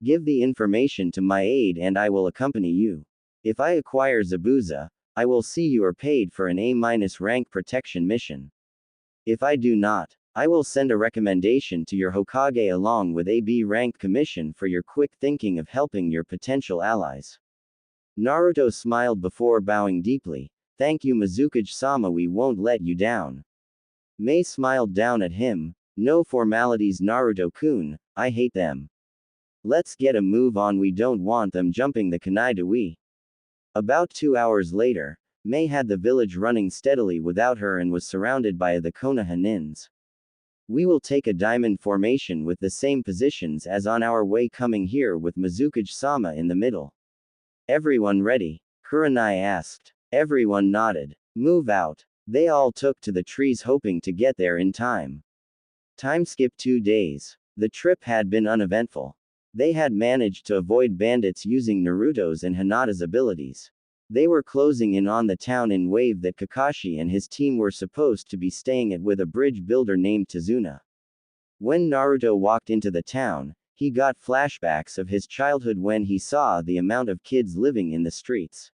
Give the information to my aide and I will accompany you. If I acquire Zabuza, I will see you are paid for an A- rank protection mission. If I do not, I will send a recommendation to your Hokage along with a B rank commission for your quick thinking of helping your potential allies. Naruto smiled before bowing deeply. Thank you, Mizukage-sama, we won't let you down. Mei smiled down at him. No formalities, Naruto-kun, I hate them. Let's get a move on, we don't want them jumping the kunai, do we? About 2 hours later, Mei had the village running steadily without her and was surrounded by the Konoha nins. We will take a diamond formation with the same positions as on our way coming here with Mizukage-sama in the middle. Everyone ready? Kurenai asked. Everyone nodded. Move out. They all took to the trees hoping to get there in time. Time skipped 2 days. The trip had been uneventful. They had managed to avoid bandits using Naruto's and Hinata's abilities. They were closing in on the town in wave that Kakashi and his team were supposed to be staying at with a bridge builder named Tazuna. When Naruto walked into the town, he got flashbacks of his childhood when he saw the amount of kids living in the streets.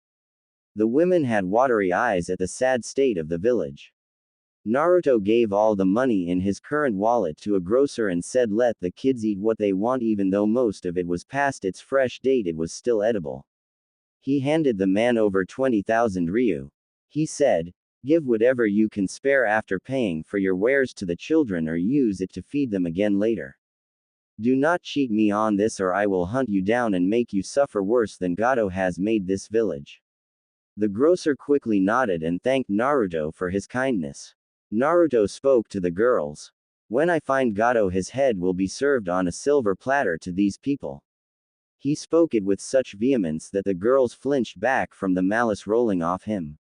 The women had watery eyes at the sad state of the village. Naruto gave all the money in his current wallet to a grocer and said let the kids eat what they want, even though most of it was past its fresh date, it was still edible. He handed the man over 20,000 ryu. He said, give whatever you can spare after paying for your wares to the children or use it to feed them again later. Do not cheat me on this or I will hunt you down and make you suffer worse than Gato has made this village. The grocer quickly nodded and thanked Naruto for his kindness. Naruto spoke to the girls. When I find Gato, his head will be served on a silver platter to these people. He spoke it with such vehemence that the girls flinched back from the malice rolling off him.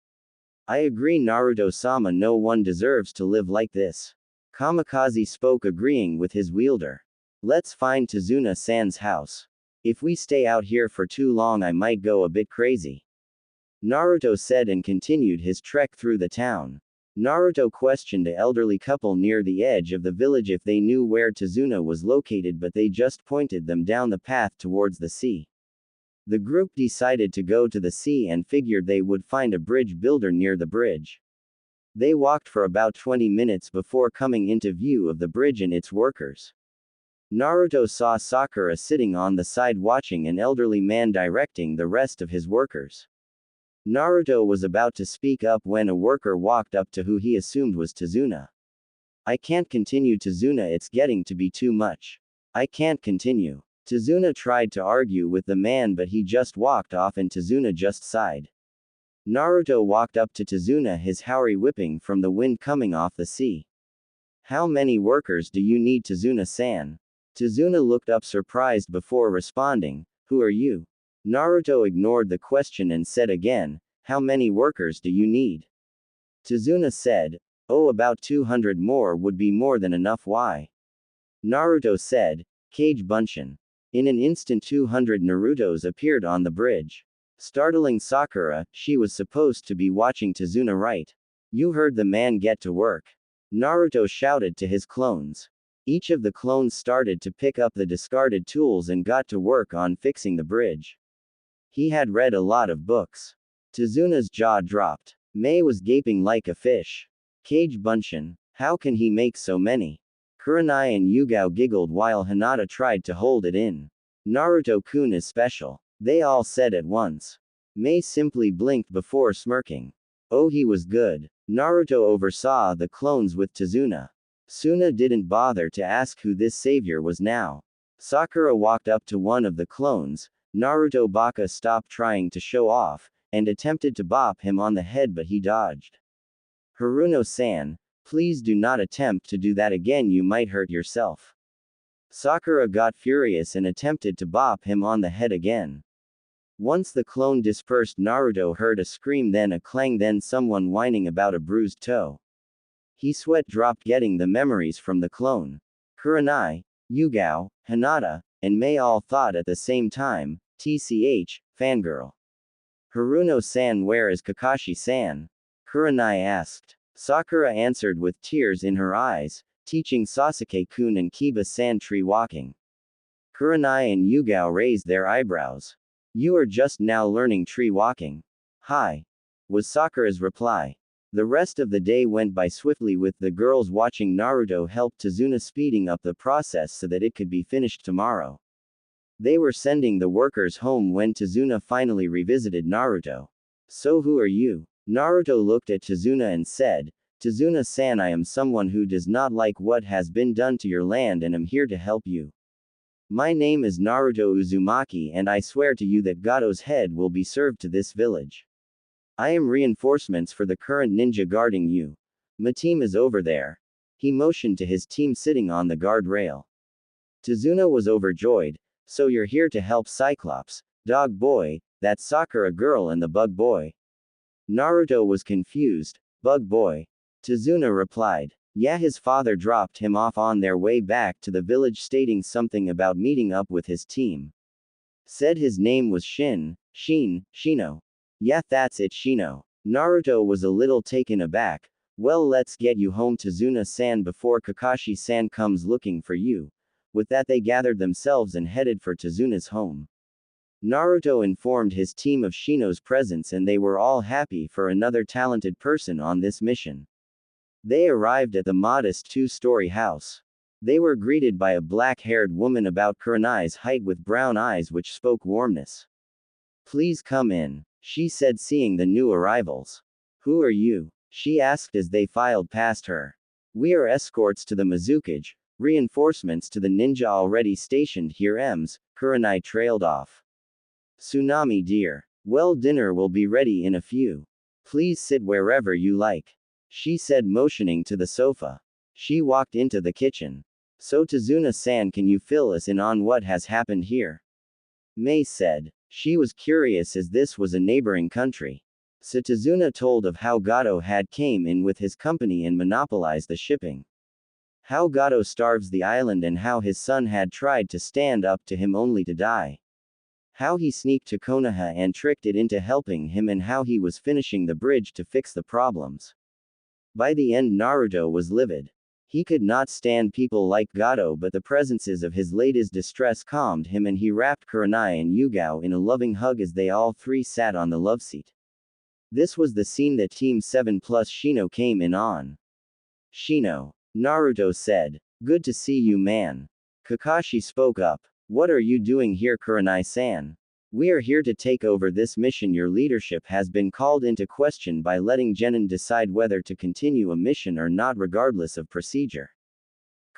I agree, Naruto-sama, no one deserves to live like this. Kamikaze spoke, agreeing with his wielder. Let's find Tazuna-san's house. If we stay out here for too long I might go a bit crazy. Naruto said and continued his trek through the town. Naruto questioned the elderly couple near the edge of the village if they knew where Tazuna was located, but they just pointed them down the path towards the sea. The group decided to go to the sea and figured they would find a bridge builder near the bridge. They walked for about 20 minutes before coming into view of the bridge and its workers. Naruto saw Sakura sitting on the side watching an elderly man directing the rest of his workers. Naruto was about to speak up when a worker walked up to who he assumed was Tazuna. I can't continue, Tazuna, it's getting to be too much. I can't continue. Tazuna tried to argue with the man, but he just walked off and Tazuna just sighed. Naruto walked up to Tazuna, his haori whipping from the wind coming off the sea. How many workers do you need, Tazuna-san? Tazuna looked up surprised before responding, who are you? Naruto ignored the question and said again, how many workers do you need? Tazuna said, oh, about 200 more would be more than enough. Why? Naruto said, Kage Bunshin. In an instant 200 Narutos appeared on the bridge. Startling Sakura, she was supposed to be watching Tazuna, right? You heard the man, get to work. Naruto shouted to his clones. Each of the clones started to pick up the discarded tools and got to work on fixing the bridge. He had read a lot of books. Tazuna's jaw dropped. Mei was gaping like a fish. Kage Bunshin. How can he make so many? Kurenai and Yugao giggled while Hinata tried to hold it in. Naruto-kun is special. They all said at once. Mei simply blinked before smirking. Oh, he was good. Naruto oversaw the clones with Tazuna. Suna didn't bother to ask who this savior was now. Sakura walked up to one of the clones. Naruto Baka stopped trying to show off, and attempted to bop him on the head, but he dodged. Haruno-san, please do not attempt to do that again, you might hurt yourself. Sakura got furious and attempted to bop him on the head again. Once the clone dispersed, Naruto heard a scream, then a clang, then someone whining about a bruised toe. He sweat dropped, getting the memories from the clone. Kurenai, Yugao, Hinata, and Mei all thought at the same time, TCH, fangirl. Haruno-san, where is Kakashi-san? Kurenai asked. Sakura answered with tears in her eyes, teaching Sasuke-kun and Kiba-san tree walking. Kurenai and Yugao raised their eyebrows. You are just now learning tree walking. Hi, was Sakura's reply. The rest of the day went by swiftly, with the girls watching Naruto help Tazuna, speeding up the process so that it could be finished tomorrow. They were sending the workers home when Tazuna finally revisited Naruto. So who are you? Naruto looked at Tazuna and said, Tazuna-san, I am someone who does not like what has been done to your land and am here to help you. My name is Naruto Uzumaki, and I swear to you that Gado's head will be served to this village. I am reinforcements for the current ninja guarding you. My team is over there. He motioned to his team sitting on the guardrail. Tazuna was overjoyed. So you're here to help Cyclops, Dog Boy, that Sakura girl, and the Bug Boy? Naruto was confused. Bug Boy? Tazuna replied. Yeah, his father dropped him off on their way back to the village, stating something about meeting up with his team. Said his name was Shino. Yeah, that's it, Shino. Naruto was a little taken aback. Well, let's get you home, Tazuna-san, before Kakashi-san comes looking for you. With that, they gathered themselves and headed for Tazuna's home. Naruto informed his team of Shino's presence, and they were all happy for another talented person on this mission. They arrived at the modest two-story house. They were greeted by a black-haired woman about Kurenai's height with brown eyes which spoke warmness. Please come in, she said, seeing the new arrivals. Who are you? She asked as they filed past her. We are escorts to the Mizukage, reinforcements to the ninja already stationed here. Kurenai trailed off. Tsunami dear. Well, dinner will be ready in a few. Please sit wherever you like, she said, motioning to the sofa. She walked into the kitchen. So Tazuna-san, can you fill us in on what has happened here? Mei said. She was curious as this was a neighboring country. So Tazuna told of how Gado had came in with his company and monopolized the shipping. How Gado starves the island and how his son had tried to stand up to him only to die. How he sneaked to Konoha and tricked it into helping him, and how he was finishing the bridge to fix the problems. By the end, Naruto was livid. He could not stand people like Gado, but the presences of his latest distress calmed him, and he wrapped Kurenai and Yugao in a loving hug as they all three sat on the love seat. This was the scene that Team 7 plus Shino came in on. Shino. Naruto said. Good to see you, man. Kakashi spoke up. What are you doing here, Kurenai-san? We are here to take over this mission. Your leadership has been called into question by letting Genin decide whether to continue a mission or not regardless of procedure.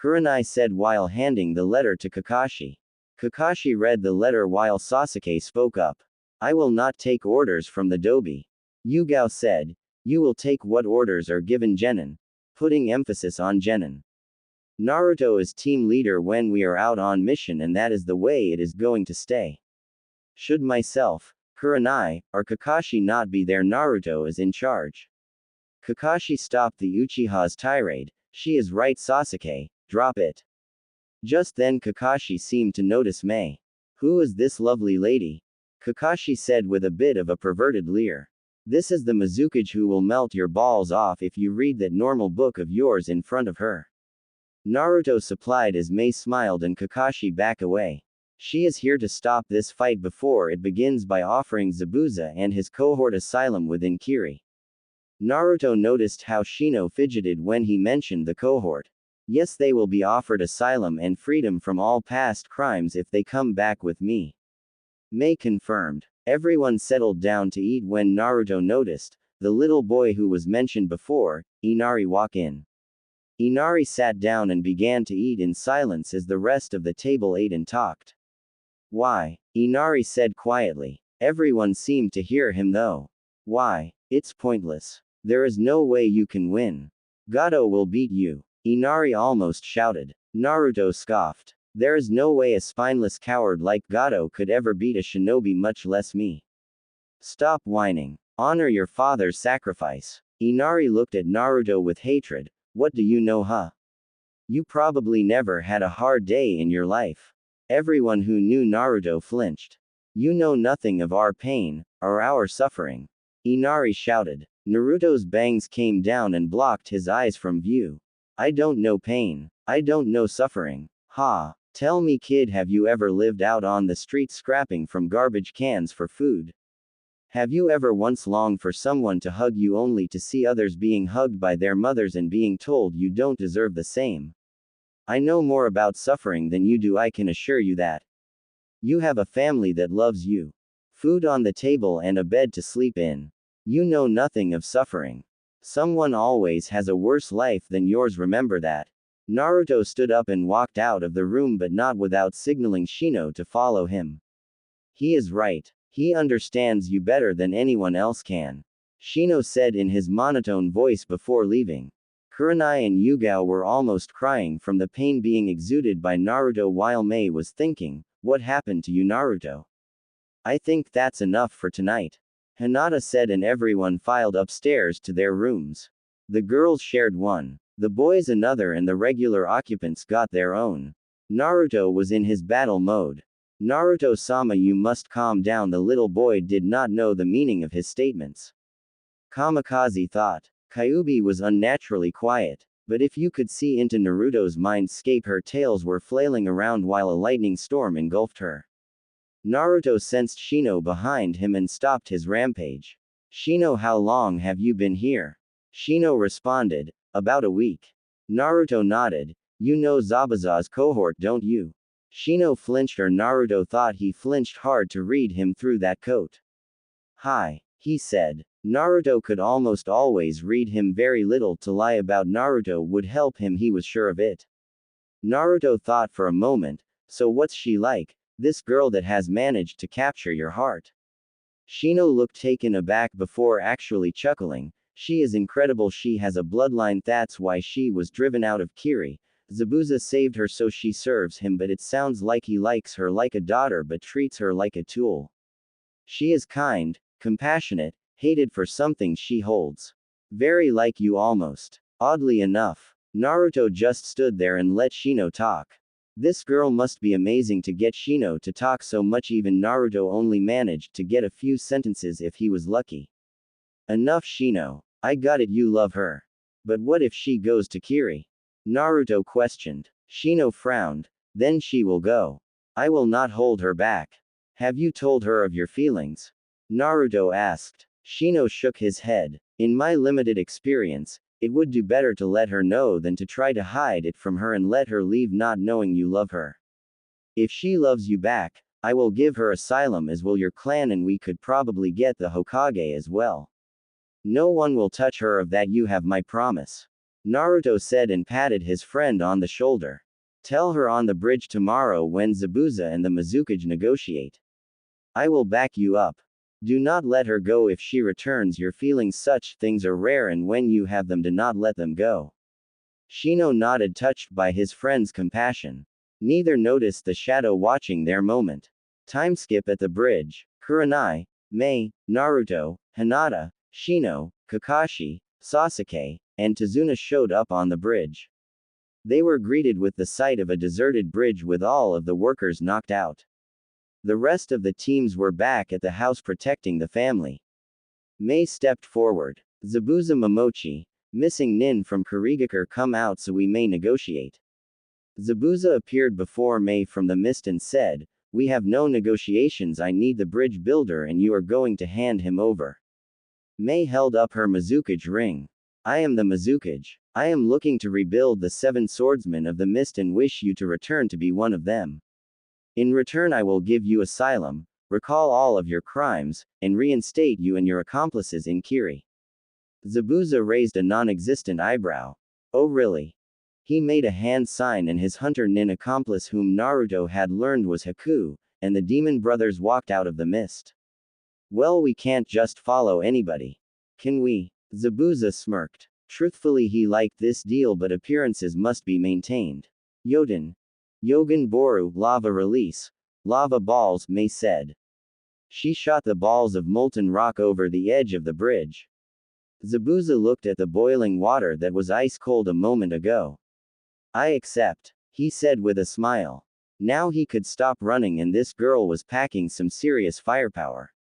Kurenai said while handing the letter to Kakashi. Kakashi read the letter while Sasuke spoke up. I will not take orders from the Dobi. Yugao said. You will take what orders are given, Genin. Putting emphasis on Genin. Naruto is team leader when we are out on mission, and that is the way it is going to stay. Should myself, Kurenai, or Kakashi not be there, Naruto is in charge. Kakashi stopped the Uchiha's tirade. She is right, Sasuke, drop it. Just then Kakashi seemed to notice Mei. Who is this lovely lady? Kakashi said with a bit of a perverted leer. This is the Mizukage who will melt your balls off if you read that normal book of yours in front of her. Naruto supplied as Mei smiled and Kakashi back away. She is here to stop this fight before it begins by offering Zabuza and his cohort asylum within Kiri. Naruto noticed how Shino fidgeted when he mentioned the cohort. Yes, they will be offered asylum and freedom from all past crimes if they come back with me. Mei confirmed. Everyone settled down to eat when Naruto noticed the little boy who was mentioned before, Inari, walk in. Inari sat down and began to eat in silence as the rest of the table ate and talked. Why? Inari said quietly. Everyone seemed to hear him though. Why? It's pointless. There is no way you can win. Gado will beat you. Inari almost shouted. Naruto scoffed. There is no way a spineless coward like Gato could ever beat a shinobi, much less me. Stop whining. Honor your father's sacrifice. Inari looked at Naruto with hatred. What do you know, huh? You probably never had a hard day in your life. Everyone who knew Naruto flinched. You know nothing of our pain, or our suffering. Inari shouted. Naruto's bangs came down and blocked his eyes from view. I don't know pain. I don't know suffering. Ha. Tell me, kid, have you ever lived out on the street scrapping from garbage cans for food? Have you ever once longed for someone to hug you only to see others being hugged by their mothers and being told you don't deserve the same? I know more about suffering than you do, I can assure you that. You have a family that loves you. Food on the table and a bed to sleep in. You know nothing of suffering. Someone always has a worse life than yours, remember that. Naruto stood up and walked out of the room, but not without signaling Shino to follow him. He is right. He understands you better than anyone else can. Shino said in his monotone voice before leaving. Kurenai and Yugao were almost crying from the pain being exuded by Naruto, while Mei was thinking, what happened to you, Naruto? I think that's enough for tonight. Hinata said, and everyone filed upstairs to their rooms. The girls shared one. The boys another, and the regular occupants got their own. Naruto was in his battle mode. Naruto-sama, you must calm down. The little boy did not know the meaning of his statements. Kamikaze thought. Kyuubi was unnaturally quiet, but if you could see into Naruto's mindscape, her tails were flailing around while a lightning storm engulfed her. Naruto sensed Shino behind him and stopped his rampage. Shino, how long have you been here? Shino responded, about a week. Naruto nodded. You know Zabuza's cohort, don't you? Shino flinched, or Naruto thought he flinched hard to read him through that coat. Hi, he said. Naruto could almost always read him. Very little to lie about Naruto would help him, he was sure of it. Naruto thought for a moment, so what's she like, this girl that has managed to capture your heart? Shino looked taken aback before actually chuckling. She is incredible. She has a bloodline, that's why she was driven out of Kiri. Zabuza saved her, so she serves him, but it sounds like he likes her like a daughter but treats her like a tool. She is kind, compassionate, hated for something she holds. Very like you almost. Oddly enough, Naruto just stood there and let Shino talk. This girl must be amazing to get Shino to talk so much. Even Naruto only managed to get a few sentences if he was lucky. Enough, Shino. I got it, you love her. But what if she goes to Kiri? Naruto questioned. Shino frowned. Then she will go. I will not hold her back. Have you told her of your feelings? Naruto asked. Shino shook his head. In my limited experience, it would do better to let her know than to try to hide it from her and let her leave not knowing you love her. If she loves you back, I will give her asylum, as will your clan, and we could probably get the Hokage as well. No one will touch her, of that you have my promise. Naruto said and patted his friend on the shoulder. Tell her on the bridge tomorrow when Zabuza and the Mizukage negotiate. I will back you up. Do not let her go if she returns your feelings. Such things are rare, and when you have them, do not let them go. Shino nodded, touched by his friend's compassion. Neither noticed the shadow watching their moment. Time skip at the bridge. Kurenai, Mei, Naruto, Hinata, Shino, Kakashi, Sasuke, and Tazuna showed up on the bridge. They were greeted with the sight of a deserted bridge with all of the workers knocked out. The rest of the teams were back at the house protecting the family. Mei stepped forward. Zabuza Momochi, missing Nin from Kurigakure, come out so we may negotiate. Zabuza appeared before Mei from the mist and said, we have no negotiations, I need the bridge builder and you are going to hand him over. Mei held up her Mizukage ring. I am the Mizukage. I am looking to rebuild the 7 swordsmen of the mist and wish you to return to be one of them. In return I will give you asylum, recall all of your crimes, and reinstate you and your accomplices in Kiri. Zabuza raised a non-existent eyebrow. Oh really? He made a hand sign and his hunter Nin accomplice, whom Naruto had learned was Haku, and the demon brothers walked out of the mist. Well, we can't just follow anybody. Can we? Zabuza smirked. Truthfully, he liked this deal, but appearances must be maintained. Yoden. Yogan Boru, lava release. Lava balls, Mei said. She shot the balls of molten rock over the edge of the bridge. Zabuza looked at the boiling water that was ice cold a moment ago. I accept, he said with a smile. Now he could stop running, and this girl was packing some serious firepower.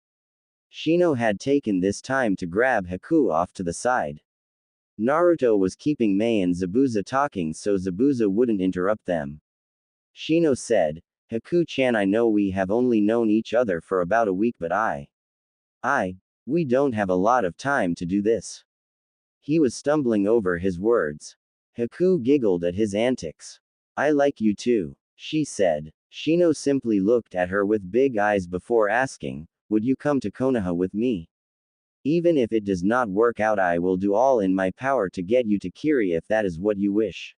Shino had taken this time to grab Haku off to the side. Naruto was keeping Mei and Zabuza talking so Zabuza wouldn't interrupt them. Shino said, Haku-chan, I know we have only known each other for about a week, but we don't have a lot of time to do this. He was stumbling over his words. Haku giggled at his antics. I like you too, she said. Shino simply looked at her with big eyes before asking, would you come to Konoha with me? Even if it does not work out, I will do all in my power to get you to Kiri if that is what you wish.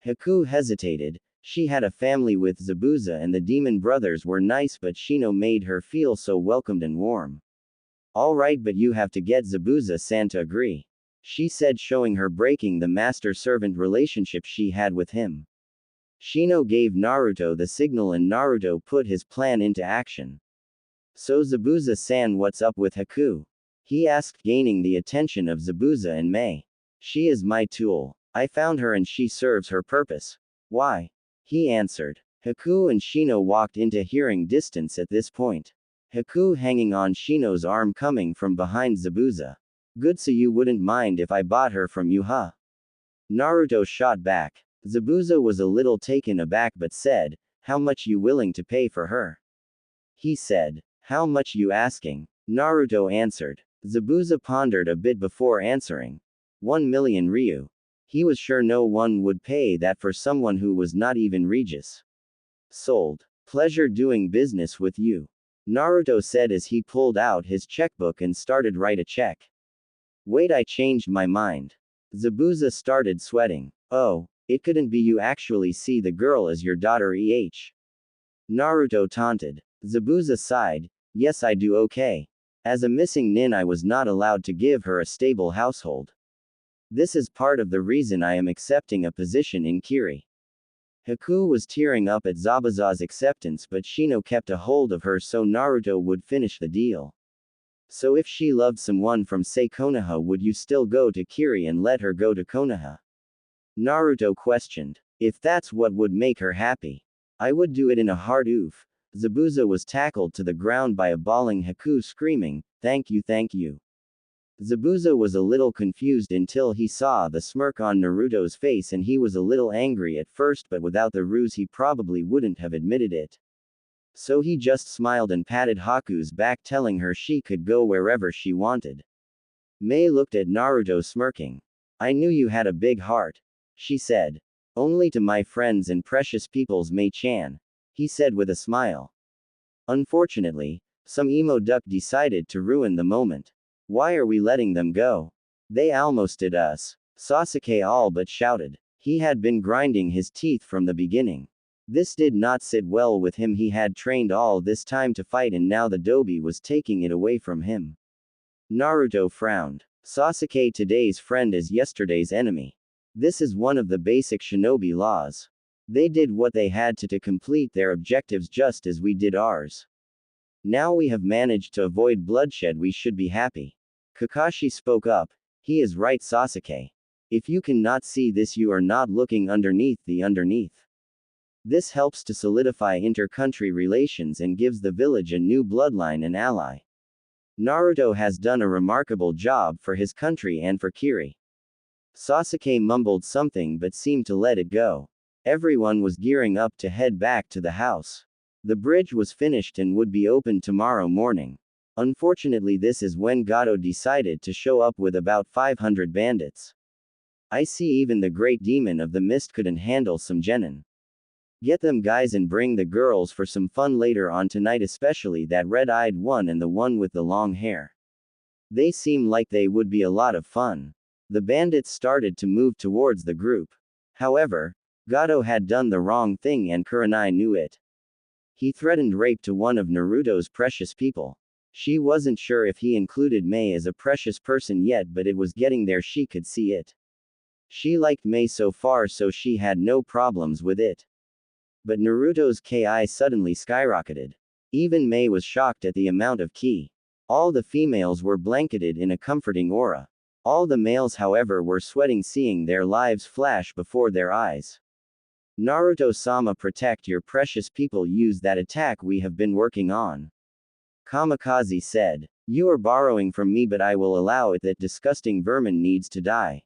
Haku hesitated. She had a family with Zabuza and the demon brothers were nice, but Shino made her feel so welcomed and warm. Alright, but you have to get Zabuza-san to agree, she said, showing her breaking the master-servant relationship she had with him. Shino gave Naruto the signal and Naruto put his plan into action. So Zabuza-san, what's up with Haku? He asked, gaining the attention of Zabuza and Mei. She is my tool. I found her and she serves her purpose. Why? He answered. Haku and Shino walked into hearing distance at this point. Haku hanging on Shino's arm coming from behind Zabuza. Good, so you wouldn't mind if I bought her from you, huh? Naruto shot back. Zabuza was a little taken aback but said, how much you willing to pay for her? He said, how much you asking? Naruto answered. Zabuza pondered a bit before answering. 1 million ryu. He was sure no one would pay that for someone who was not even Regis. Sold. Pleasure doing business with you, Naruto said as he pulled out his checkbook and started write a check. Wait, I changed my mind. Zabuza started sweating. Oh, it couldn't be you actually see the girl as your daughter Naruto taunted. Zabuza sighed. Yes, I do. Okay. As a missing nin, I was not allowed to give her a stable household. This is part of the reason I am accepting a position in Kiri. Haku was tearing up at Zabuza's acceptance, but Shino kept a hold of her so Naruto would finish the deal. So if she loved someone from say Konoha, would you still go to Kiri and let her go to Konoha? Naruto questioned. If that's what would make her happy, I would do it in a heart. Oof. Zabuza was tackled to the ground by a bawling Haku screaming, thank you, thank you. Zabuza was a little confused until he saw the smirk on Naruto's face, and he was a little angry at first, but without the ruse he probably wouldn't have admitted it. So he just smiled and patted Haku's back, telling her she could go wherever she wanted. Mei looked at Naruto smirking. I knew you had a big heart, she said. Only to my friends and precious peoples, Mei-chan, he said with a smile. Unfortunately, some emo duck decided to ruin the moment. Why are we letting them go? They almost did us, Sasuke all but shouted. He had been grinding his teeth from the beginning. This did not sit well with him. He had trained all this time to fight, and now the Dobi was taking it away from him. Naruto frowned. Sasuke, today's friend is yesterday's enemy. This is one of the basic shinobi laws. They did what they had to complete their objectives just as we did ours. Now we have managed to avoid bloodshed, we should be happy. Kakashi spoke up. He is right, Sasuke. If you cannot see this, you are not looking underneath the underneath. This helps to solidify inter-country relations and gives the village a new bloodline and ally. Naruto has done a remarkable job for his country and for Kiri. Sasuke mumbled something but seemed to let it go. Everyone was gearing up to head back to the house. The bridge was finished and would be opened tomorrow morning. Unfortunately, this is when Gato decided to show up with about 500 bandits. I see even the great demon of the mist couldn't handle some genin. Get them guys and bring the girls for some fun later on tonight, especially that red-eyed one and the one with the long hair. They seem like they would be a lot of fun. The bandits started to move towards the group. However, Gato had done the wrong thing and Kurenai knew it. He threatened rape to one of Naruto's precious people. She wasn't sure if he included Mei as a precious person yet, but it was getting there, she could see it. She liked Mei so far, so she had no problems with it. But Naruto's ki suddenly skyrocketed. Even Mei was shocked at the amount of ki. All the females were blanketed in a comforting aura. All the males, however, were sweating seeing their lives flash before their eyes. Naruto-sama, protect your precious people, use that attack we have been working on. Kamikaze said. You are borrowing from me, but I will allow it. That disgusting vermin needs to die.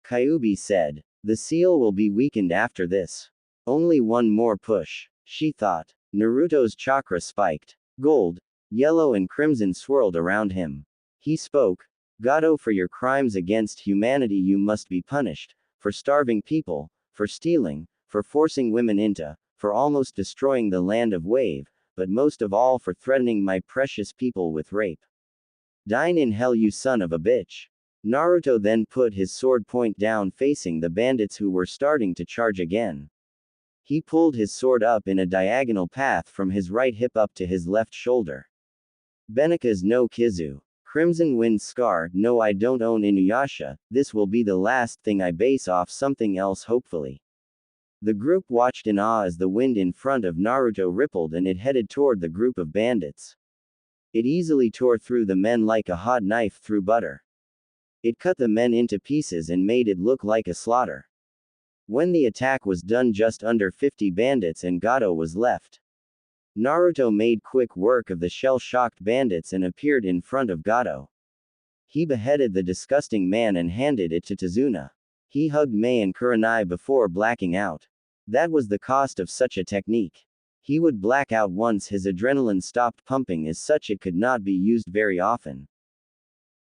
Kyuubi said. The seal will be weakened after this. Only one more push, she thought. Naruto's chakra spiked. Gold, yellow and crimson swirled around him. He spoke. Gato, for your crimes against humanity you must be punished, for starving people, for stealing, for forcing women into, for almost destroying the land of Wave, but most of all for threatening my precious people with rape. Dine in hell, you son of a bitch. Naruto then put his sword point down facing the bandits who were starting to charge again. He pulled his sword up in a diagonal path from his right hip up to his left shoulder. Benika's no Kizu. Crimson Wind Scar. No, I don't own Inuyasha, this will be the last thing I base off something else hopefully. The group watched in awe as the wind in front of Naruto rippled and it headed toward the group of bandits. It easily tore through the men like a hot knife through butter. It cut the men into pieces and made it look like a slaughter. When the attack was done, just under 50 bandits and Gato was left. Naruto made quick work of the shell-shocked bandits and appeared in front of Gato. He beheaded the disgusting man and handed it to Tazuna. He hugged Mei and Kurenai before blacking out. That was the cost of such a technique. He would black out once his adrenaline stopped pumping, as such it could not be used very often.